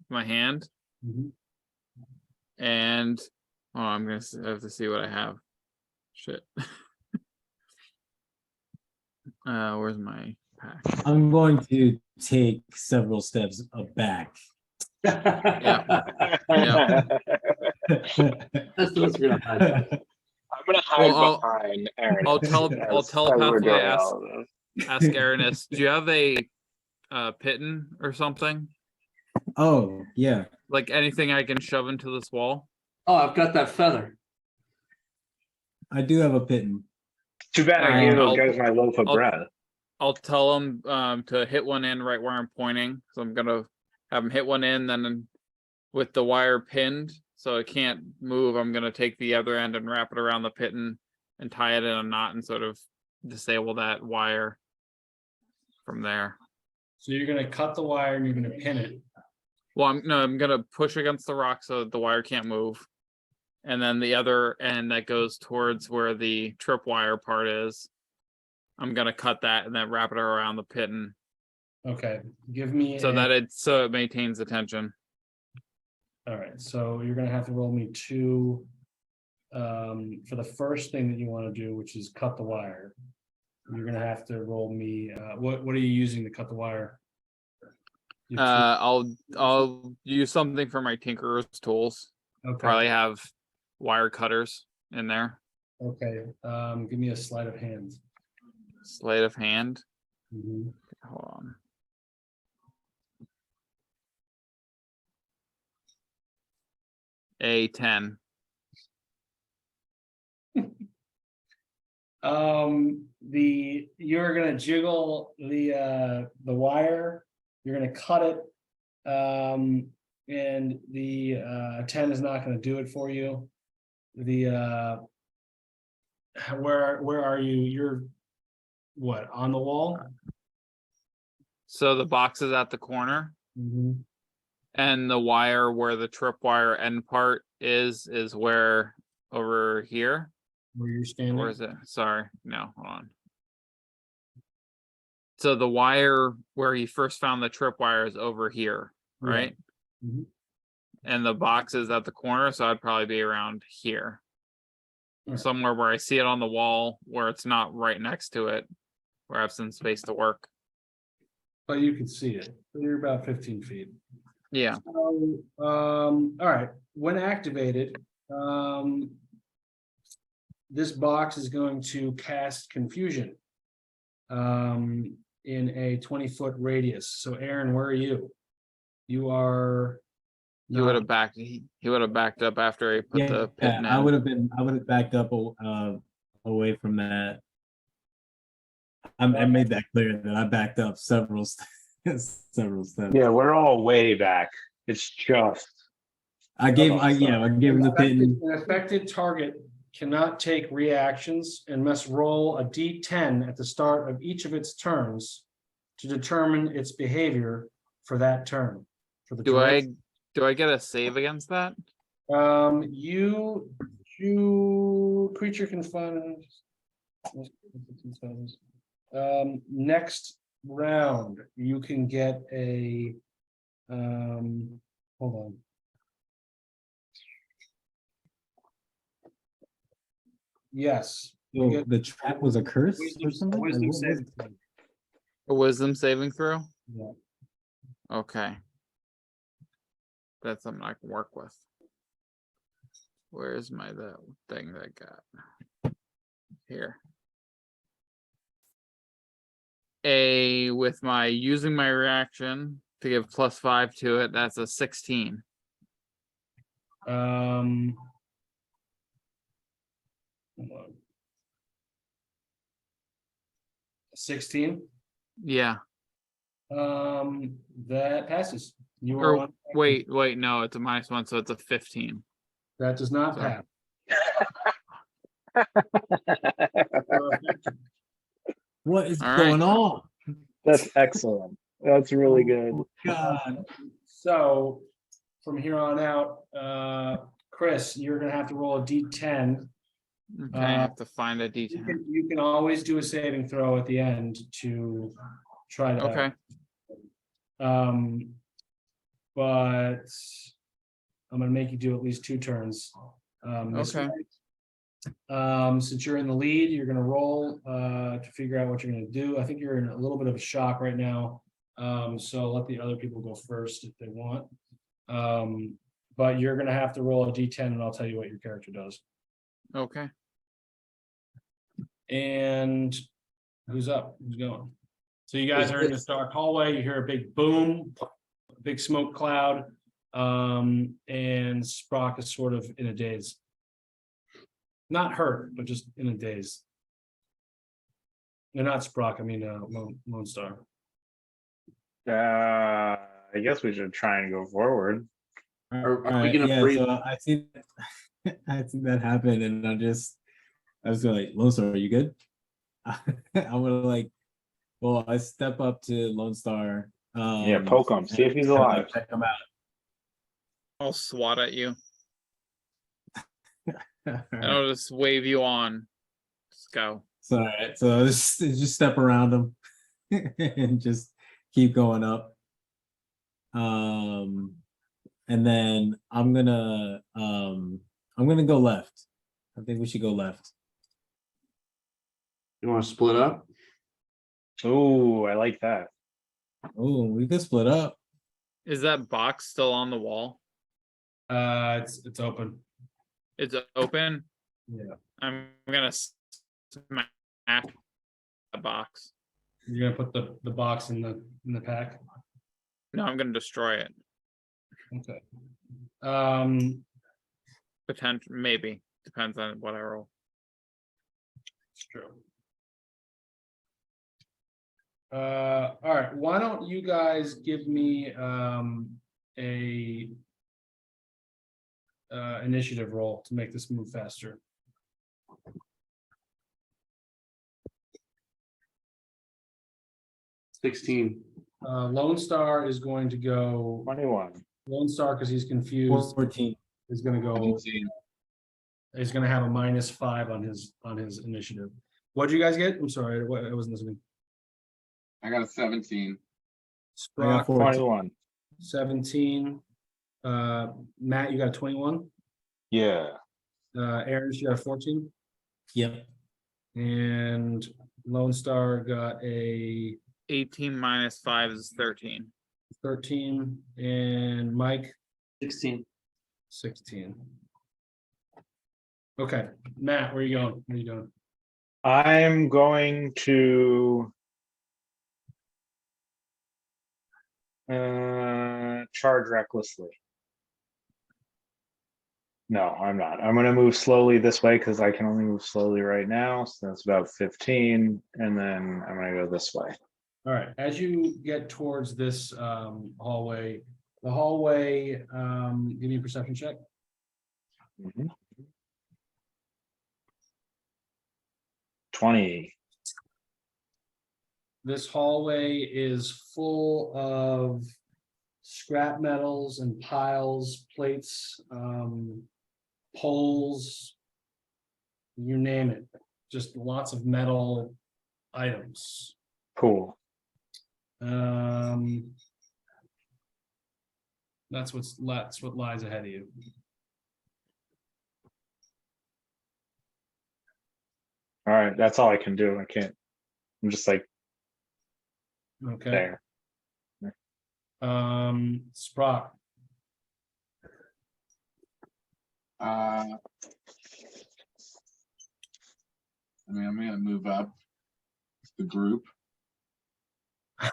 My hand, Mhm. and, oh, I'm gonna have to see what I have. Shit. Where's my pack? I'm going to take several steps back. Yeah. That's what's gonna happen. I'm gonna hide Well, behind Aaron. I'll as we're telepathically doing ask all of this. Aranis, do you have a pitten or something? Oh, yeah. Like anything I can shove into this wall? Oh, I've got that feather. I do have a pitten. Too bad I Alright, gave those I'll- guys my loaf of I'll- bread. I'll tell him to hit one in right where I'm pointing. So I'm gonna have him hit one in, then with the wire pinned, so it can't move, I'm gonna take the other end and wrap it around the pitten and tie it in a knot and sort of disable that wire from there. So you're gonna cut the wire and you're gonna pin it. Well, I'm gonna push against the rock so that the wire can't move. And then the other end that goes towards where the tripwire part is, I'm gonna cut that and then wrap it around the pitten Okay, give me. so that it maintains the tension. All right, so you're gonna have to roll me two. For the first thing that you wanna do, which is cut the wire. You're gonna have to roll me, what are you using to cut the wire? You have I'll use something for my tinkerer's tools. two- Okay, Probably have wire cutters in there. okay, give me a sleight of hand. Sleight of hand. Mhm. Hold on. A 10. You're gonna jiggle the wire, you're gonna cut it. And the 10 is not gonna do it for you. Where are you? You're what, on the wall? So the box is at the corner Mhm. and the wire where the tripwire end part is where over here. Where you're standing? Where is it? Sorry, no, hold on. So the wire where he first found the tripwire is over here, Yeah. right? Mhm. And the box is at the corner, so I'd probably be around here. somewhere where I see it on the wall, where it's not right next to it, where I have some space to work. But you can see it. So you're about 15 feet. Yeah, So, all right, when activated, this box is going to cast confusion. In a 20-foot radius. So Aaron, where are you? You are. he would have backed, he would have backed up after he put the pit in. I would have backed up away from that. I made that clear that I backed up several several steps. Yeah, we're all way back. It's just. I gave him the pit. An affected target cannot take reactions and must roll a D10 at the start of each of its turns to determine its behavior for that turn. For the Do I get a save against that? You creature can find. Next round, you can get a. Hold on. Yes. you Oh, get the trap was a curse or something? wisdom Like, what was saving it? throw. A wisdom saving throw? Yeah. Okay. That's something I can work with. Where's my that thing that I got? Here. With my using my reaction to give +5 to it, that's a 16. Hold on. 16. Yeah. That passes. You are Or on. wait, no, it's a -1, so it's a 15. That does not Sorry. pass. What is All right. going on? That's excellent. That's really good. Oh, God. So from here on out, Chris, you're gonna have to roll a D10. Okay, I have to find a D10. You can always do a saving throw at the end to try to. Okay, But I'm gonna make you do at least 2 turns. This Okay. way. Since you're in the lead, you're gonna roll to figure out what you're gonna do. I think you're in a little bit of a shock right now. So let the other people go first if they want. But you're gonna have to roll a D10 and I'll tell you what your character does. okay. And who's up? Who's going? So you guys are in this dark hallway. You hear a big boom, a big smoke cloud. And Sprock is sort of in a daze. Not hurt, but just in a daze. They're not Sprock, I mean Lone Star. I guess we should try and go forward. Are we Alright, gonna yeah, breathe? so I see that happen, and I was like, Lone Star, are you good? I'm gonna I step up to Lone Star. Yeah, poke him, see if he's and alive. check him out. I'll swat at you. And I'll just wave you on. Just go. So, so just step around him and just keep going up. And then I'm gonna go left. I think we should go left. You wanna split up? Ooh, I like that. Oh, we could split up. Is that box still on the wall? It's open. It's open? Yeah. I'm gonna smash the box. You're gonna put the box in the pack. No, I'm gonna destroy it. Okay. Potential, maybe. Depends on what I roll. It's true. All right, why don't you guys give me a initiative roll to make this move faster. 16. Lone Star is going to go, 21. Lone Star, because he's confused, 14. is gonna go, 17. he's gonna have a -5 on his initiative. What'd you guys get? I'm sorry, I wasn't listening. I got a 17. I got Sprock, 14. 21. 17. Matt, you got a 21. Yeah. Aaron, you got a 14. Yep. And Lone Star got a 18 minus 5 is 13. 13, and Mike 16. 16. Okay, Matt, where you going? What are you doing? I'm going to charge recklessly. No, I'm not. I'm gonna move slowly this way because I can only move slowly right now. So that's about 15, and then I'm gonna go this way. All right, as you get towards this hallway, the hallway, give me a perception check. Mhm. 20. This hallway is full of scrap metals and piles, plates, poles. You name it, just lots of metal items. Cool. That's what lies ahead of you. All right, that's all I can do. I can't. I'm just like Okay, there. Sprock. I mean, I'm gonna move up the group.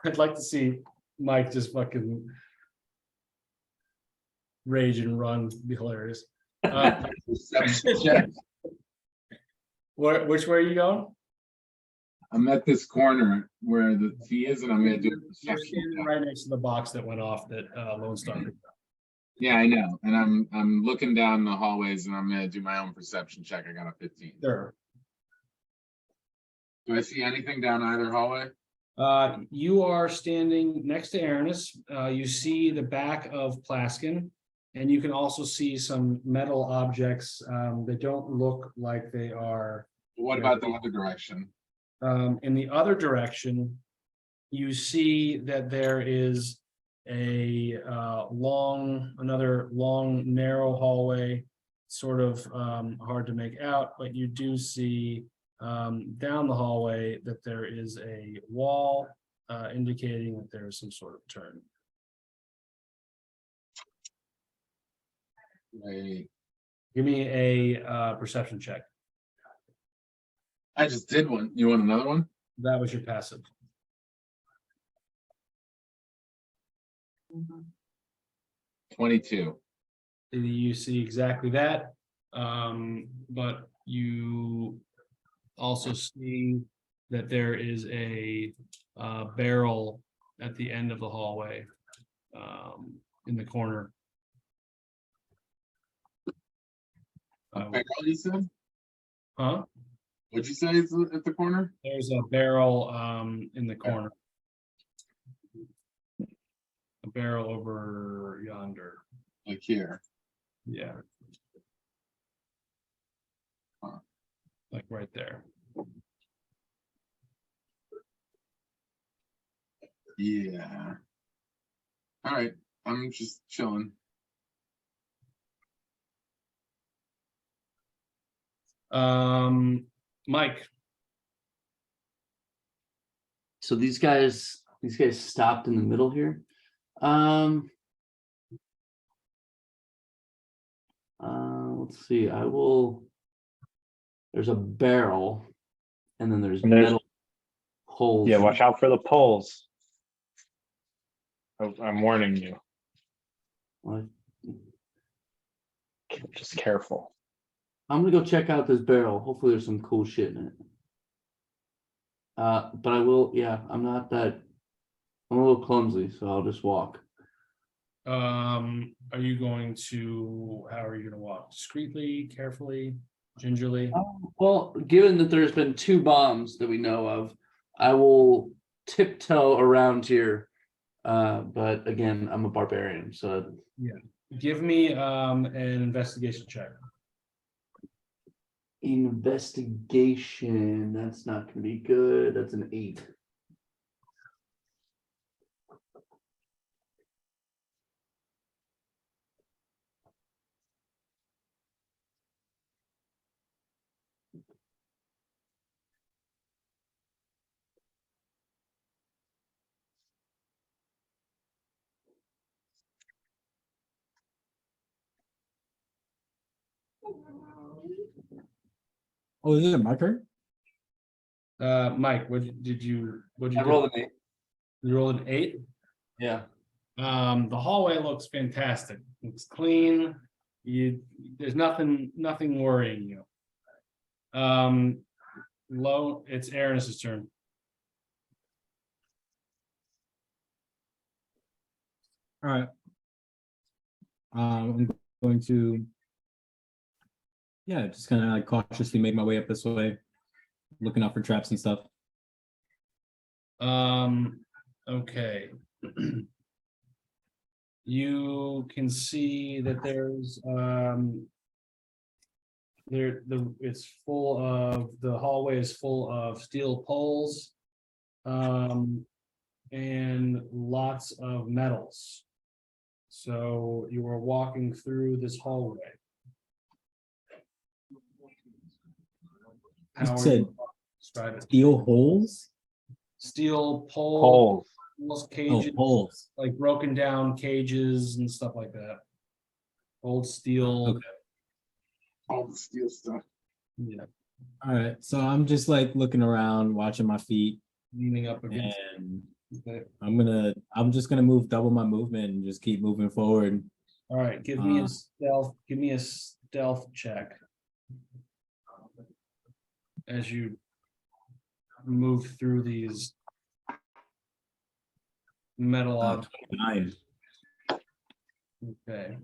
I'd like to see Mike just fucking rage and run, be hilarious. Perception check. Which way are you going? I'm at this corner where the T is, and I'm gonna do a You're perception standing check. right next to the box that went off that Lone Star picked up. Yeah, I know, and I'm looking down the hallways, and I'm gonna do my own perception check. I got a 15. Sure. Do I see anything down either hallway? You are standing next to Aranis. You see the back of Plaskin, and you can also see some metal objects that don't look like they are. What about the other direction? In the other direction, you see that there is another long, narrow hallway, sort of hard to make out, but you do see down the hallway that there is a wall indicating that there is some sort of turn. Wait, Give me a perception check. I just did one. You want another one? That was your passive. 22. You see exactly that, but you also see that there is a barrel at the end of the hallway, in the corner. Okay, what you said? Huh? What'd you say is at the corner? There's a barrel in the corner. A barrel over yonder. Like here. Yeah. Huh. Like right there. Yeah. All right, I'm just chilling. Mike, So these guys stopped in the middle here. Let's see. There's a barrel, and then there's And there's- metal holes. Yeah, watch out for the poles. I'm warning you. What? Just careful. I'm gonna go check out this barrel. Hopefully, there's some cool shit in it. But I will. Yeah, I'm a little clumsy, so I'll just walk. are you going to, how are you gonna walk? Discreetly, carefully, gingerly? Well, given that there's been 2 bombs that we know of, I will tiptoe around here. But again, I'm a barbarian, so Give me an investigation check. investigation. That's not gonna be good. That's an 8. Oh, is it my turn? Mike, did you I rolled an 8. You rolled an 8? Yeah. The hallway looks fantastic. It's clean. There's nothing worrying you. It's Aaron's turn. All right. I'm going to, yeah, just kind of like cautiously make my way up this way, looking out for traps and stuff. Okay. You can see that there's it's full of, the hallway is full of steel poles. And lots of metals. So you are walking through this hallway. How are said you describe it? Steel holes? Steel Holes. poles, Oh, cages, holes. like broken down cages and stuff like that. Old steel. Okay. All the steel stuff. Yeah, All right. So I'm just like looking around, watching my feet, leaning up against. and Okay. I'm just gonna move double my movement and just keep moving forward. All right, give me a stealth check. As you move through these metal objects. 9. Okay.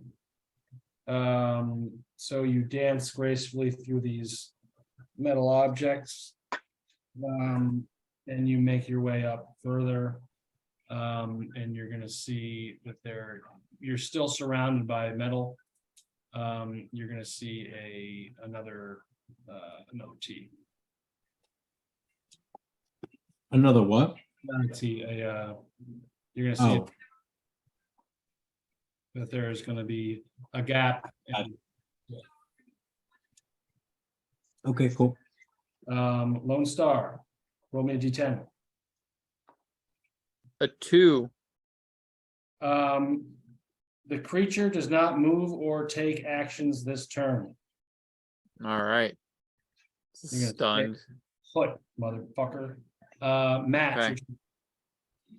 So you dance gracefully through these metal objects. And you make your way up further. And you're gonna see that you're still surrounded by metal. You're gonna see another T. Another what? Not a T, you're gonna see Oh, that there is gonna be a gap. And, okay, cool. Lone Star, roll me a D10. A 2. The creature does not move or take actions this turn. All right. You're gonna Stunned. Foot, motherfucker. Matt, Okay.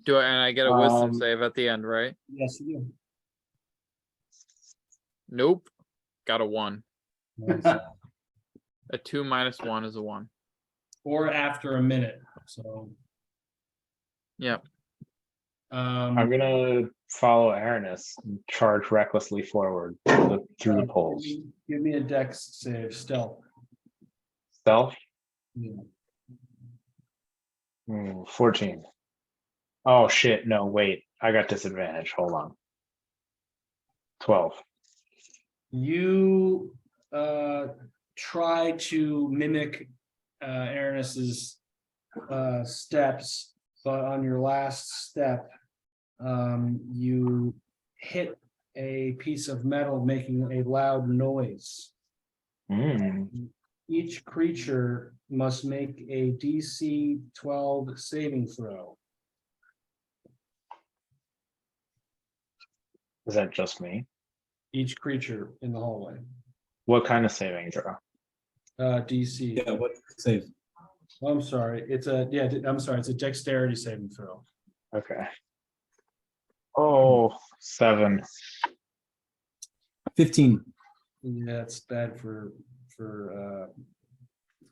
And I get a wisdom Um, save at the end, right? yes, you Nope. Got a 1. do. A 2 minus 1 is a 1. Or after a minute, so. Yep. I'm gonna follow Aranis and charge recklessly forward through the poles. Give me a dex save, stealth. Stealth, Yeah. 14. Oh shit, no, wait. I got disadvantage. Hold on. 12. You try to mimic Aranis's steps, but on your last step, you hit a piece of metal making a loud noise. Each creature must make a DC 12 saving throw. Is that just me? Each creature in the hallway. What kind of saving throw? DC. Yeah, what save? Oh, I'm sorry. It's a dexterity saving throw. Okay. Oh, 7. 15. Yeah, it's bad for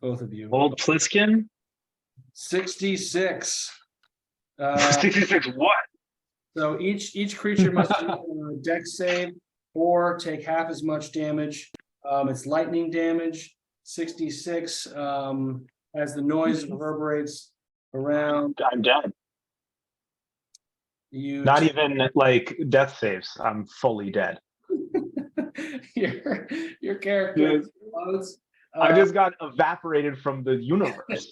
both of you. Old Pliskin? 66. 66 what? So each creature must do a dex save or take half as much damage. It's lightning damage. 66. As the noise reverberates around, I'm dead. you Not even like death saves. I'm fully dead. your character explodes. I just got evaporated from the universe.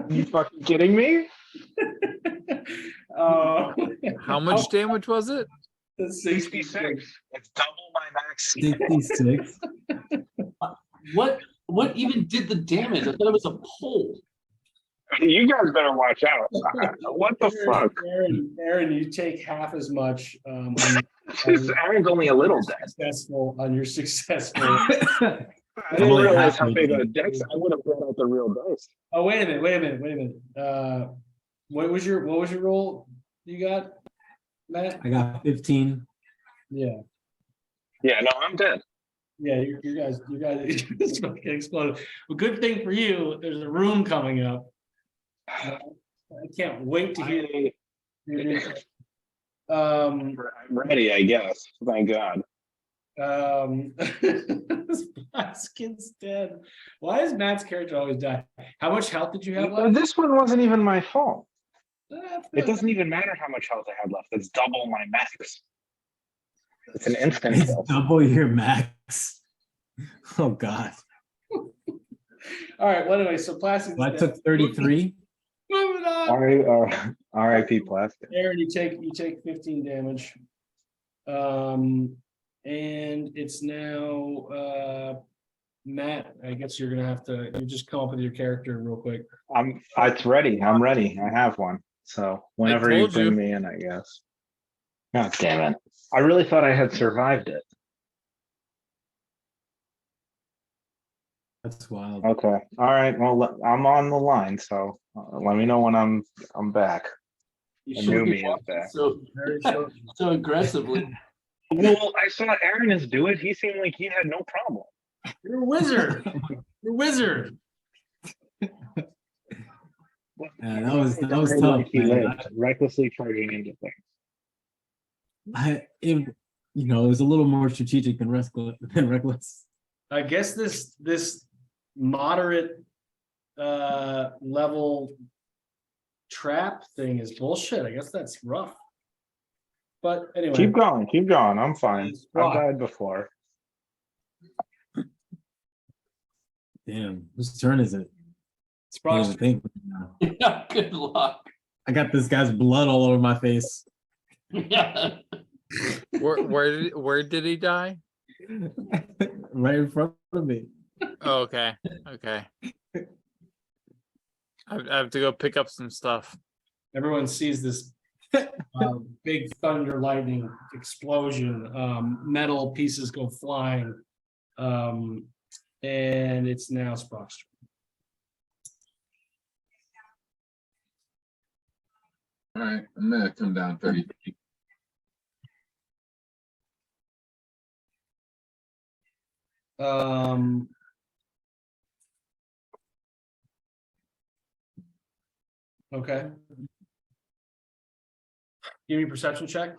You fucking kidding me? How much damage was it? 66. It's double my max. 66. What even did the damage? I thought it was a pole. You guys better watch out. What the fuck? Aaron, you take half as much. Aaron's only a little dead. Successful on your successful I didn't only realize how halfway big a through. dex. I would have brought out the real dice. Oh, wait a minute. What was your roll you got, Matt? I got 15. Yeah, Yeah, no, I'm dead. yeah, you guys just fucking exploded. Well, good thing for you, there's a room coming up. I can't wait to hear. I'm ready, I guess. Thank God. Skin's dead. Why is Matt's character always die? How much health did you have left? This one wasn't even my fault. That's It not- doesn't even matter how much health I had left. It's double my max. It's an instant It's kill. double your max. Oh God. All right, well, anyway, so plastic. Well, I took 33. Moving on. RIP plastic. Aaron, you take 15 damage. And it's now Matt, I guess you're gonna have to just come up with your character real quick. It's ready. I'm ready. I have one. So whenever you told you. bring me in, I guess. God damn it. I really thought I had survived it. That's wild. Okay. All right. Well, I'm on the line, so let me know when I'm back. You A shouldn't new be me is back. So, so aggressively. Well, I saw Aaron do it. He seemed like he had no problem. You're a wizard. You're a wizard. Yeah, that was tough, Like he man. lived, recklessly charging into things. It was a little more strategic than reckless. I guess this moderate level trap thing is bullshit. I guess that's rough. But anyway, Keep going. Keep going. I'm fine. It's I've rock. died before. Damn, whose turn is it? it's I can't even Brock's think. Yeah, good luck. I got this guy's blood all over my face. Yeah. Where did he die? Right in front of me. Oh, okay. I have to go pick up some stuff. everyone sees this big thunder lightning explosion, metal pieces go flying. And it's now Sprock's turn. All right, I'm gonna come down 30 feet. Okay. Give me a perception check.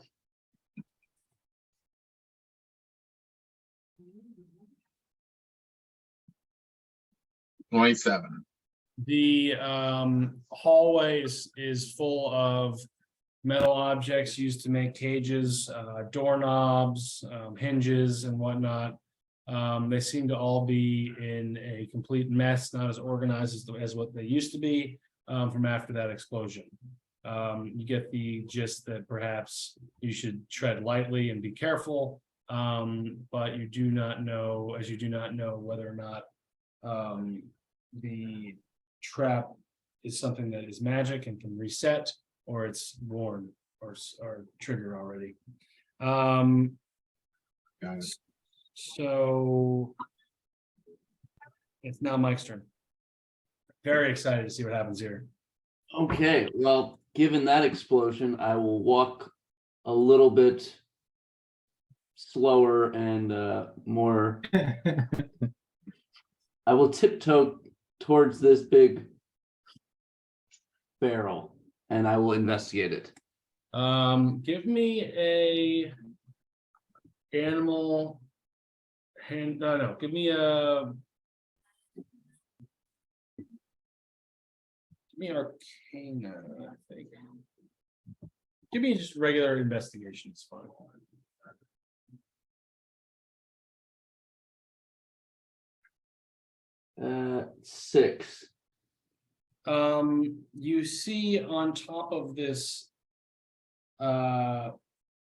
$27. The hallway is full of metal objects used to make cages, doorknobs, hinges and whatnot. They seem to all be in a complete mess, not as organized as what they used to be from after that explosion. You get the gist that perhaps you should tread lightly and be careful, but you do not know whether or not the trap is something that is magic and can reset, or it's worn or trigger already. Got it. So it's now Mike's turn. Very excited to see what happens here. Okay, well, given that explosion, I will walk a little bit slower and more. I will tiptoe towards this big barrel and I will investigate it. Give me a animal hand, no, give me Arcana, I think. Give me just regular investigation, it's fine. 6. You see on top of this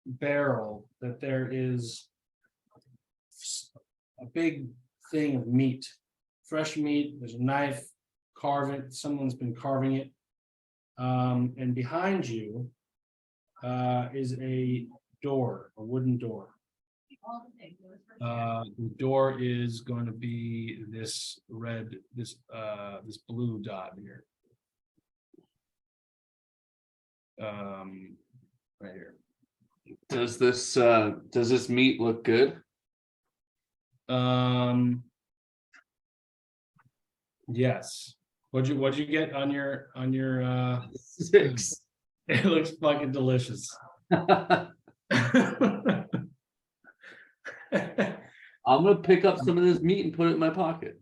barrel that there is a big thing of meat, fresh meat. There's a knife, carve it. Someone's been carving it. And behind you is a door, a wooden door. The door is going to be this red, this blue dot here. Right here. Does this meat look good? Yes. What'd you get on your 6. it looks fucking delicious. I'm gonna pick up some of this meat and put it in my pocket.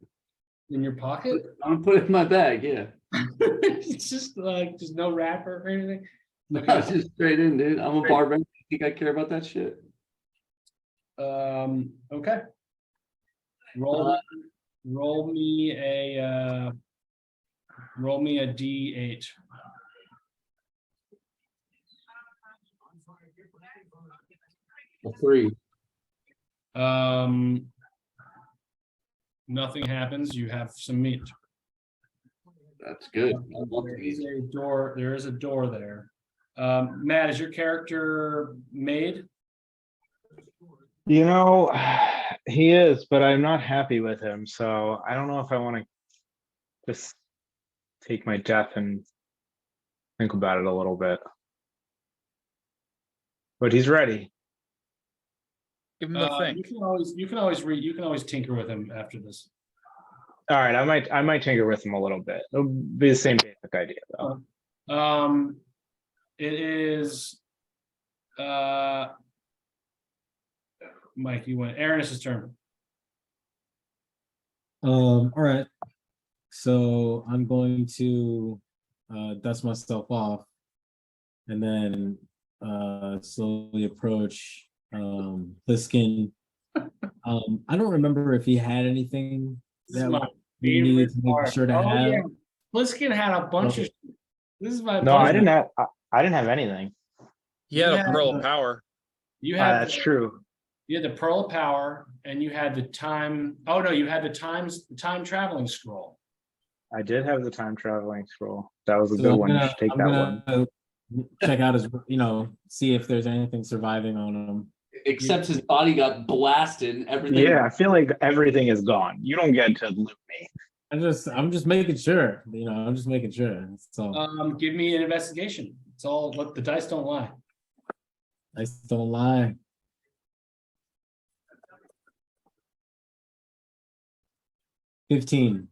In your pocket? I'm gonna put it in my bag, yeah. It's just like there's no wrapper or anything. Just straight in, dude. I'm a barbarian. You think I care about that shit? Okay. Roll me a D8. A 3. Nothing happens. You have some meat. That's good. I love There the is meat. a door. There is a door there. Matt, is your character made? You know, he is, but I'm not happy with him. So I don't know if I want to just take my death and think about it a little bit. But he's ready. Give him the thing. You can always tinker with him after this. All right, I might tinker with him a little bit. It'll be the same basic idea though. It is Mike, you went. Aaron's turn. All right. So I'm going to dust myself off and then slowly approach Pliskin. I don't remember if he had anything This is that my we needed to favorite make part. sure to Oh, have. yeah. Pliskin had a bunch of. This is my. No, I pleasure. didn't have anything. He had Yeah. a pearl of power. You had That's true. You had the Pearl of Power, and you had the time. Oh no, you had the time traveling scroll. I did have the time traveling scroll. That was a So good I'm one. You gonna- should take I'm that one. gonna check out his, see if there's anything surviving on him. Except his body got blasted and everything. Yeah, I feel like everything is gone. You don't get to loot me. I'm just making sure, I'm just making sure. So Give me an investigation. It's all. Look, the dice don't lie. I still don't lie. $15.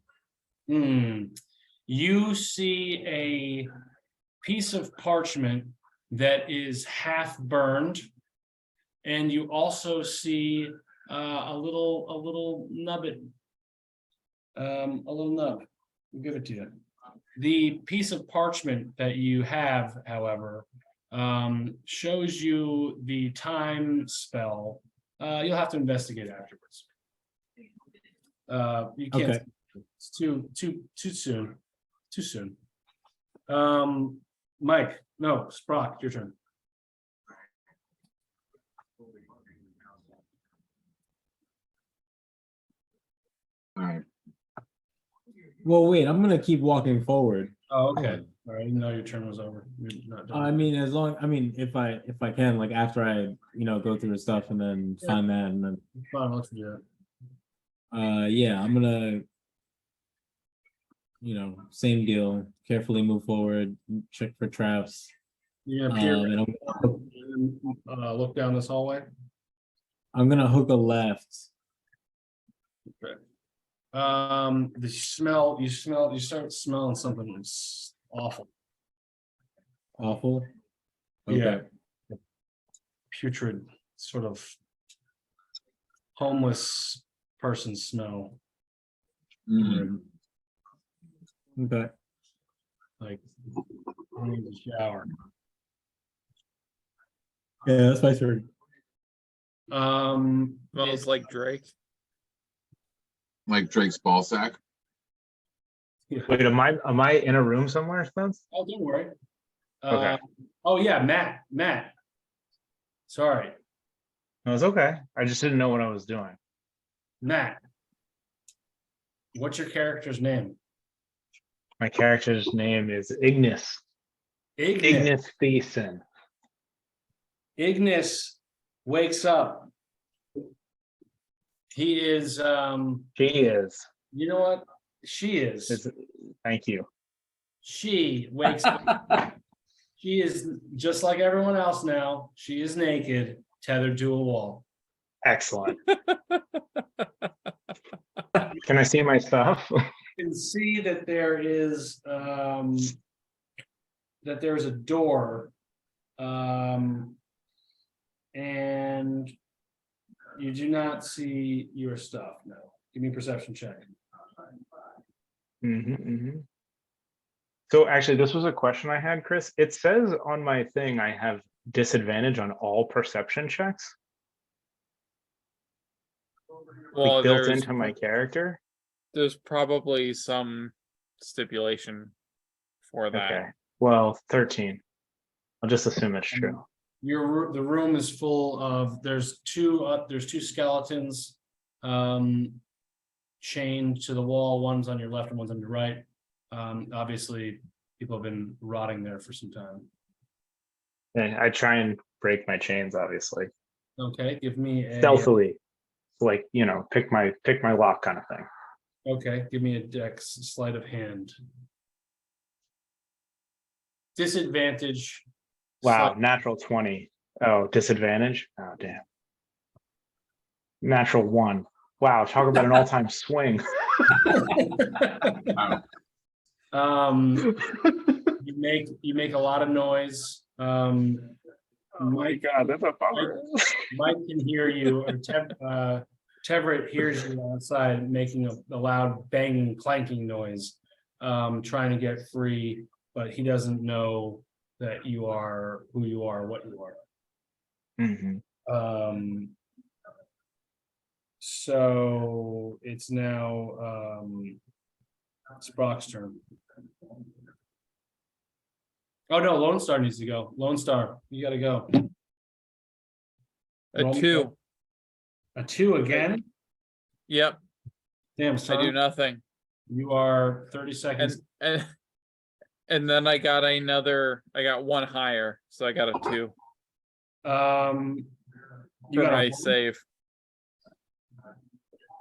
You see a piece of parchment that is half burned, and you also see a little nubbin. A little nub. I'll give it to you. The piece of parchment that you have, however, shows you the time spell. You'll have to investigate afterwards. You can't. Okay. It's too soon. Too soon. Mike, no, Sprock, your turn. All right. Well, wait, I'm gonna keep walking forward. Oh, okay. All right, I didn't know your turn was over. You're not done. I mean, if I can, like after I, go through the stuff and then find that and then, Fine, I'll let you do yeah, I'm gonna, same deal, carefully move forward, check for traps. that. You're gonna peer And and look down this hallway. I'm gonna hook a left. The smell, you start smelling something that's awful. Awful. Yeah. Okay. Putrid, sort of homeless person smell. Mhm. Okay. Like I need to shower. Yeah, that's my turn. Smells like Drake. Like Drake's ball sack. Wait, am I in a room somewhere, Spence? Oh, don't worry. Okay. Oh yeah, Matt. Sorry, No, it's okay. I just didn't know what I was doing. Matt. What's your character's name? My character's name is Ignis. Ignis. Thiessen. Ignis wakes up He is, She is. you know what? She is. Thank you. She wakes up. She is just like everyone else now. She is naked, tethered to a wall. Excellent. Can I see my stuff? You can see that there's a door. And you do not see your stuff, no. Give me a perception check. So actually, this was a question I had, Chris. It says on my thing I have disadvantage on all perception checks, Well, like built into my character. there's probably some stipulation for that. Okay. Well, 13. I'll just assume it's true. The room is full of, there's two skeletons. Chained to the wall, one's on your left and one's on your right. Obviously, people have been rotting there for some time. And I try and break my chains, obviously. Okay, give me a. Stealthily. Like, you know, pick my lock kind of thing. Okay, give me a dex sleight of hand. Disadvantage. Wow, natural 20. Oh, disadvantage? Oh, damn. Natural 1. Wow, talk about an all-time swing. You make a lot of noise. Oh my God, that's a bummer. Mike can hear you, or Teverett hears you outside making a loud banging, clanking noise, trying to get free, but he doesn't know that you are who you are, what you are. So it's now it's Brock's turn. Oh no, Lone Star needs to go. Lone Star, you gotta go. A Roll me 2. A 2 again? Yep, Damn, I do son. nothing. You are 30 seconds. And then I got one higher, so I got a 2 You for got my a, save.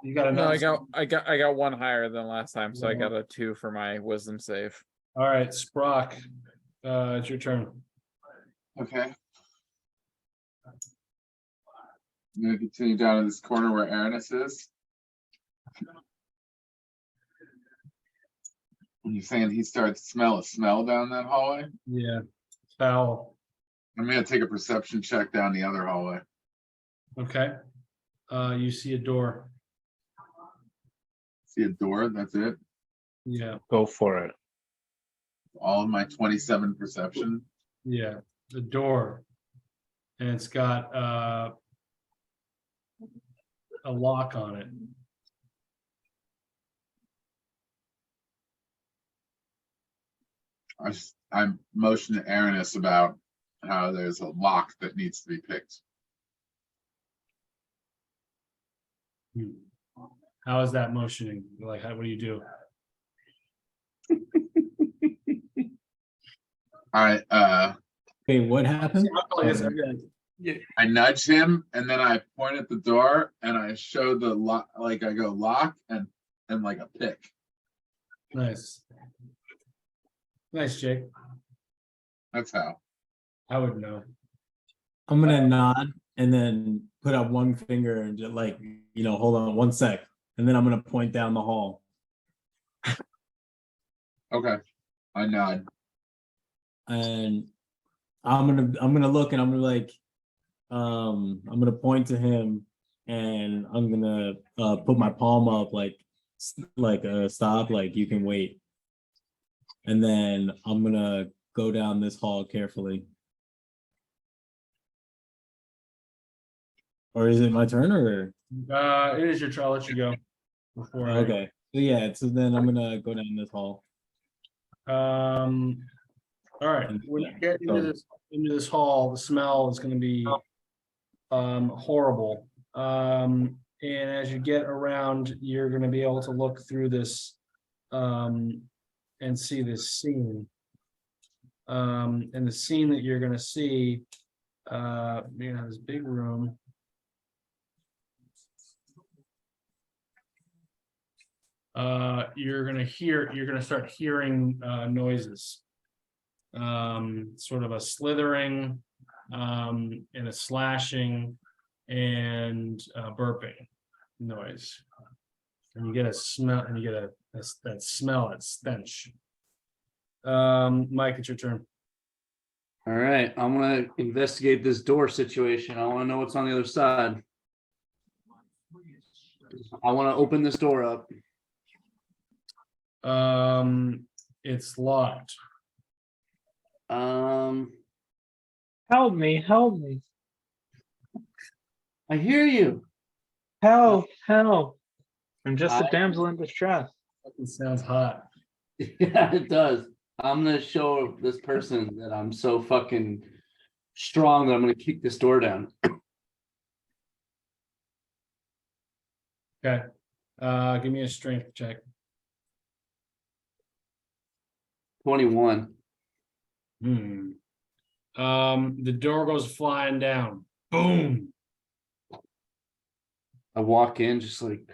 you got No, another. I got one higher than last time, so I got a 2 for my wisdom save. All right, Sprock, it's your turn. Okay. I'm gonna continue down in this corner where Aranis is. And you're saying he starts to smell a smell down that hallway? Yeah, foul. I'm gonna take a perception check down the other hallway. Okay. You see a door. See a door, that's it. Yeah, Go for it. All of my 27 perception. yeah, the door. And it's got a lock on it. I'm motioning to Aranis about how there's a lock that needs to be picked. How is that motioning? Like, what do you do? Okay, what happened? I nudge him and then I point at the door and I show the lock, like I go lock and like a pick. Nice. Nice, Jake. That's how. I would know. I'm gonna nod and then put up one finger and just like, hold on 1 sec. And then I'm gonna point down the hall. Okay. I nod. And I'm gonna look and I'm gonna like, I'm gonna point to him and I'm gonna put my palm up like stop, like you can wait. And then I'm gonna go down this hall carefully. Or is it my turn or? It is your turn. I'll let you go. Before I- Okay, so yeah, so then I'm gonna go down this hall. All right, when you get into this hall, the smell is gonna be horrible. And as you get around, you're gonna be able to look through this and see this scene. And the scene that you're gonna see, you're gonna have this big room. you're gonna start hearing noises. Sort of a slithering, and a slashing and burping noise. And you get a smell, and you get that smell, that stench. Mike, it's your turn. All right, I'm gonna investigate this door situation. I wanna know what's on the other side. I wanna open this door up. It's locked. Help me, help me, I hear you. help, help. I'm just a I- damsel in distress. It sounds hot. Yeah, it does. I'm gonna show this person that I'm so fucking strong that I'm gonna kick this door down. Okay. Give me a strength check. 21. The door goes flying down. Boom. I walk in just like.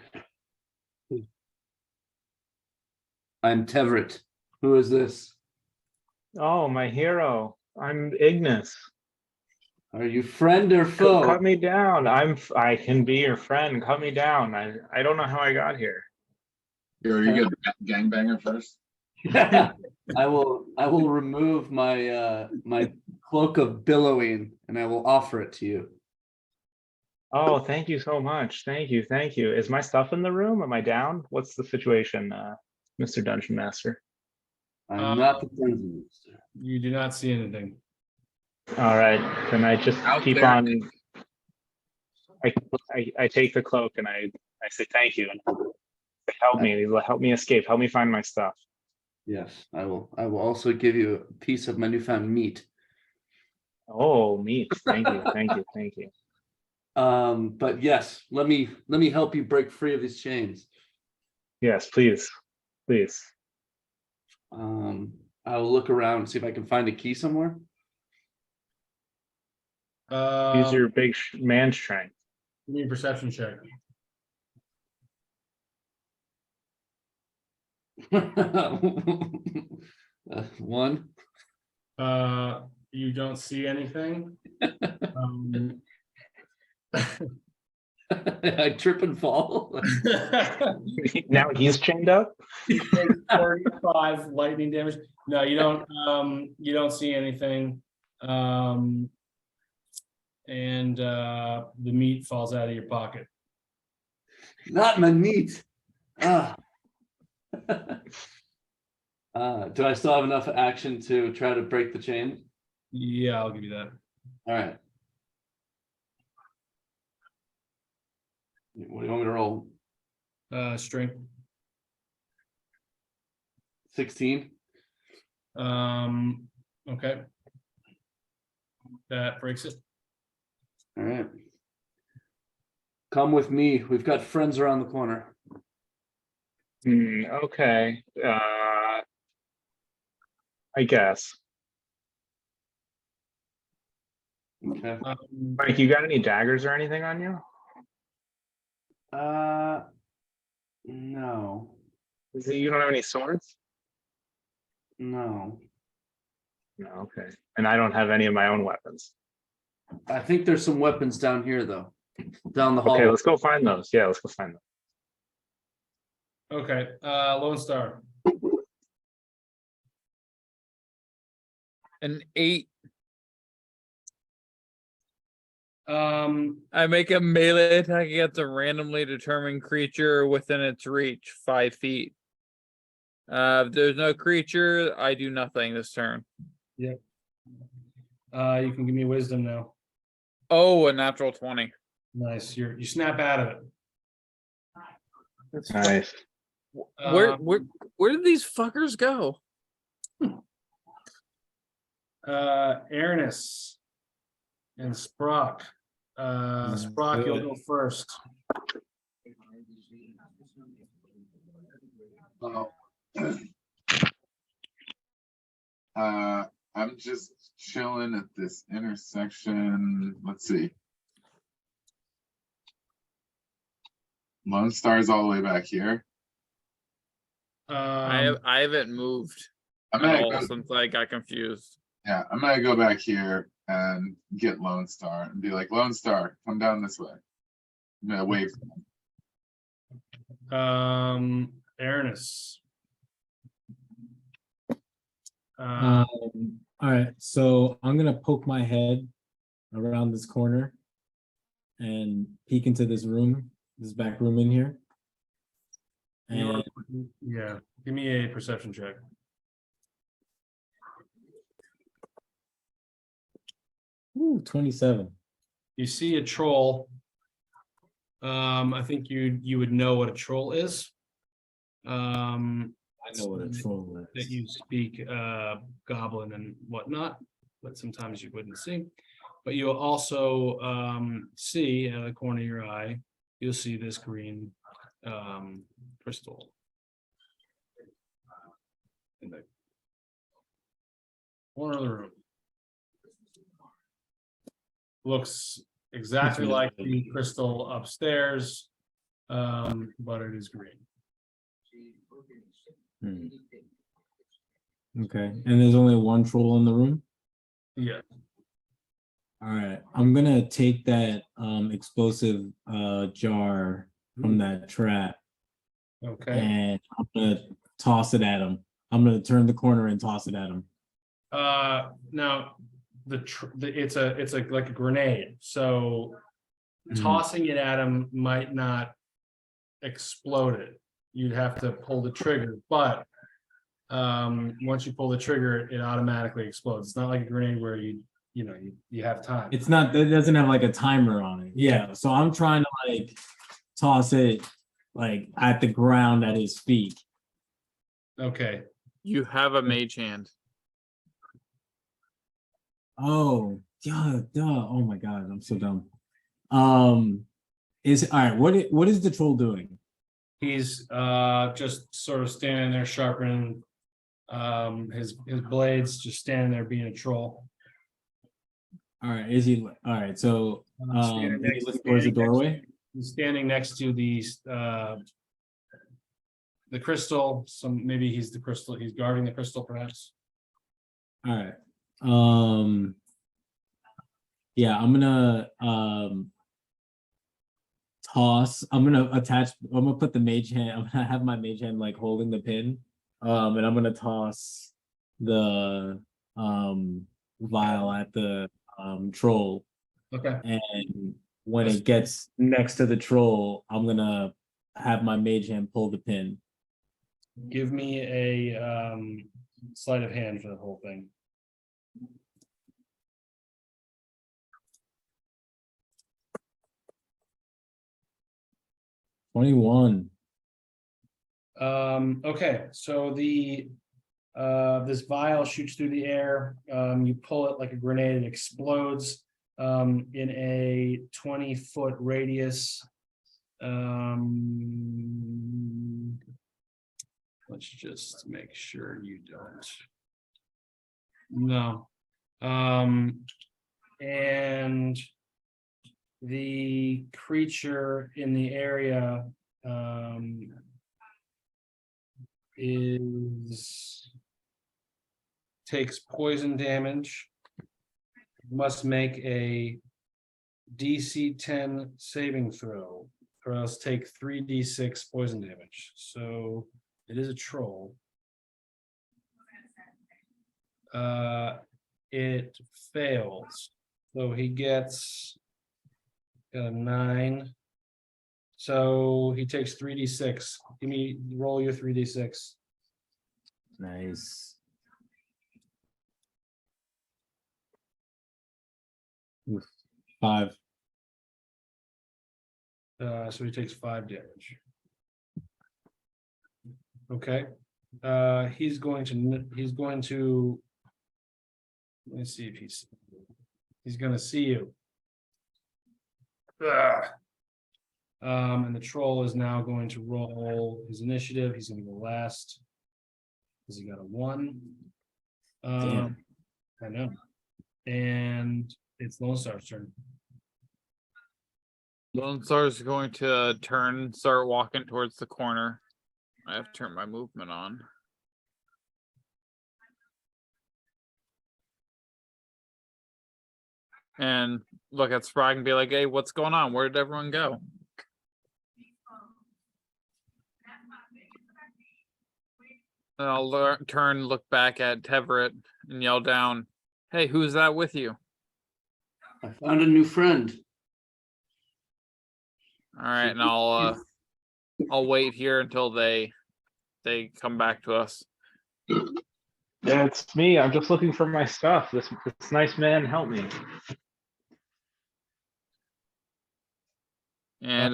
I'm Tevrit. Who is this? Oh, my hero. I'm Ignis. Are you friend or foe? Cut me down. I can be your friend. Cut me down. I don't know how I got here. Here, you get a gangbanger first. I will remove my my cloak of billowing and I will offer it to you. Oh, thank you so much. Thank you. Thank you. Is my stuff in the room? Am I down? What's the situation, Mr. Dungeon Master? I'm not the dungeon master. You do not see anything. All right. Then I just Out keep there. on. I take the cloak and I say thank you and say, help me escape, help me find my stuff. Yes, I will. I will also give you a piece of my newfound meat. Oh, meat. Thank you. Thank you. Thank you. But yes, let me help you break free of these chains. Yes, please. Please. I'll look around and see if I can find a key somewhere. Use your big man strength. Give me a perception check. One. You don't see anything. I trip and fall. Now he's chained up. You take 35 lightning damage. No, you don't see anything. And the meat falls out of your pocket. Not my meat. Ah. Do I still have enough action to try to break the chain? Yeah, I'll give you that. All right. What do you want me to roll? Strength. 16. Okay. That breaks it. All right. Come with me. We've got friends around the corner. Okay. I guess. Okay. Mike, you got any daggers or anything on you? No. You don't have any swords? No. No, okay. And I don't have any of my own weapons. I think there's some weapons down here though. Down the hall. Okay, let's go find those. Yeah, let's go find them. Okay, Lone Star. An 8. Um, I make a melee attack against a randomly determined creature within its reach, 5 feet. If there's no creature, I do nothing this turn. you can give me wisdom now. Oh, a natural 20. Nice. You snap out of it. Nice. Where did these fuckers go? Aranis and Sprock. Sprock, you'll go first. Oh. I'm just chilling at this intersection. Let's see. Lone Star's all the way back here. I haven't moved I'm at gonna all go, since I got confused. yeah, I'm gonna go back here and get Lone Star and be like, Lone Star, come down this way. I'm gonna wave. Aranus. All right, so I'm gonna poke my head around this corner and peek into this room, this back room in here. You And wanna- Yeah, give me a perception check. ooh, 27. You see a troll. I think you would know what a troll is. I know what a troll That is. you speak goblin and whatnot, but sometimes you wouldn't see. But you'll also see out of the corner of your eye, you'll see this green crystal. In the corner of the room. Looks exactly like the crystal upstairs, but it is green. Hmm. Okay, and there's only one troll in the room? Yeah, All right, I'm gonna take that explosive jar from that trap okay. and I'm gonna toss it at him. I'm gonna turn the corner and toss it at him. Now, it's a like a grenade, so Mhm. tossing it at him might not explode it. You'd have to pull the trigger, but once you pull the trigger, it automatically explodes. It's not like a grenade where you have time. It's not, it doesn't have like a timer on it. Yeah, so I'm trying to like toss it like at the ground at his feet. Okay, You have a mage hand. Oh, yeah, duh. Oh my God, I'm so dumb. Is all right, what is the troll doing? he's just sort of standing there sharpening his blades, just standing there being a troll. All right, is he all right? So Standing is he looking towards the doorway? He's standing next to the crystal, maybe he's the crystal, he's guarding the crystal perhaps. All right. Yeah, I'm gonna I'm gonna put the mage hand, I'm gonna have my mage hand like holding the pin. And I'm gonna toss the vial at the troll. Okay, And when it gets next to the troll, I'm gonna have my mage hand pull the pin. give me a sleight of hand for the whole thing. $21. Okay, so this vial shoots through the air, you pull it like a grenade, it explodes in a 20-foot radius. Let's just make sure you don't. No. And the creature in the area takes poison damage, must make a DC 10 saving throw, or else take 3d6 poison damage. So it is a troll. It fails, so he gets a 9. So he takes 3d6. Roll your 3d6. Nice. Oof, 5. So he takes 5 damage. Okay. He's going to. Let me see if he's gonna see you. Ugh. And the troll is now going to roll his initiative. He's gonna go last. Because he got a 1. Damn. I know. And it's Lone Star's turn. Lone Star is going to turn, start walking towards the corner. I have turned my movement on. And look at Sprague and be like, hey, what's going on? Where did everyone go? And I'll turn, look back at Teverett and yell down, hey, who's that with you? I found a new friend. All right, and I'll wait here until they come back to us. Yeah, it's me. I'm just looking for my stuff. This nice man helped me. And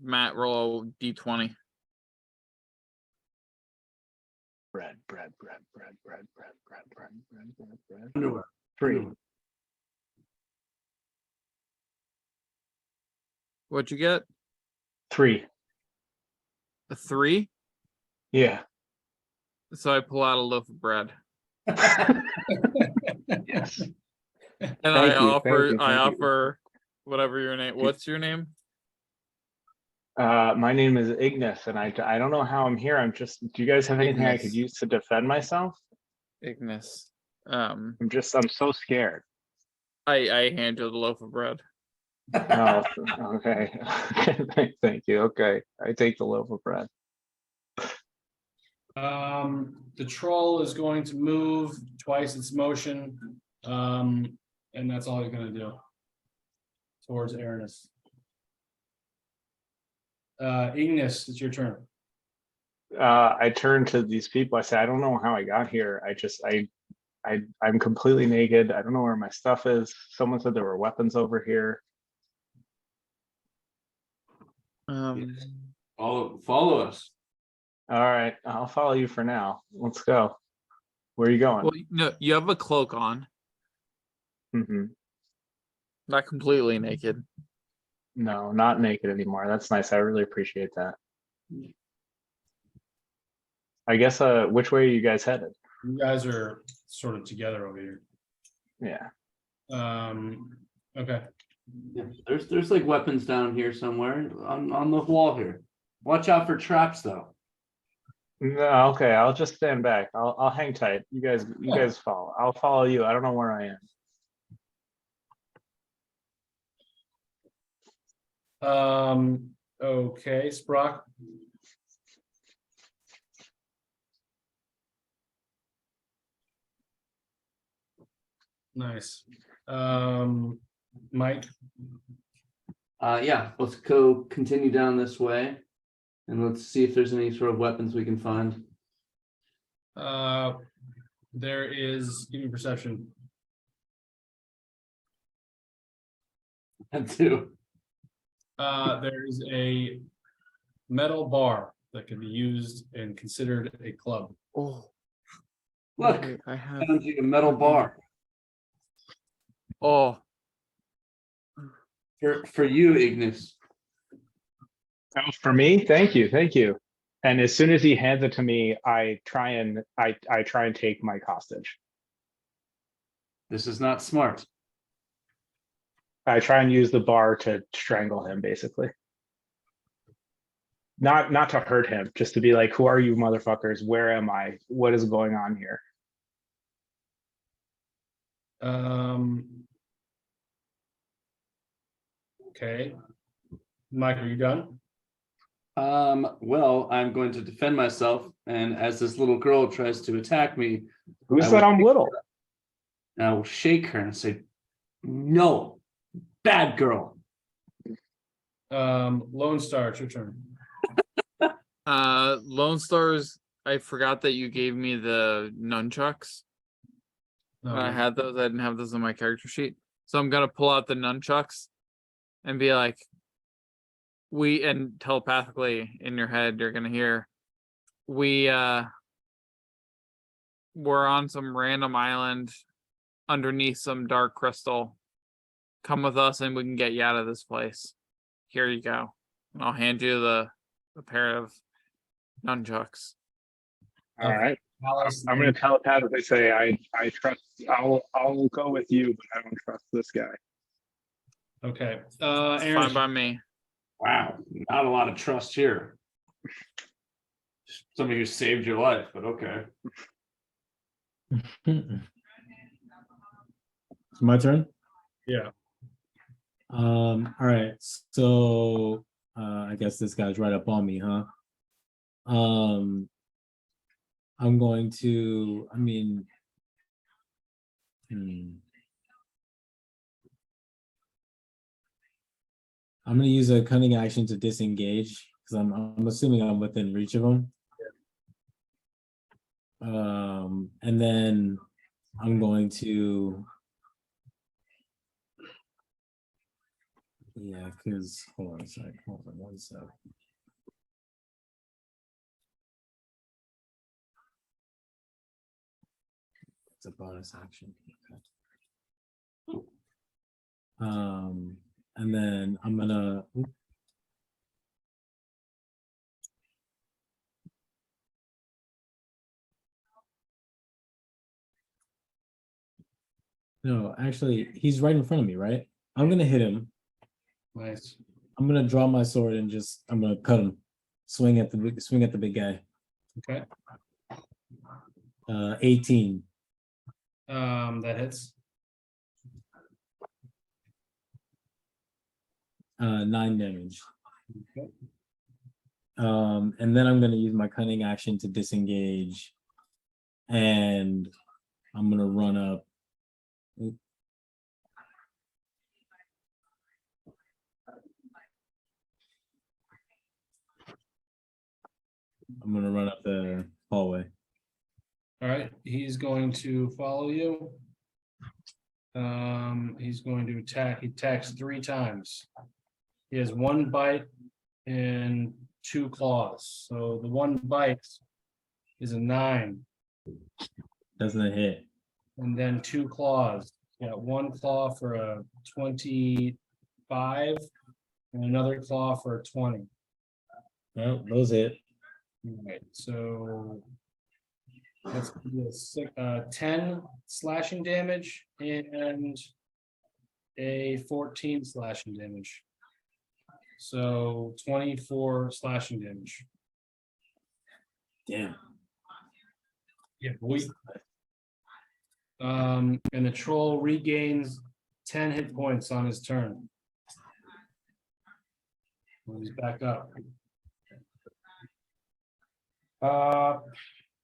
Matt, roll a d20. Bread. Underwear. 3. What'd you get? 3. A 3? Yeah. So I pull out a loaf of bread. Yes. And Thank you, offer thank you, I thank you. offer whatever your name. What's your name? My name is Ignis, and I don't know how I'm here. I'm just. Do you guys have anything I could Ignis. use to defend myself? Ignis. I'm so scared. I hand you the loaf of bread. Oh, okay. Thank you. Okay, I take the loaf of bread. The troll is going to move twice its motion. And that's all he's gonna do. Towards Aranis. Ignis, it's your turn. I turn to these people. I say, I don't know how I got here. I'm completely naked. I don't know where my stuff is. Someone said there were weapons over here. Follow us. All right, I'll follow you for now. Let's go. Where are you going? Well, no, you have a cloak on, Mhm. not completely naked. No, not naked anymore. That's nice. I really appreciate that. I guess, which way are you guys headed? You guys are sort of together over here. Yeah. Okay. Yeah, there's like weapons down here somewhere on the wall here. Watch out for traps though. No, okay. I'll just stand back. I'll hang tight. You guys follow. I'll follow you. I don't know where I am. Okay, Sprock. Nice. Mike. Yeah, let's go continue down this way. And let's see if there's any sort of weapons we can find. There is, give me perception. And two. There is a metal bar that can be used and considered a club. Oh, Look, wait, I have. found you a metal bar Oh, for you, Ignis. Oh, for me? Thank you. And as soon as he hands it to me, I try and take Mike hostage. This is not smart. I try and use the bar to strangle him, basically. Not to hurt him, just to be like, who are you motherfuckers? Where am I? What is going on here? Okay. Mike, are you done? Well, I'm going to defend myself, and as this little girl tries to attack me, Who I said will I'm little? I will shake her and say, no, bad girl. Lone Star, it's your turn. Lone Stars. I forgot that you gave me the nunchucks. I had those. I didn't have those on my character sheet, so I'm gonna pull out the nunchucks and be like, and telepathically in your head, you're gonna hear, we're on some random island underneath some dark crystal. Come with us and we can get you out of this place. Here you go. And I'll hand you a pair of nunchucks. All right. Alice, I'm gonna telepathically say I trust. I'll go with you, but I don't trust this guy. Okay. It's Aaron, fine by me. Wow, not a lot of trust here. somebody who saved your life, but okay. It's my turn. Yeah. All right, so I guess this guy's right up on me, huh? I'm going to, I mean, I'm gonna use a cunning action to disengage because I'm assuming I'm within reach of him. And then I'm going to. Yeah, because hold on a sec. Hold on one sec. It's a bonus action. Okay. And then I'm gonna. No, actually, he's right in front of me, right? I'm gonna hit him. Nice. I'm gonna draw my sword and just I'm gonna cut him. Swing at the big guy. Okay. 18. That hits. 9 damage. Okay. And then I'm gonna use my cunning action to disengage. And I'm gonna run up. I'm gonna run up the hallway. All right, he's going to follow you. He's going to attack. He attacks 3 times. He has 1 bite and 2 claws. So the 1 bite is a 9, Doesn't hit. and then 2 claws. Yeah, 1 claw for a 25, and another claw for a 20. No, those hit. All right, so that's gonna be a 10 slashing damage and a 14 slashing damage. So 24 slashing damage. Damn. Yeah, boy. And the troll regains 10 hit points on his turn. When he's back up.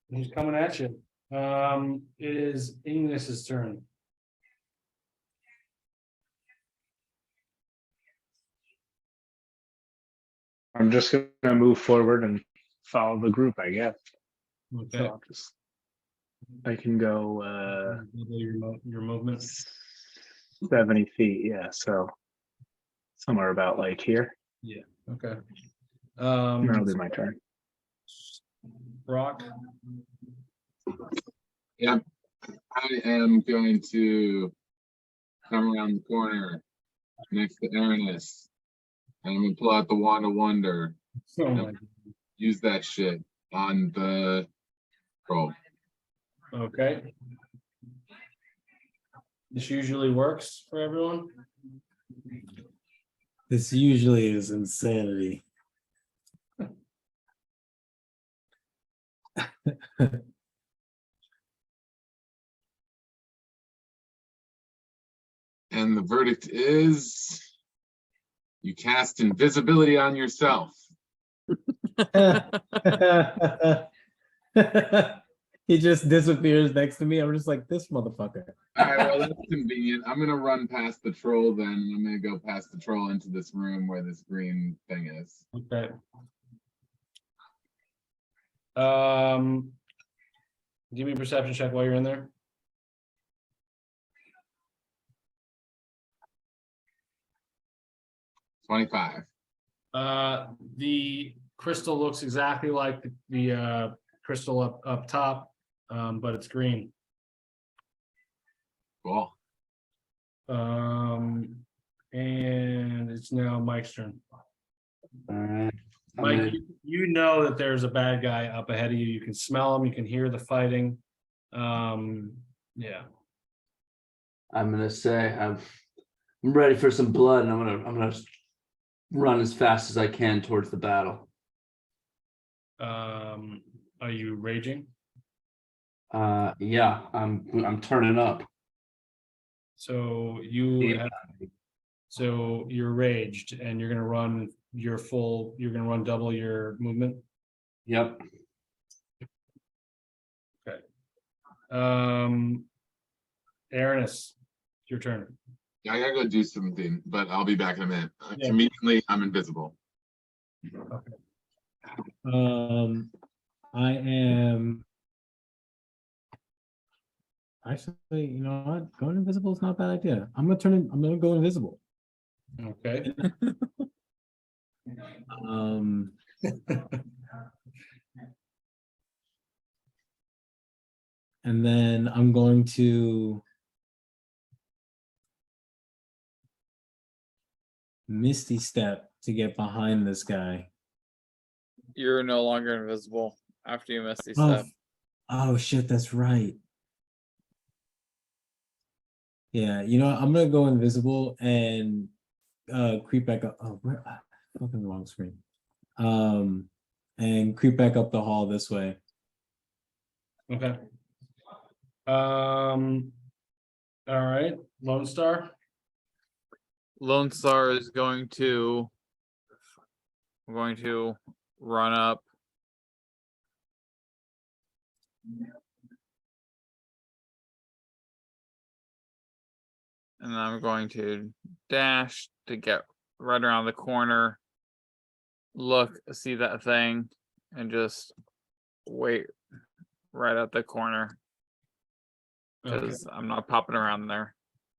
He's coming at you. It is Ignis's turn. I'm just gonna move forward and follow the group, I guess. Okay. So I can go Double your movement. 70 feet, yeah, so somewhere about like here. Okay. That'll be my turn. Brock. I am going to come around the corner next to Aranis. And I'm gonna pull out the Wand of Wonder. Oh my. Use that shit on the troll. Okay. This usually works for everyone. This usually is insanity. And the verdict is you cast invisibility on yourself. He just disappears next to me. I'm just like, this motherfucker. All right, well, that's convenient. I'm gonna run past the troll then. And I'm gonna go past the troll into this room where this green thing is. Okay. Give me a perception check while you're in there. $25. The crystal looks exactly like the crystal up top, but it's green. Cool. And it's now Mike's turn. All right. Mike, you know that there's a bad guy up ahead of you. You can smell him. You can hear the fighting. Yeah. I'm gonna say I'm ready for some blood, and I'm gonna run as fast as I can towards the battle. Are you raging? Yeah, I'm turning up. So you have, so you're raged and you're gonna run your full, you're gonna run double your movement. Yep. Aranis, your turn. Yeah, I gotta go do something, but I'll be back in a minute. Yeah. Conveniently, I'm invisible. I am. Actually, you know what? Going invisible is not a bad idea. I'm gonna go invisible. Okay. Um. And then I'm going to Misty Step to get behind this guy. You're no longer invisible after you miss these Oh, step. oh shit, that's right. Yeah, you know what? I'm gonna go invisible and creep back up. Oh, where? Fucking wrong screen. And creep back up the hall this way. Okay. All right, Lone Star. Lone Star is going to run up. And I'm going to dash to get right around the corner. Look, see that thing, and just wait right at the corner. Okay. Because I'm not popping around there.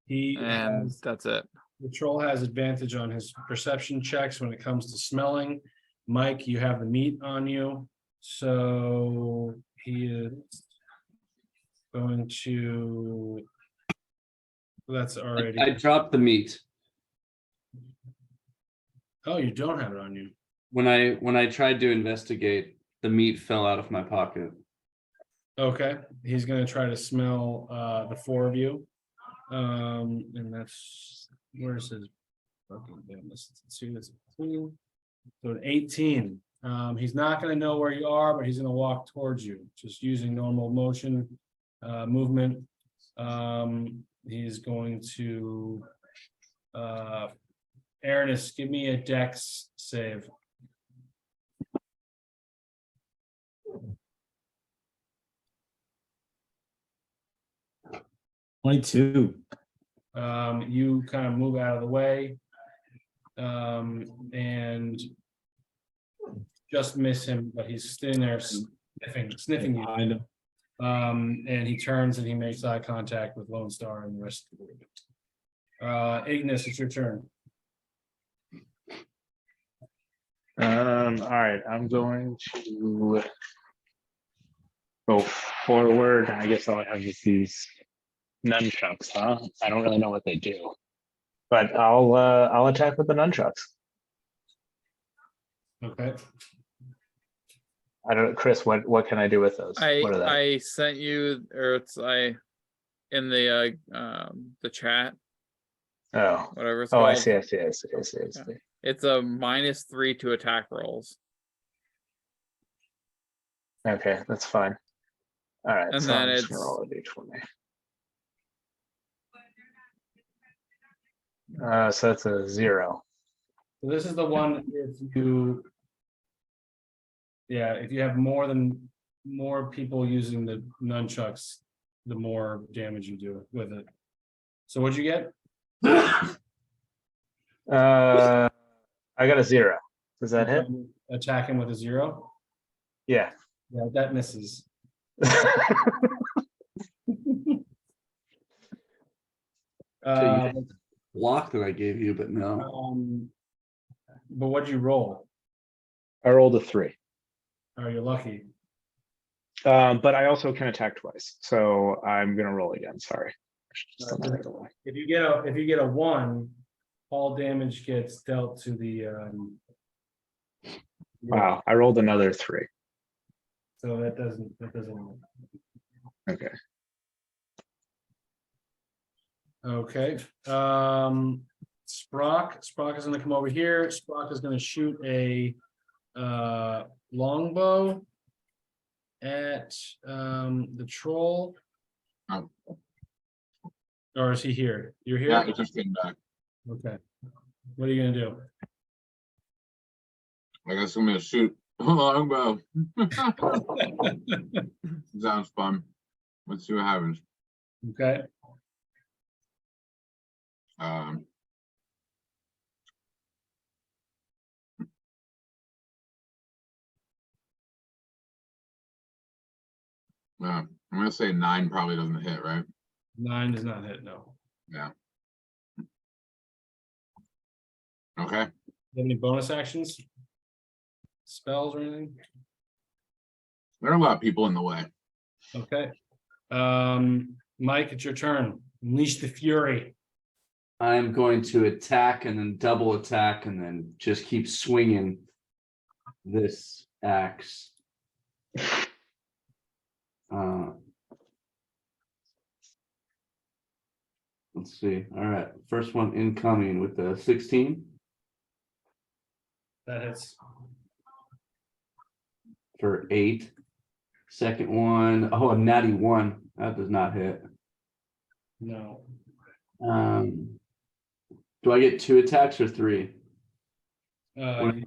He And has, that's it. the troll has advantage on his perception checks when it comes to smelling. Mike, you have the meat on you, so he is going to. That's already. I dropped the meat. Oh, you don't have it on you. When I tried to investigate, the meat fell out of my pocket. Okay, he's gonna try to smell the four of you. And that's, where's his? Fucking goodness, let's see, it's 2, so an 18. He's not gonna know where you are, but he's gonna walk towards you, just using normal motion, movement. He's going to, Aranis, give me a dex save. 22. You kind of move out of the way. And just miss him, but he's sitting there sniffing you. I know. And he turns and he makes eye contact with Lone Star and the rest of the group. Ignis, it's your turn. All right, I'm going to go forward. I guess all I have is these nunchucks, huh? I don't really know what they do, but I'll attack with the nunchucks. Okay. I don't, Chris. What can I do with those? What are they? I sent you, or it's in the chat, Oh, whatever it's oh, called. I see. It's a -3 to attack rolls. Okay, that's fine. All right, And so then I'm just gonna it's- roll a d20. So that's a 0. So this is the one if you. Yeah, if you have more people using the nunchucks, the more damage you do with it. So what'd you get? I got a 0. Does that hit? Attack him with a 0? Yeah. Yeah, that misses. Block that I gave you, but no. But what'd you roll? I rolled a 3. Oh, you're lucky. But I also can attack twice, so I'm gonna roll again. Sorry. I should just done that right away. If you get a 1, all damage gets dealt to the. Wow, I rolled another 3. So that doesn't. Okay. Okay, Sprock is gonna come over here. Sprock is gonna shoot a longbow at the troll. Oh. Or is he here? You're here? Yeah, it just came back. Okay. What are you gonna do? I guess I'm gonna shoot longbow. Sounds fun. Let's see what happens. Okay, Um. I'm gonna say 9 probably doesn't hit, right? 9 does not hit, no. Yeah. Okay. You have any bonus actions? Spells or anything? There are a lot of people in the way. Okay. Mike, it's your turn. Unleash the fury. I'm going to attack and then double attack and then just keep swinging this axe. Let's see. All right, first one incoming with the 16 That hits. for 8. Second one, oh, a natty 1. That does not hit. No. Do I get 2 attacks or 3? You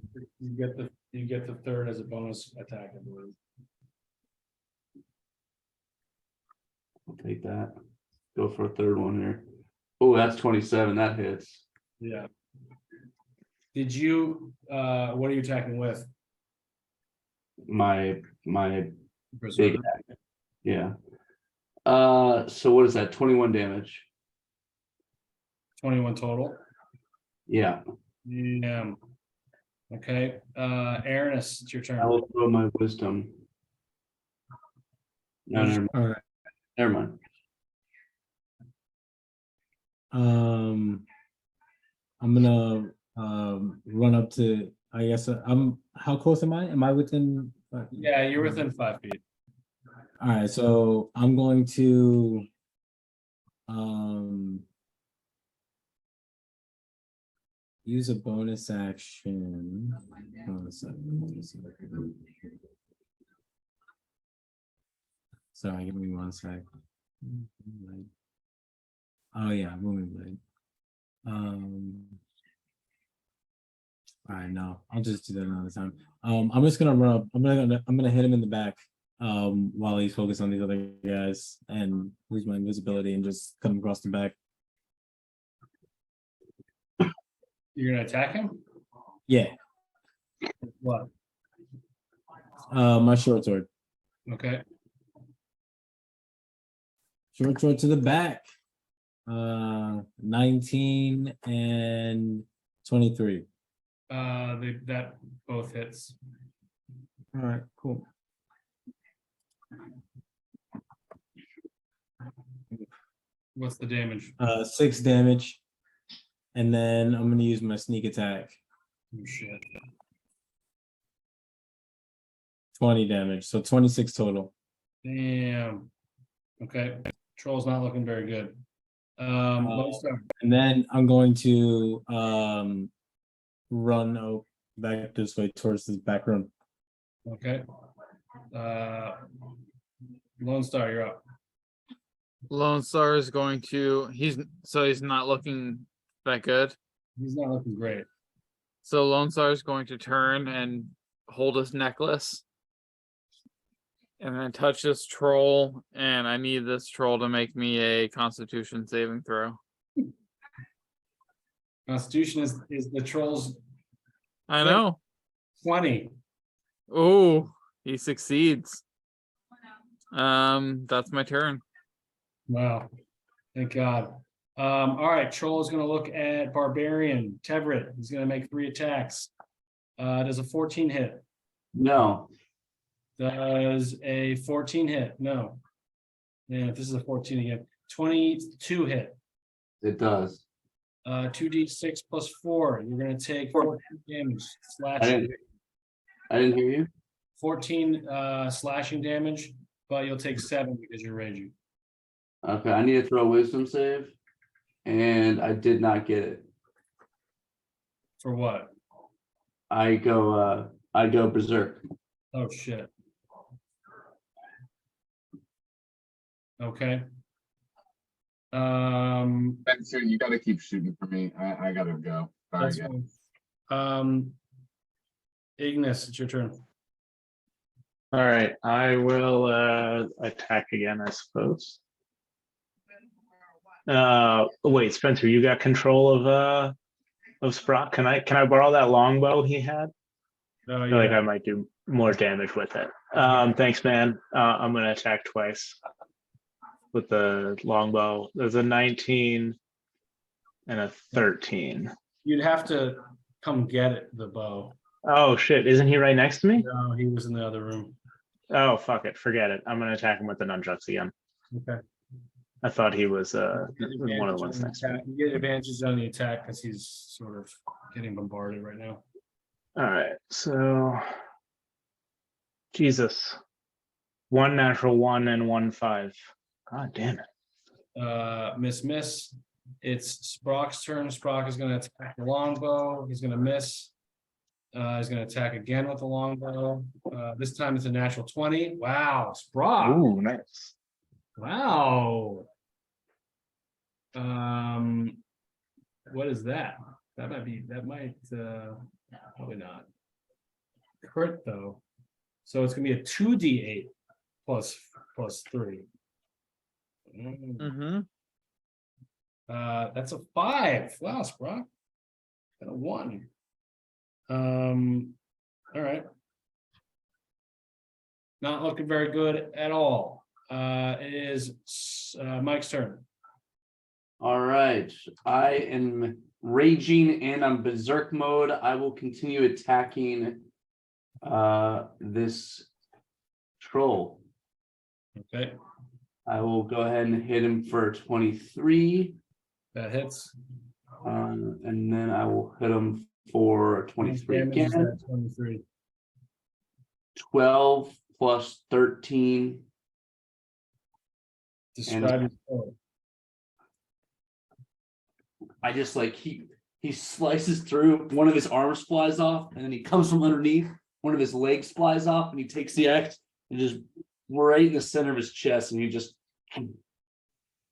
get the third as a bonus attack, I believe. I'll take that. Go for a third one here. Oh, that's 27. That hits. Yeah. Did you, what are you attacking with? My big Berserker? attack. Yeah. So what is that? 21 damage. 21 total? Yeah. Yeah. Okay, Aranis, it's your turn. I will throw my wisdom. No, never mind. All right. Never mind. I'm gonna run up to. I guess I'm. How close am I? Am I within? Yeah, you're within 5 feet. All right, so I'm going to use a bonus action. Hold on a second, let me see if I can- Sorry, give me 1 sec. Oh yeah, moving blade. All right, no, I'll just do that another time. I'm just gonna run up. I'm gonna hit him in the back. While he's focused on these other guys and lose my invisibility and just cut him across the back. You're gonna attack him? Yeah, What? my short sword. Okay, Short sword to the back. 19 and 23. that both hits. All right, cool. What's the damage? 6 damage. And then I'm gonna use my sneak attack. Oh, shit. 20 damage, so 26 total. Damn. Okay, troll's not looking very good. Lone Star. And then I'm going to run out back this way towards this back room. Okay. Lone Star, you're up. Lone Star is going to, he's not looking that good. He's not looking great. So Lone Star is going to turn and hold his necklace. And then touch this troll, and I need this troll to make me a Constitution saving throw. Constitution is the troll's I know. 20. Oh, he succeeds. That's my turn. Wow. Thank God. All right, troll is gonna look at Barbarian, Tevrit. He's gonna make 3 attacks. Does a 14 hit? No. Does a 14 hit? No. Yeah, this is a 14 again. 22 hit. It does. 2d6 plus 4. You're gonna take 14 damage. I Slashing. didn't hear you. 14 slashing damage, but you'll take 7 because you're raging. Okay, I need to throw a wisdom save. And I did not get it. For what? I go berserk. Oh, shit. Okay. Spencer, you gotta keep shooting for me. I gotta go. Sorry, That's guys. fine. Ignis, it's your turn. All right, I will attack again, I suppose. Wait, Spencer, you got control of Sprock? Can I borrow that longbow he had? Oh, I feel like yeah. I might do more damage with it. Thanks, man. I'm gonna attack twice with the longbow. There's a 19 and a 13. You'd have to come get it, the bow. Oh shit, isn't he right next to me? No, he was in the other room. Oh fuck it, forget it. I'm gonna attack him with the nunchucks again. Okay. I thought he was You get one of advantage the ones on the next to me. attack. You get advantages on the attack because he's sort of getting bombarded right now. All right, so Jesus. 1 natural 1 and 1 5. God damn it. Miss. It's Sprock's turn. Sprock is gonna attack the longbow. He's gonna miss. He's gonna attack again with the longbow. This time it's a natural 20. Wow, Sprock. Ooh, nice. Wow. What is that? That might probably not. Crit though. So it's gonna be a 2d8 plus 3. Mm-hmm. That's a 5. Wow, Sprock. And a 1. All right. Not looking very good at all. It is Mike's turn. All right, I am raging and I'm berserk mode. I will continue attacking this troll. Okay, I will go ahead and hit him for 23. that hits. And then I will hit him for 23 Damage is again. at 23. 12 plus 13. Describe your sword. I just like he slices through, one of his arms flies off, and then he comes from underneath, one of his legs flies off, and he takes the axe and just right in the center of his chest, and he just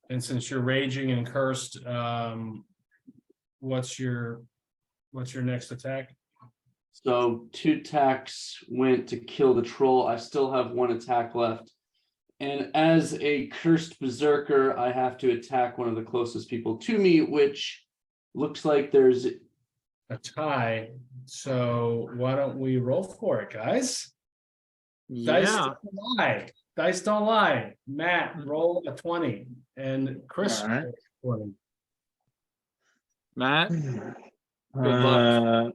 And since you're raging and cursed, what's your next attack? so 2 attacks went to kill the troll. I still have 1 attack left. And as a cursed berserker, I have to attack one of the closest people to me, which looks like there's A tie. So why don't we roll for it, guys? Dice Yeah. don't lie. Dice don't lie. Matt, roll a 20, and Chris, All right. roll a 20. Matt, Good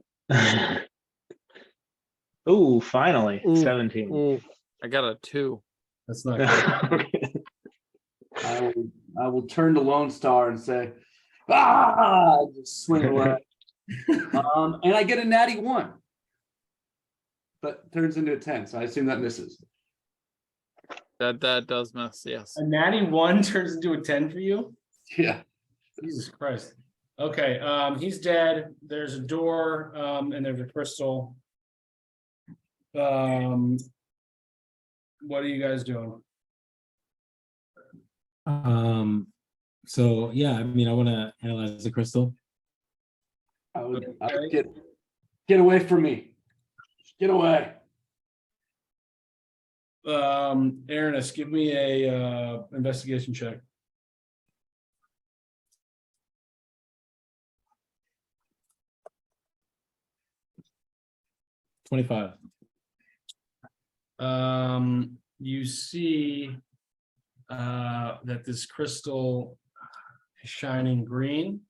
Ooh, finally, Ooh, 17. ooh, I got a 2. That's not good. Okay. I will turn to Lone Star and say, ah, just swing away. And I get a natty 1. But turns into a 10, so I assume that misses. That does miss, yes. A natty 1 turns into a 10 for you? Yeah. Jesus Christ. Okay, he's dead. There's a door, and there's a crystal. What are you guys doing? So yeah, I mean, I want to analyze the crystal. I would get away from me. Just get away. Aranis, give me a investigation check. $25. You see that this crystal is shining green.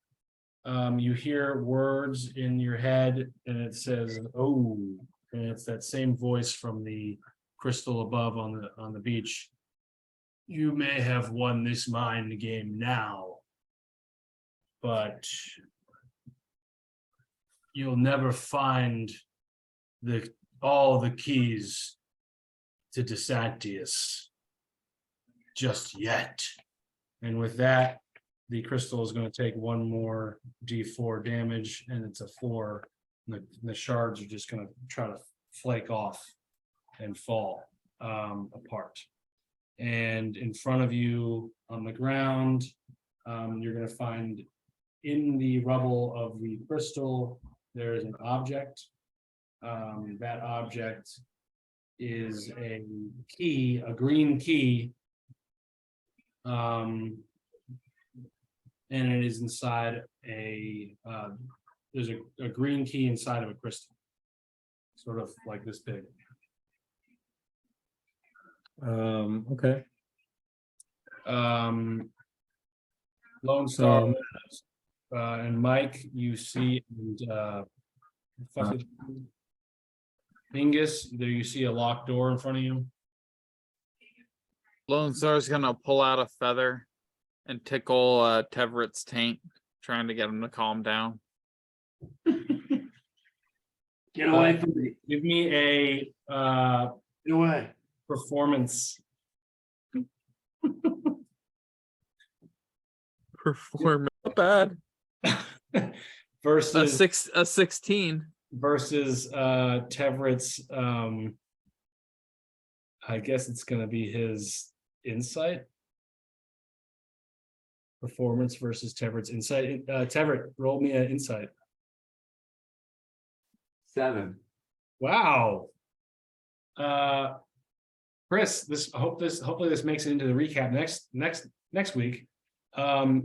You hear words in your head and it says, "Oh," and it's that same voice from the crystal above on the beach. "You may have won this mind game now, but you'll never find all the keys to DeSantius just yet." And with that, the crystal is going to take 1 more D4 damage, and it's a 4. And the shards are just going to try to flake off. and fall apart. And in front of you on the ground, you're gonna find in the rubble of the crystal, there is an object. That object is a key, a green key. And it is inside there's a green key inside of a crystal. Sort of like this big. Okay. Lone Star and Mike, you see, and Mingus, there you see a locked door in front of you. Lone Star's gonna pull out a feather and tickle Teverett's taint, trying to get him to calm down. Get away from me. Give me a Get away. performance. Perform not bad. Versus A 16. versus Teverett's I guess it's gonna be his insight. Performance versus Teverett's insight. Teverett, roll me an insight. 7. Wow. Chris, hopefully this makes it into the recap next week.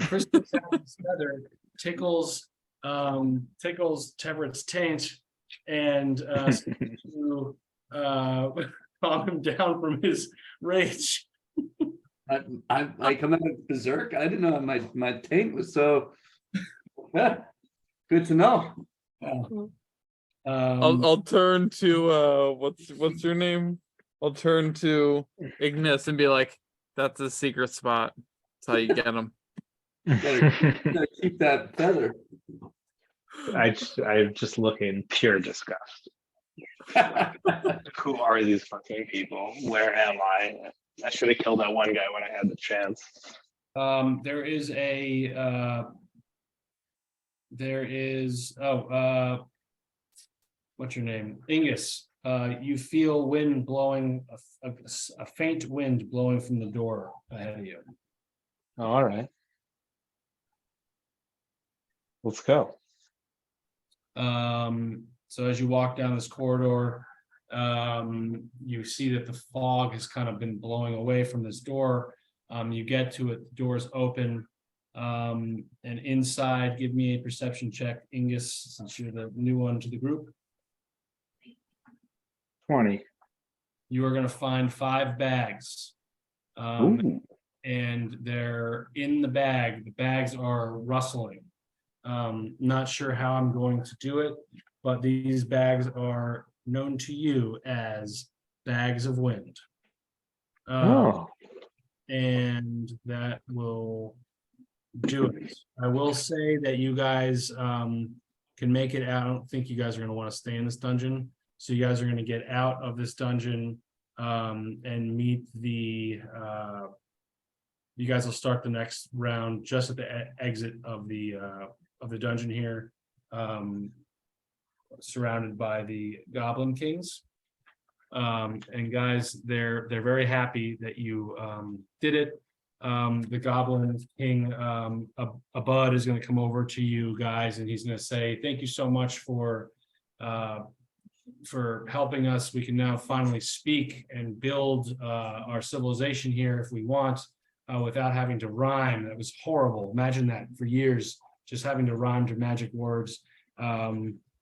Chris feather tickles Teverett's taint and to calm him down from his rage. I come out of berserk. I didn't know my taint was so. Good to know. I'll turn to what's your name? I'll turn to Ignis and be like, that's a secret spot. That's how you get him. Gotta keep that feather. I'm just looking pure disgust. Who are these fucking people? Where am I? I should have killed that one guy when I had the chance. There is what's your name? Ingus. You feel wind blowing, a faint wind blowing from the door ahead of you. All right. Let's go. So as you walk down this corridor, you see that the fog has kind of been blowing away from this door. You get to it, the door's open. And inside, give me a perception check, Ingus, since you're the new one to the group. 20. You are gonna find 5 bags. Ooh. And they're in the bags are rustling. Not sure how I'm going to do it, but these bags are known to you as bags of wind. Oh. And that will do it. I will say that you guys can make it out. I don't think you guys are going to want to stay in this dungeon. So you guys are going to get out of this dungeon and meet the you guys will start the next round just at the exit of the dungeon here, surrounded by the Goblin Kings. And guys, they're very happy that you did it. The Goblin King, Abud, is going to come over to you guys, and he's going to say, "Thank you so much for helping us. We can now finally speak and build our civilization here if we want, without having to rhyme. That was horrible. Imagine that for years, just having to rhyme to magic words.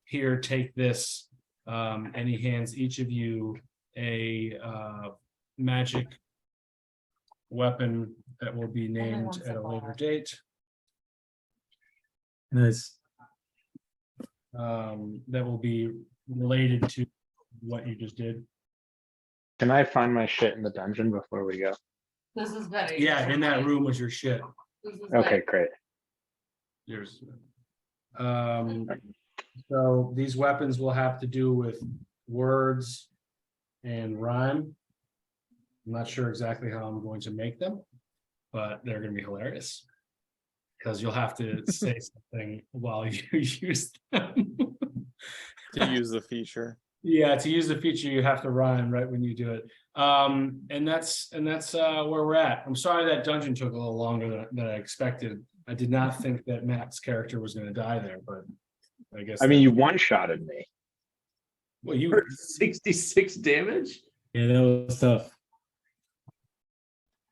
Here, take this." And he hands each of you a magic weapon that will be named at a later date. Nice. That will be related to what you just did. Can I find my shit in the dungeon before we go? This is better. Yeah, in that room was your shit. This is Okay, better. great. Yours. So these weapons will have to do with words and rhyme. I'm not sure exactly how I'm going to make them, but they're going to be hilarious because you'll have to say something while you use them. To use the feature. Yeah, to use the feature, you have to rhyme right when you do it. And that's where we're at. I'm sorry that dungeon took a little longer than I expected. I did not think that Matt's character was gonna die there, but I guess. I mean, you one-shotted me. Well, you, For 66 damage? Yeah, that was tough.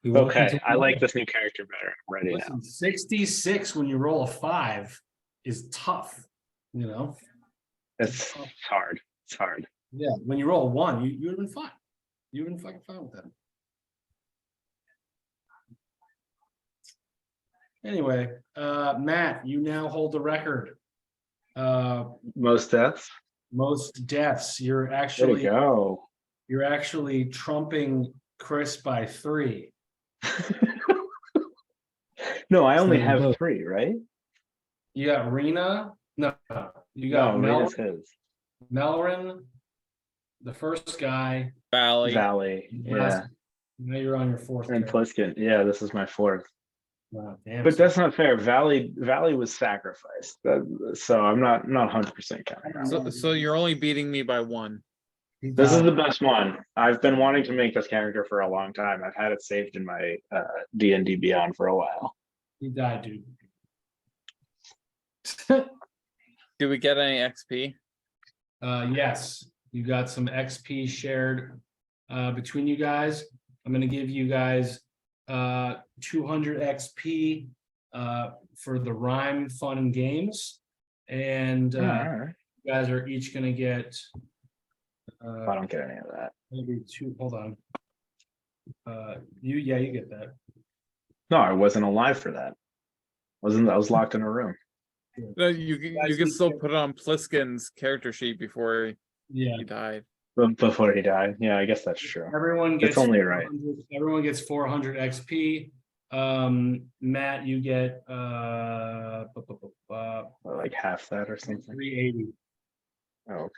We walked Okay, into- I like this new character better. I'm ready now. listen, 66 when you roll a 5 is tough, you know? It's hard. It's hard. Yeah, when you roll a 1, you would have been fine. You would have been fucking fine with that. Anyway, Matt, you now hold the record. Most deaths. Most deaths. There we go. You're actually trumping Chris by 3. No, I only So have both. 3, right? You got Rena. No, you got No, Rena's his. Melrin, the first guy. Valley. Valley, yeah, Now you're on your 4th. and character. Pliskin. Yeah, this is my 4th. Wow, damn, But son. that's not fair. Valley was sacrificed. So I'm not 100% counting. that. So you're only beating me by 1. This is the best one. I've been wanting to make this character for a long time. I've had it saved in my D&D Beyond for a while. He died, dude. Do we get any XP? Yes, you got some XP shared between you guys. I'm gonna give you guys 200 XP for the rhyme, fun and games. And Alright. you guys are each gonna get I don't get any of that. maybe 2, hold on. You get that. No, I wasn't alive for that. I was locked in a room. No, you can still put it on Pliskin's character sheet before Yeah. he died. Before he died. Yeah, I guess that's true. Everyone gets. It's only right. 400 everyone gets 400 XP. Matt, you get Like half that or something. 380. Oh, okay.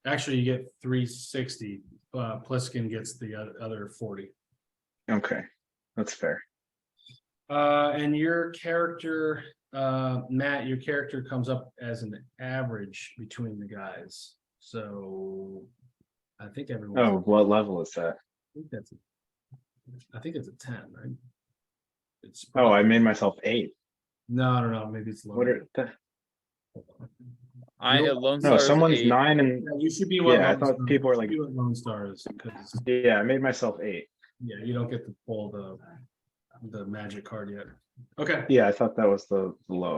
Actually, you get 360. Pliskin gets the other 40. Okay, that's fair. And your character, Matt, your character comes up as an average between the guys. So I think everyone. Oh, what level is that? I think it's a 10, right? It's Oh, I made myself 8. no, maybe it's What lower. are the? Lone No, Star is someone's 8. 9 and Yeah, you should be what. Yeah, I Lone thought Star- people were you like- should be what Lone Star is, because yeah, I made myself 8. yeah, you don't get to pull the magic card yet. Okay. Yeah, I thought that was the low.